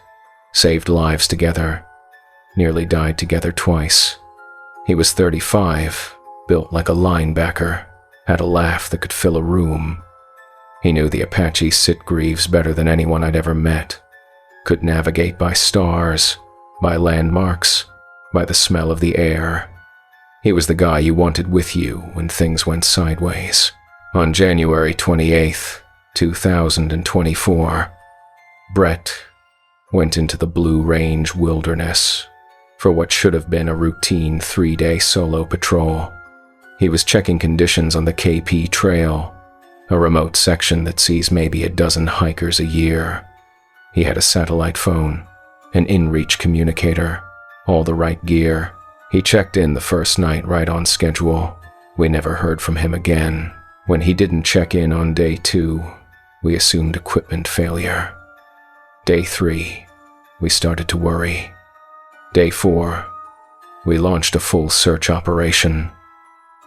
saved lives together, nearly died together twice. He was 35, built like a linebacker, had a laugh that could fill a room. He knew the Apache Sitgreaves better than anyone I'd ever met, could navigate by stars, by landmarks, by the smell of the air. He was the guy you wanted with you when things went sideways. On January 28th, 2024, Brett went into the Blue Range wilderness for what should have been a routine 3-day solo patrol. He was checking conditions on the KP Trail, a remote section that sees maybe a dozen hikers a year. He had a satellite phone, an in-reach communicator, all the right gear. He checked in the first night right on schedule. We never heard from him again. When he didn't check in on day 2, we assumed equipment failure. Day 3, we started to worry. Day 4, we launched a full search operation.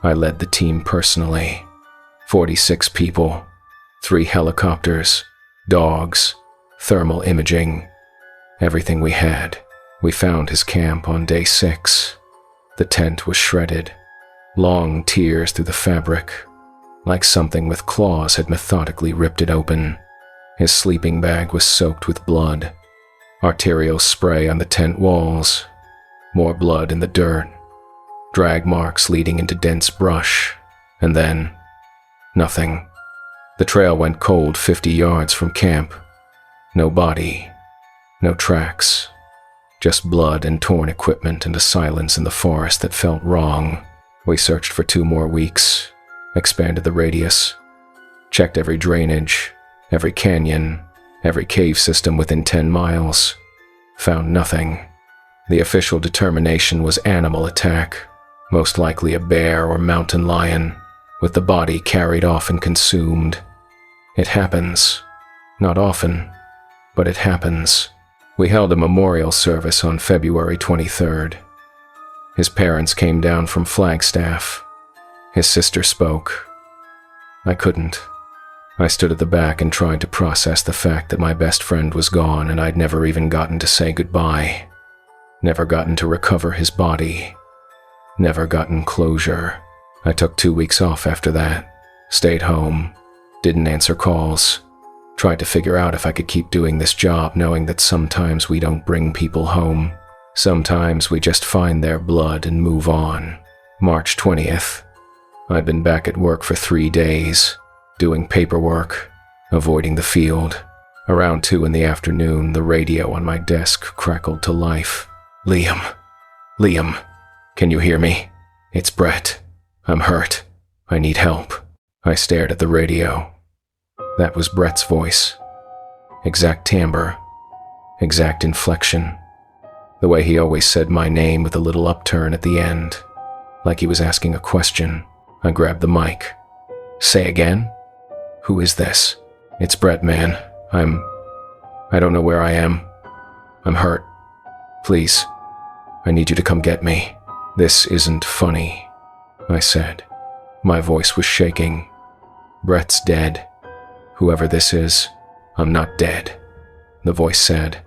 I led the team personally. 46 people, 3 helicopters, dogs, thermal imaging, everything we had. We found his camp on day 6. The tent was shredded, long tears through the fabric, like something with claws had methodically ripped it open. His sleeping bag was soaked with blood, arterial spray on the tent walls, more blood in the dirt, drag marks leading into dense brush, and then nothing. The trail went cold 50 yards from camp. No body, no tracks, just blood and torn equipment and a silence in the forest that felt wrong. We searched for 2 more weeks, expanded the radius, checked every drainage, every canyon, every cave system within 10 miles. Found nothing. The official determination was animal attack, most likely a bear or mountain lion, with the body carried off and consumed. It happens. Not often, but it happens. We held a memorial service on February 23rd. His parents came down from Flagstaff. His sister spoke. I couldn't. I stood at the back and tried to process the fact that my best friend was gone and I'd never even gotten to say goodbye. Never gotten to recover his body. Never gotten closure. I took 2 weeks off after that. Stayed home. Didn't answer calls. Tried to figure out if I could keep doing this job, knowing that sometimes we don't bring people home. Sometimes we just find their blood and move on. March 20th. I'd been back at work for 3 days, doing paperwork, avoiding the field. Around 2 in the afternoon, the radio on my desk crackled to life. Liam. Liam. Can you hear me? It's Brett. I'm hurt. I need help. I stared at the radio. That was Brett's voice. Exact timbre. Exact inflection. The way he always said my name with a little upturn at the end, like he was asking a question. I grabbed the mic. Say again? Who is this? It's Brett, man. I don't know where I am. I'm hurt. Please. I need you to come get me. This isn't funny, I said. My voice was shaking. Brett's dead. Whoever this is, I'm not dead, the voice said.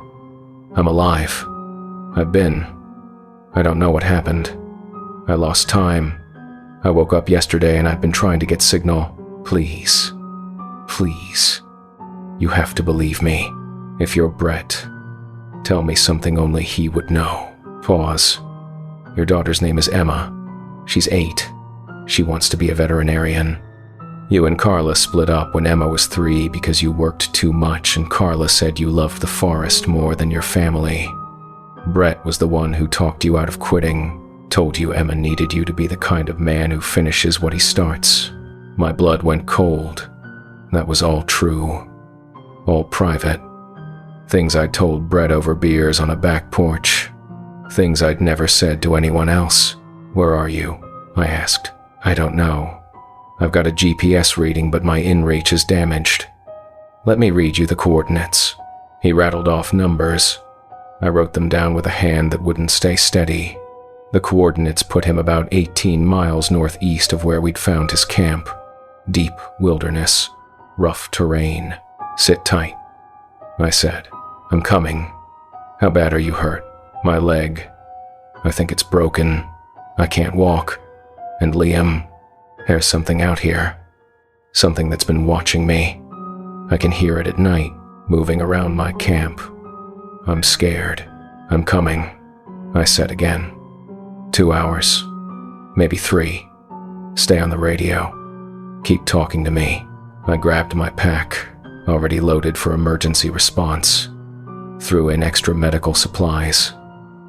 I'm alive. I've been. I don't know what happened. I lost time. I woke up yesterday and I've been trying to get signal. Please. Please. You have to believe me. If you're Brett, tell me something only he would know. Pause. Your daughter's name is Emma. She's 8. She wants to be a veterinarian. You and Carla split up when Emma was 3 because you worked too much and Carla said you loved the forest more than your family. Brett was the one who talked you out of quitting, told you Emma needed you to be the kind of man who finishes what he starts. My blood went cold. That was all true. All private. Things I told Brett over beers on a back porch. Things I'd never said to anyone else. Where are you? I asked. I don't know. I've got a GPS reading, but my inReach is damaged. Let me read you the coordinates. He rattled off numbers. I wrote them down with a hand that wouldn't stay steady. The coordinates put him about 18 miles northeast of where we'd found his camp. Deep wilderness. Rough terrain. Sit tight, I said. I'm coming. How bad are you hurt? My leg. I think it's broken. I can't walk. And Liam, there's something out here. Something that's been watching me. I can hear it at night, moving around my camp. I'm scared. I'm coming, I said again. 2 hours. Maybe 3. Stay on the radio. Keep talking to me. I grabbed my pack, already loaded for emergency response. Threw in extra medical supplies.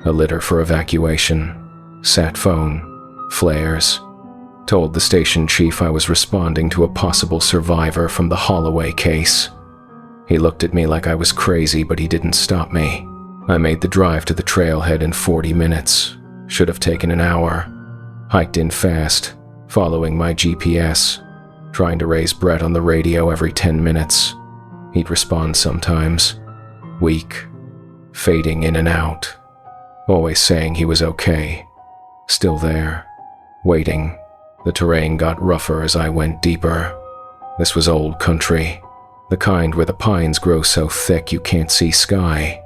A litter for evacuation. Sat phone. Flares. Told the station chief I was responding to a possible survivor from the Holloway case. He looked at me like I was crazy, but he didn't stop me. I made the drive to the trailhead in 40 minutes. Should have taken an hour. Hiked in fast, following my GPS, trying to raise Brett on the radio every 10 minutes. He'd respond sometimes. Weak. Fading in and out. Always saying he was okay. Still there. Waiting. The terrain got rougher as I went deeper. This was old country. The kind where the pines grow so thick you can't see sky.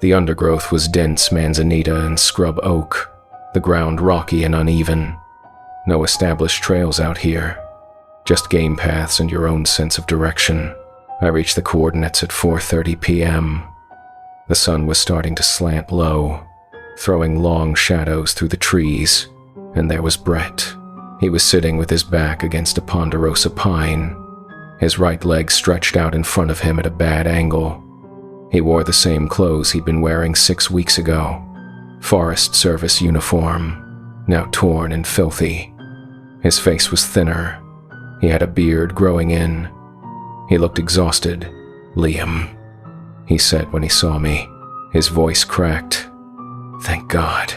The undergrowth was dense manzanita and scrub oak, the ground rocky and uneven. No established trails out here, just game paths and your own sense of direction. I reached the coordinates at 4:30 p.m. The sun was starting to slant low, throwing long shadows through the trees, and there was Brett. He was sitting with his back against a ponderosa pine, his right leg stretched out in front of him at a bad angle. He wore the same clothes he'd been wearing 6 weeks ago. Forest Service uniform, now torn and filthy. His face was thinner. He had a beard growing in. He looked exhausted. Liam, he said when he saw me. His voice cracked. Thank God.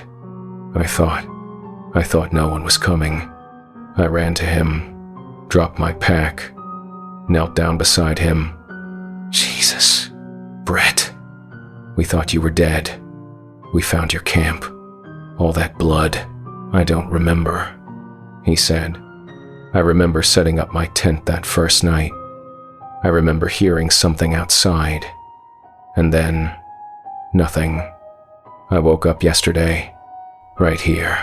I thought no one was coming. I ran to him, dropped my pack, knelt down beside him. Jesus, Brett, we thought you were dead. We found your camp. All that blood, I don't remember, he said. I remember setting up my tent that first night. I remember hearing something outside. And then, nothing. I woke up yesterday, right here.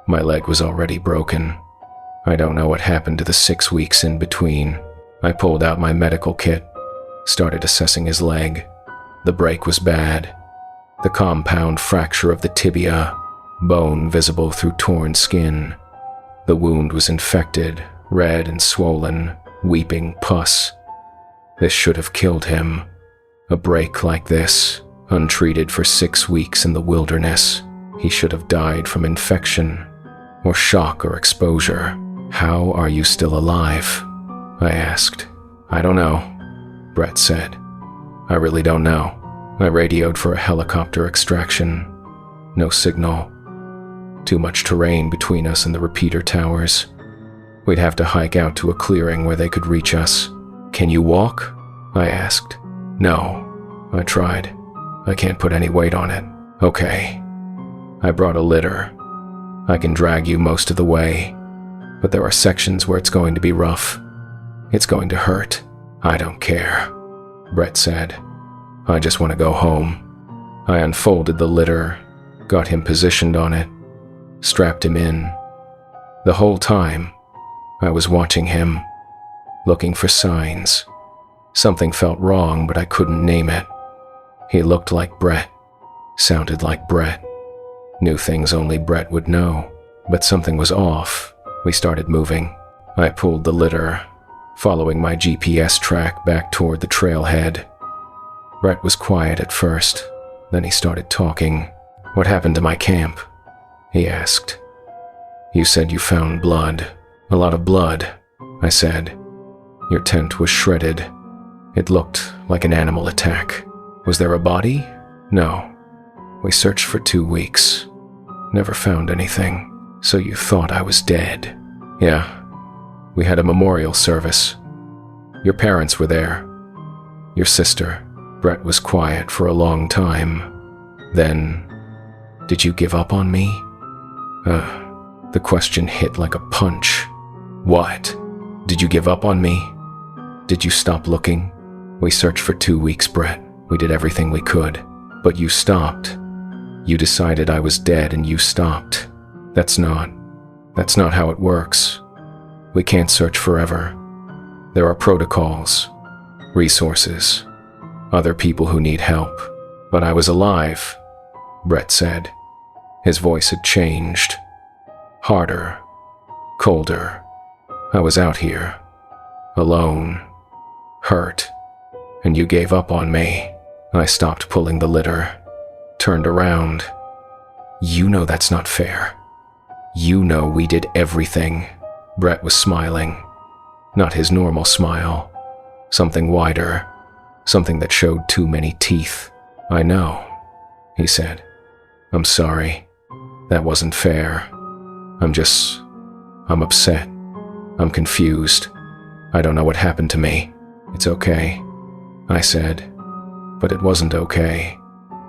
My leg was already broken. I don't know what happened to the 6 weeks in between. I pulled out my medical kit, started assessing his leg. The break was bad. The compound fracture of the tibia, bone visible through torn skin. The wound was infected, red and swollen, weeping pus. This should have killed him. A break like this, untreated for 6 weeks in the wilderness. He should have died from infection, or shock or exposure. How are you still alive? I asked. I don't know, Brett said. I really don't know. I radioed for a helicopter extraction. No signal. Too much terrain between us and the repeater towers. We'd have to hike out to a clearing where they could reach us. Can you walk? I asked. No. I tried. I can't put any weight on it. Okay. I brought a litter. I can drag you most of the way, but there are sections where it's going to be rough. It's going to hurt. I don't care, Brett said. I just want to go home. I unfolded the litter, got him positioned on it, strapped him in. The whole time, I was watching him, looking for signs. Something felt wrong, but I couldn't name it. He looked like Brett, sounded like Brett. Knew things only Brett would know, but something was off. We started moving. I pulled the litter, following my GPS track back toward the trailhead. Brett was quiet at first, then he started talking. What happened to my camp? He asked. You said you found blood. A lot of blood, I said. Your tent was shredded. It looked like an animal attack. Was there a body? No. We searched for 2 weeks. Never found anything. So you thought I was dead? Yeah. We had a memorial service. Your parents were there. Your sister. Brett was quiet for a long time. Then, did you give up on me? The question hit like a punch. What? Did you give up on me? Did you stop looking? We searched for 2 weeks, Brett. We did everything we could. But you stopped. You decided I was dead and you stopped. That's not how it works. We can't search forever. There are protocols, resources, other people who need help. But I was alive, Brett said. His voice had changed. Harder, colder. I was out here, alone, hurt, and you gave up on me. I stopped pulling the litter, turned around. You know that's not fair. You know we did everything. Brett was smiling. Not his normal smile. Something wider. Something that showed too many teeth. I know, he said. I'm sorry. That wasn't fair. I'm upset. I'm confused. I don't know what happened to me. It's okay, I said. But it wasn't okay.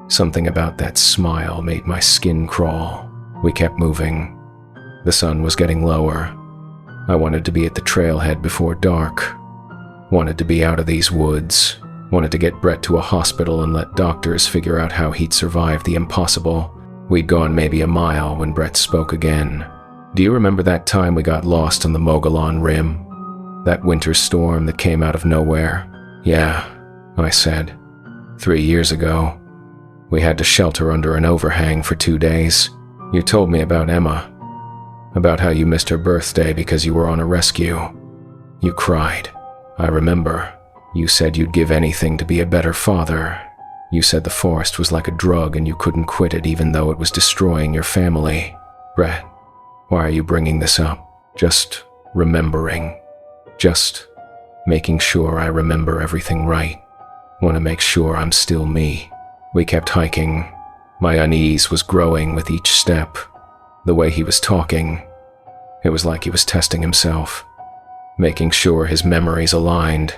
Something about that smile made my skin crawl. We kept moving. The sun was getting lower. I wanted to be at the trailhead before dark. Wanted to be out of these woods. Wanted to get Brett to a hospital and let doctors figure out how he'd survive the impossible. We'd gone maybe a mile when Brett spoke again. Do you remember that time we got lost on the Mogollon Rim? That winter storm that came out of nowhere? Yeah, I said. 3 years ago. We had to shelter under an overhang for 2 days. You told me about Emma. About how you missed her birthday because you were on a rescue. You cried. I remember. You said you'd give anything to be a better father. You said the forest was like a drug and you couldn't quit it even though it was destroying your family. Brett, why are you bringing this up? Just remembering. Just making sure I remember everything right. Want to make sure I'm still me. We kept hiking. My unease was growing with each step. The way he was talking, it was like he was testing himself. Making sure his memories aligned.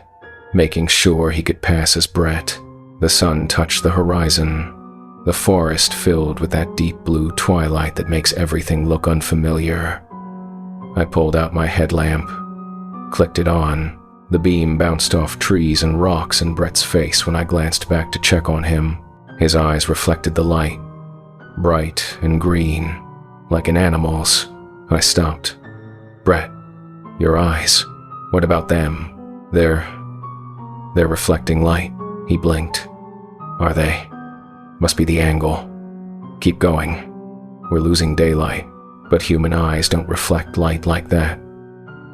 Making sure he could pass as Brett. The sun touched the horizon. The forest filled with that deep blue twilight that makes everything look unfamiliar. I pulled out my headlamp, clicked it on. The beam bounced off trees and rocks in Brett's face when I glanced back to check on him. His eyes reflected the light, bright and green, like an animal's. I stopped. Brett, Your eyes. What about them? They're reflecting light. He blinked. Are they? Must be the angle. Keep going. We're losing daylight, but human eyes don't reflect light like that.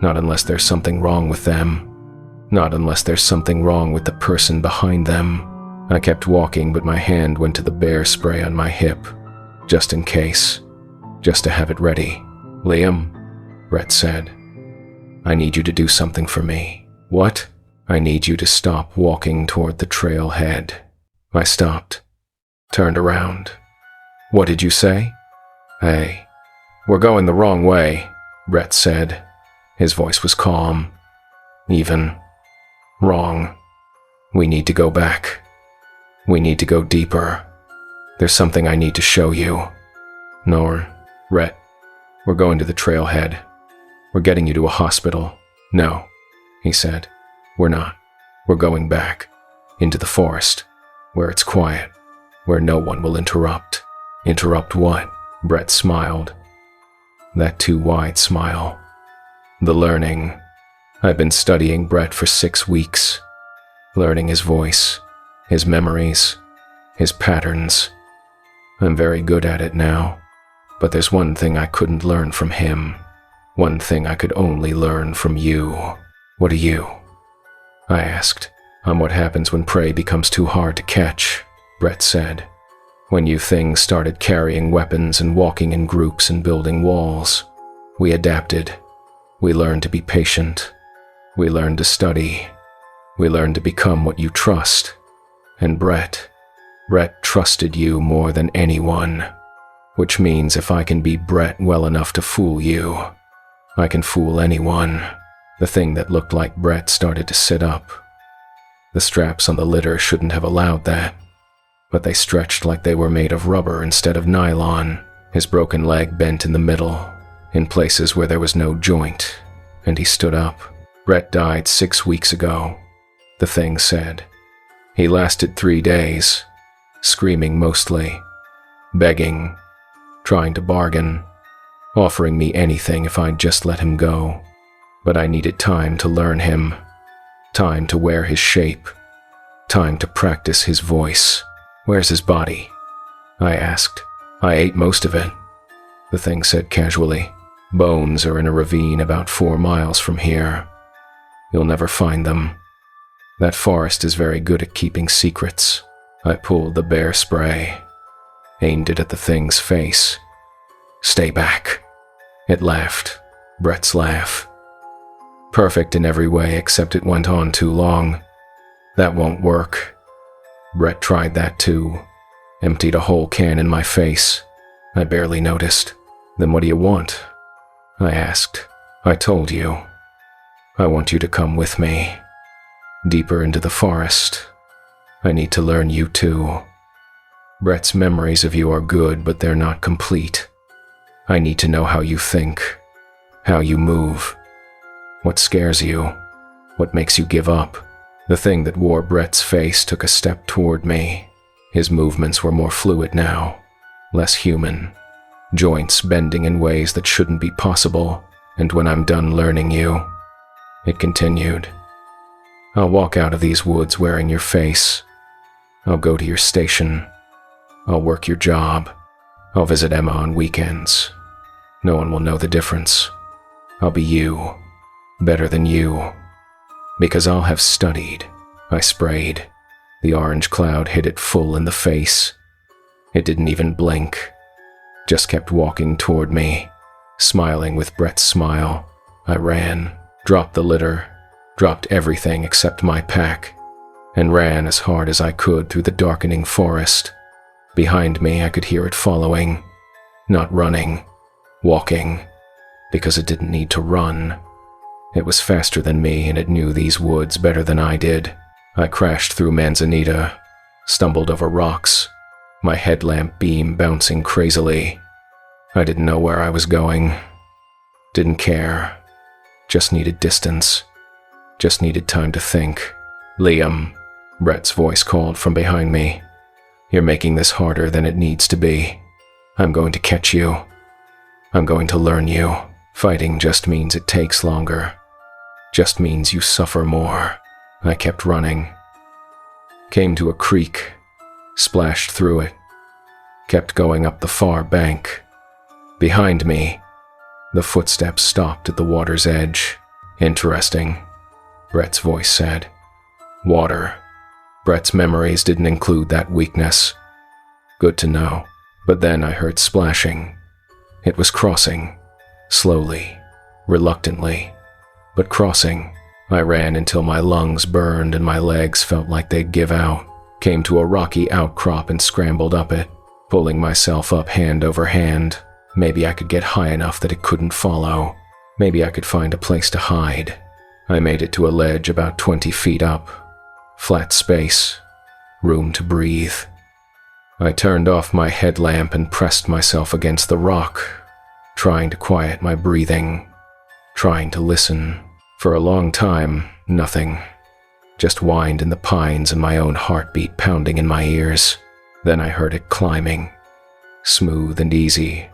Not unless there's something wrong with them. Not unless there's something wrong with the person behind them. I kept walking, but my hand went to the bear spray on my hip, just in case, just to have it ready. Liam, Brett said, I need you to do something for me. What? I need you to stop walking toward the trailhead. I stopped, turned around. What did you say? Hey, we're going the wrong way, Brett said. His voice was calm, even. Wrong. We need to go back. We need to go deeper. There's something I need to show you. Nor, Brett, we're going to the trailhead. We're getting you to a hospital. No, he said. We're not. We're going back. Into the forest. Where it's quiet. Where no one will interrupt. Interrupt what? Brett smiled. That too wide smile. The learning. I've been studying Brett for 6 weeks. Learning his voice. His memories. His patterns. I'm very good at it now. But there's one thing I couldn't learn from him. One thing I could only learn from you. What are you? I asked. I'm what happens when prey becomes too hard to catch, Brett said. When you things started carrying weapons and walking in groups and building walls. We adapted. We learned to be patient. We learned to study. We learned to become what you trust. And Brett trusted you more than anyone. Which means if I can be Brett well enough to fool you, I can fool anyone. The thing that looked like Brett started to sit up. The straps on the litter shouldn't have allowed that, but they stretched like they were made of rubber instead of nylon. His broken leg bent in the middle, in places where there was no joint, and he stood up. Brett died 6 weeks ago, the thing said. He lasted 3 days, screaming mostly, begging, trying to bargain, offering me anything if I'd just let him go. But I needed time to learn him, time to wear his shape, time to practice his voice. Where's his body? I asked. I ate most of it, the thing said casually. Bones are in a ravine about 4 miles from here. You'll never find them. That forest is very good at keeping secrets. I pulled the bear spray, aimed it at the thing's face. Stay back. It laughed. Brett's laugh. Perfect in every way except it went on too long. That won't work. Brett tried that too. Emptied a whole can in my face. I barely noticed. Then what do you want? I asked. I told you. I want you to come with me. Deeper into the forest. I need to learn you too. Brett's memories of you are good, but they're not complete. I need to know how you think, how you move, what scares you, what makes you give up. The thing that wore Brett's face took a step toward me. His movements were more fluid now, less human, joints bending in ways that shouldn't be possible. And when I'm done learning you, it continued, I'll walk out of these woods wearing your face. I'll go to your station. I'll work your job. I'll visit Emma on weekends. No one will know the difference. I'll be you, better than you. Because I'll have studied. I sprayed. The orange cloud hit it full in the face. It didn't even blink. Just kept walking toward me, smiling with Brett's smile. I ran, dropped the litter, dropped everything except my pack, and ran as hard as I could through the darkening forest. Behind me, I could hear it following. Not running, walking, because it didn't need to run. It was faster than me, and it knew these woods better than I did. I crashed through manzanita, stumbled over rocks, my headlamp beam bouncing crazily. I didn't know where I was going. Didn't care. Just needed distance. Just needed time to think. Liam, Brett's voice called from behind me. You're making this harder than it needs to be. I'm going to catch you. I'm going to learn you. Fighting just means it takes longer. Just means you suffer more. I kept running. Came to a creek. Splashed through it. Kept going up the far bank. Behind me, the footsteps stopped at the water's edge. Interesting, Brett's voice said. Water. Brett's memories didn't include that weakness. Good to know. But then I heard splashing. It was crossing. Slowly. Reluctantly. But crossing. I ran until my lungs burned and my legs felt like they'd give out. Came to a rocky outcrop and scrambled up it, pulling myself up hand over hand. Maybe I could get high enough that it couldn't follow. Maybe I could find a place to hide. I made it to a ledge about 20 feet up. Flat space. Room to breathe. I turned off my headlamp and pressed myself against the rock, trying to quiet my breathing, trying to listen. For a long time, nothing. Just whined in the pines and my own heartbeat pounding in my ears. Then I heard it climbing. Smooth and easy.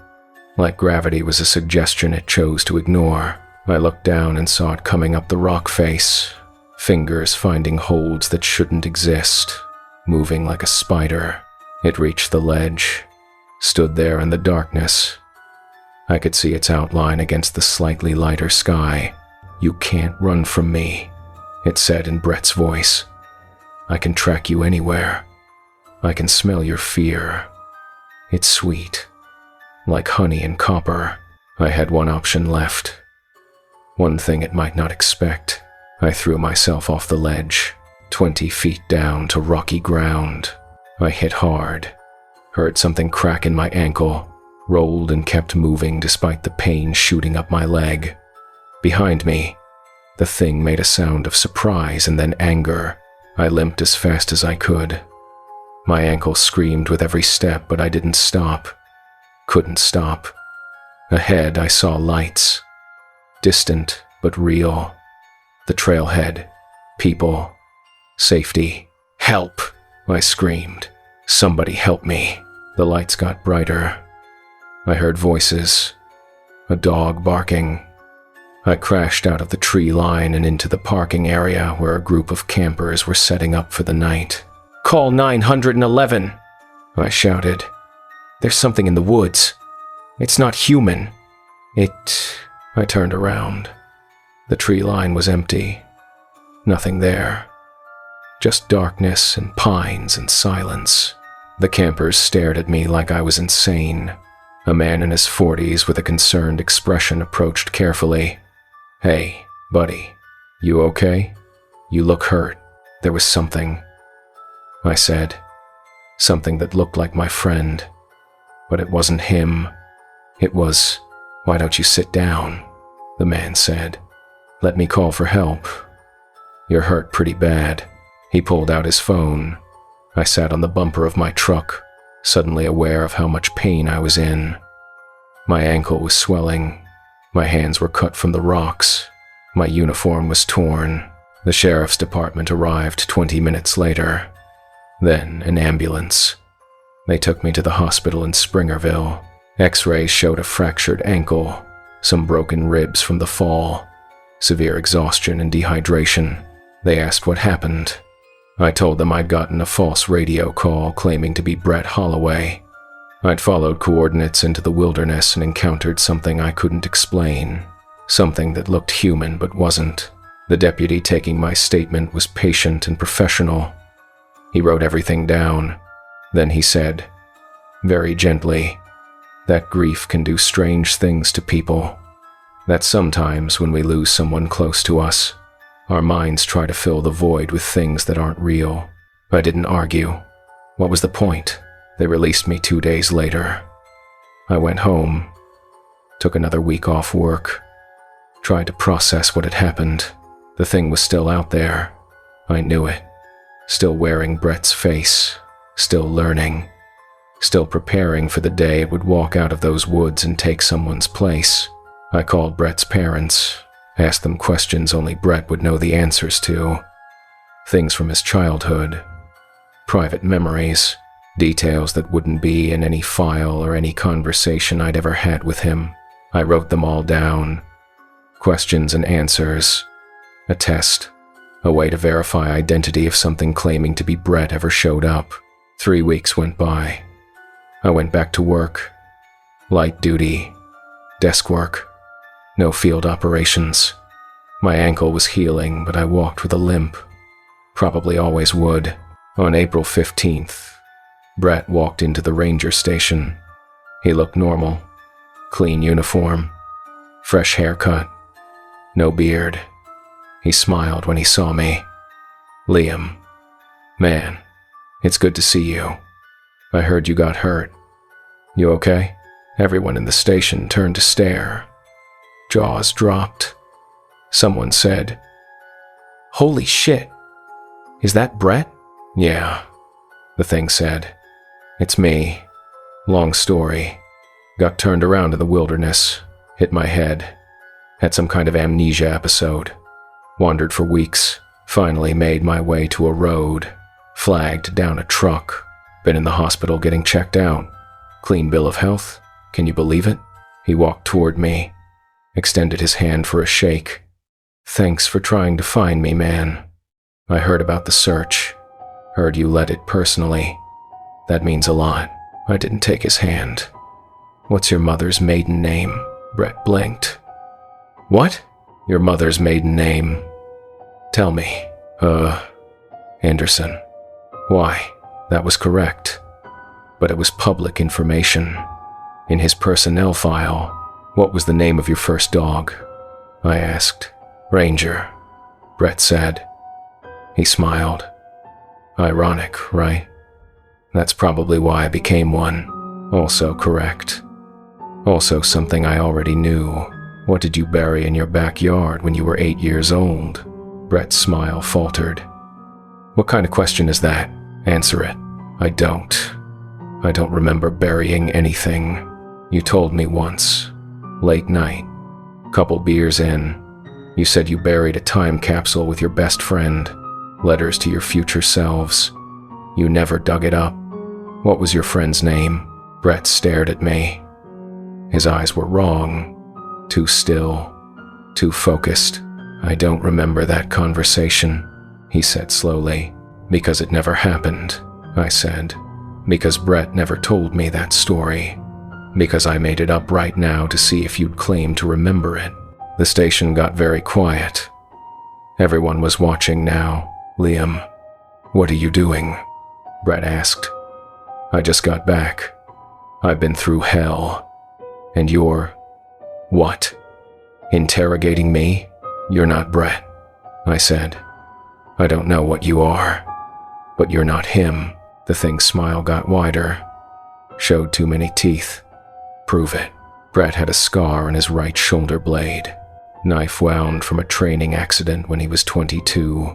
Like gravity was a suggestion it chose to ignore. I looked down and saw it coming up the rock face. Fingers finding holds that shouldn't exist. Moving like a spider. It reached the ledge. Stood there in the darkness. I could see its outline against the slightly lighter sky. You can't run from me, it said in Brett's voice. I can track you anywhere. I can smell your fear. It's sweet. Like honey and copper. I had one option left. One thing it might not expect. I threw myself off the ledge, 20 feet down to rocky ground. I hit hard. Heard something crack in my ankle. Rolled and kept moving despite the pain shooting up my leg. Behind me, the thing made a sound of surprise and then anger. I limped as fast as I could. My ankle screamed with every step, but I didn't stop. Couldn't stop. Ahead, I saw lights. Distant, but real. The trailhead. People. Safety. Help! I screamed. Somebody help me. The lights got brighter. I heard voices. A dog barking. I crashed out of the tree line and into the parking area where a group of campers were setting up for the night. Call 911, I shouted. There's something in the woods. It's not human. I turned around. The tree line was empty. Nothing there. Just darkness and pines and silence. The campers stared at me like I was insane. A man in his 40s with a concerned expression approached carefully. Hey, buddy, you okay? You look hurt. There was something. I said. Something that looked like my friend. But it wasn't him. It was, why don't you sit down? The man said. Let me call for help. You're hurt pretty bad. He pulled out his phone. I sat on the bumper of my truck, suddenly aware of how much pain I was in. My ankle was swelling. My hands were cut from the rocks. My uniform was torn. The sheriff's department arrived 20 minutes later. Then an ambulance. They took me to the hospital in Springerville. X-rays showed a fractured ankle, some broken ribs from the fall, severe exhaustion and dehydration. They asked what happened. I told them I'd gotten a false radio call claiming to be Brett Holloway. I'd followed coordinates into the wilderness and encountered something I couldn't explain. Something that looked human but wasn't. The deputy taking my statement was patient and professional. He wrote everything down. Then he said, very gently, that grief can do strange things to people. That sometimes when we lose someone close to us, our minds try to fill the void with things that aren't real. I didn't argue. What was the point? They released me 2 days later. I went home, took another week off work, tried to process what had happened. The thing was still out there. I knew it. Still wearing Brett's face, still learning, still preparing for the day it would walk out of those woods and take someone's place. I called Brett's parents, asked them questions only Brett would know the answers to. Things from his childhood, private memories, details that wouldn't be in any file or any conversation I'd ever had with him. I wrote them all down. Questions and answers. A test. A way to verify identity if something claiming to be Brett ever showed up. 3 weeks went by. I went back to work. Light duty. Desk work. No field operations. My ankle was healing, but I walked with a limp. Probably always would. On April 15th, Brett walked into the ranger station. He looked normal. Clean uniform. Fresh haircut. No beard. He smiled when he saw me. "Liam. Man, it's good to see you. I heard you got hurt. You okay?" Everyone in the station turned to stare. Jaws dropped. Someone said, "Holy shit. Is that Brett?" "Yeah," the thing said. "It's me. Long story. Got turned around in the wilderness. Hit my head. Had some kind of amnesia episode. Wandered for weeks. Finally made my way to a road. Flagged down a truck. Been in the hospital getting checked out. Clean bill of health. Can you believe it?" He walked toward me. Extended his hand for a shake. "Thanks for trying to find me, man. I heard about the search. Heard you led it personally. That means a lot." I didn't take his hand. "What's your mother's maiden name?" Brett blinked. "What? Your mother's maiden name? Tell me." Anderson." "Why? That was correct. But it was public information. In his personnel file. What was the name of your first dog?" I asked. "Ranger," Brett said. He smiled. "Ironic, right? That's probably why I became one. Also correct. Also something I already knew. What did you bury in your backyard when you were 8 years old?" Brett's smile faltered. "What kind of question is that? Answer it." I don't remember burying anything. You told me once. Late night. Couple beers in. You said you buried a time capsule with your best friend. Letters to your future selves. You never dug it up. What was your friend's name?" Brett stared at me. His eyes were wrong. Too still. Too focused. "I don't remember that conversation," he said slowly. "Because it never happened," I said. "Because Brett never told me that story. Because I made it up right now to see if you'd claim to remember it." The station got very quiet. Everyone was watching now. "Liam, what are you doing?" Brett asked. "I just got back. I've been through hell. And you're... what? Interrogating me? You're not Brett," I said. "I don't know what you are. But you're not him." The thing's smile got wider. Showed too many teeth. "Prove it." Brett had a scar on his right shoulder blade. Knife wound from a training accident when he was 22.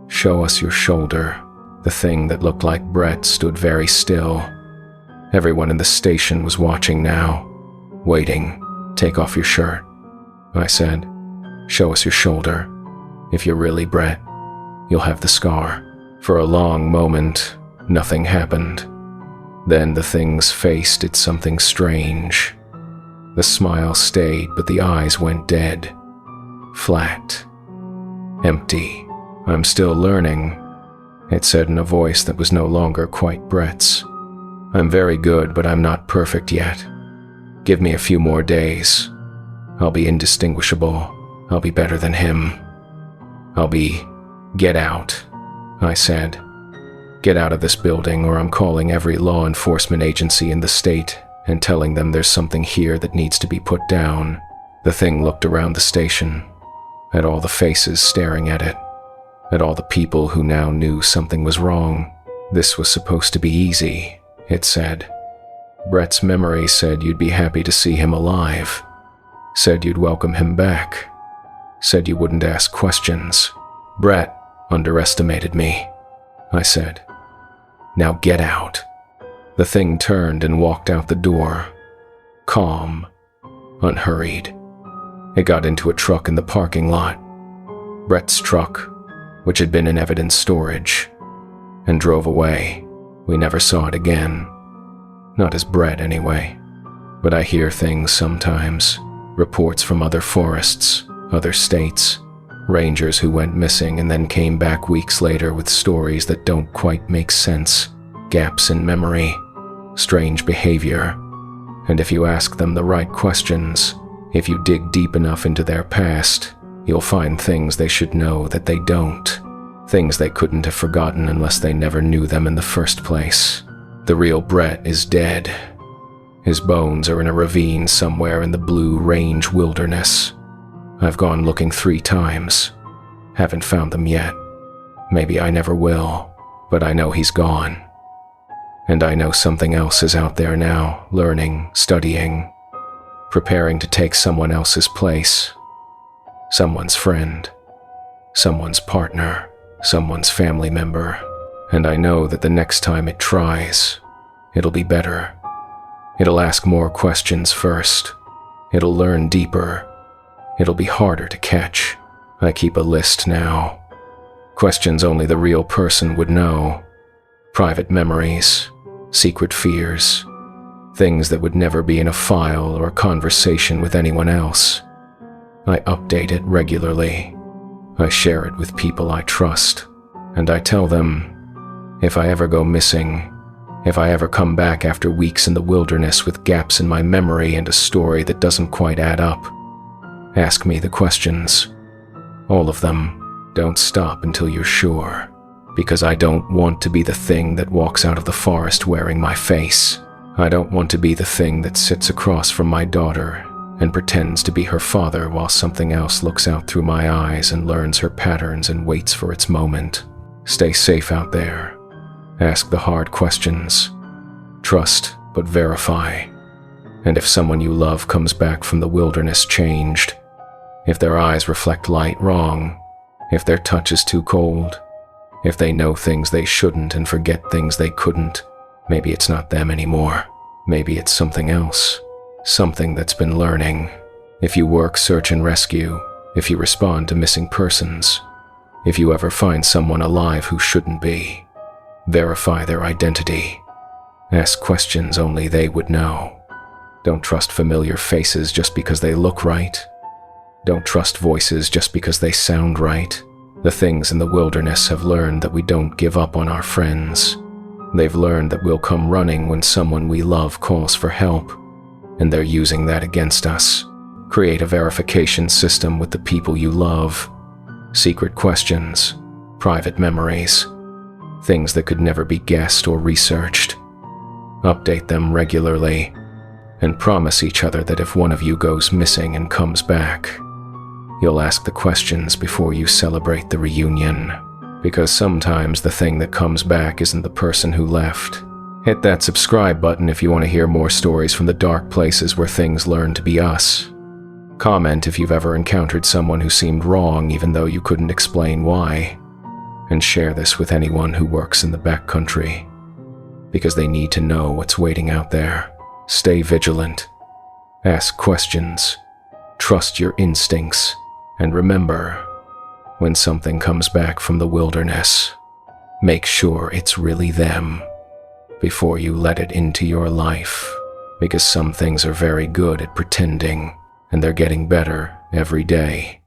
"Show us your shoulder." The thing that looked like Brett stood very still. Everyone in the station was watching now. Waiting. "Take off your shirt," I said. "Show us your shoulder. If you're really Brett, you'll have the scar." For a long moment, nothing happened. Then the thing's face did something strange. The smile stayed, but the eyes went dead. Flat. Empty. "I'm still learning," it said in a voice that was no longer quite Brett's. "I'm very good, but I'm not perfect yet. Give me a few more days. I'll be indistinguishable. I'll be better than him. Get out," I said. "Get out of this building, or I'm calling every law enforcement agency in the state and telling them there's something here that needs to be put down." The thing looked around the station, at all the faces staring at it, at all the people who now knew something was wrong. "This was supposed to be easy," it said. "Brett's memory said you'd be happy to see him alive. Said you'd welcome him back. Said you wouldn't ask questions. Brett underestimated me," I said. "Now get out." The thing turned and walked out the door. Calm. Unhurried. It got into a truck in the parking lot. Brett's truck, which had been in evidence storage, and drove away. We never saw it again. Not as Brett, anyway. But I hear things sometimes, reports from other forests, other states, rangers who went missing and then came back weeks later with stories that don't quite make sense, gaps in memory, strange behavior. And if you ask them the right questions, if you dig deep enough into their past, you'll find things they should know that they don't. Things they couldn't have forgotten unless they never knew them in the first place. The real Brett is dead. His bones are in a ravine somewhere in the Blue Range wilderness. I've gone looking 3 times. Haven't found them yet. Maybe I never will, but I know he's gone. And I know something else is out there now, learning, studying, preparing to take someone else's place. Someone's friend, someone's partner, someone's family member. And I know that the next time it tries, it'll be better. It'll ask more questions first. It'll learn deeper. It'll be harder to catch. I keep a list now. Questions only the real person would know. Private memories, secret fears, things that would never be in a file or a conversation with anyone else. I update it regularly. I share it with people I trust, and I tell them, if I ever go missing, if I ever come back after weeks in the wilderness with gaps in my memory and a story that doesn't quite add up, ask me the questions. All of them. Don't stop until you're sure, because I don't want to be the thing that walks out of the forest wearing my face. I don't want to be the thing that sits across from my daughter and pretends to be her father while something else looks out through my eyes and learns her patterns and waits for its moment. Stay safe out there. Ask the hard questions. Trust, but verify. And if someone you love comes back from the wilderness changed, if their eyes reflect light wrong, if their touch is too cold, if they know things they shouldn't and forget things they couldn't, maybe it's not them anymore. Maybe it's something else. Something that's been learning. If you work search and rescue, if you respond to missing persons, if you ever find someone alive who shouldn't be, verify their identity. Ask questions only they would know. Don't trust familiar faces just because they look right. Don't trust voices just because they sound right. The things in the wilderness have learned that we don't give up on our friends. They've learned that we'll come running when someone we love calls for help, and they're using that against us. Create a verification system with the people you love. Secret questions, private memories, things that could never be guessed or researched. Update them regularly, and promise each other that if one of you goes missing and comes back, you'll ask the questions before you celebrate the reunion. Because sometimes the thing that comes back isn't the person who left. Hit that subscribe button if you want to hear more stories from the dark places where things learn to be us. Comment if you've ever encountered someone who seemed wrong even though you couldn't explain why. And share this with anyone who works in the backcountry, because they need to know what's waiting out there. Stay vigilant. Ask questions. Trust your instincts. And remember, when something comes back from the wilderness, make sure it's really them before you let it into your life, because some things are very good at pretending, and they're getting better every day.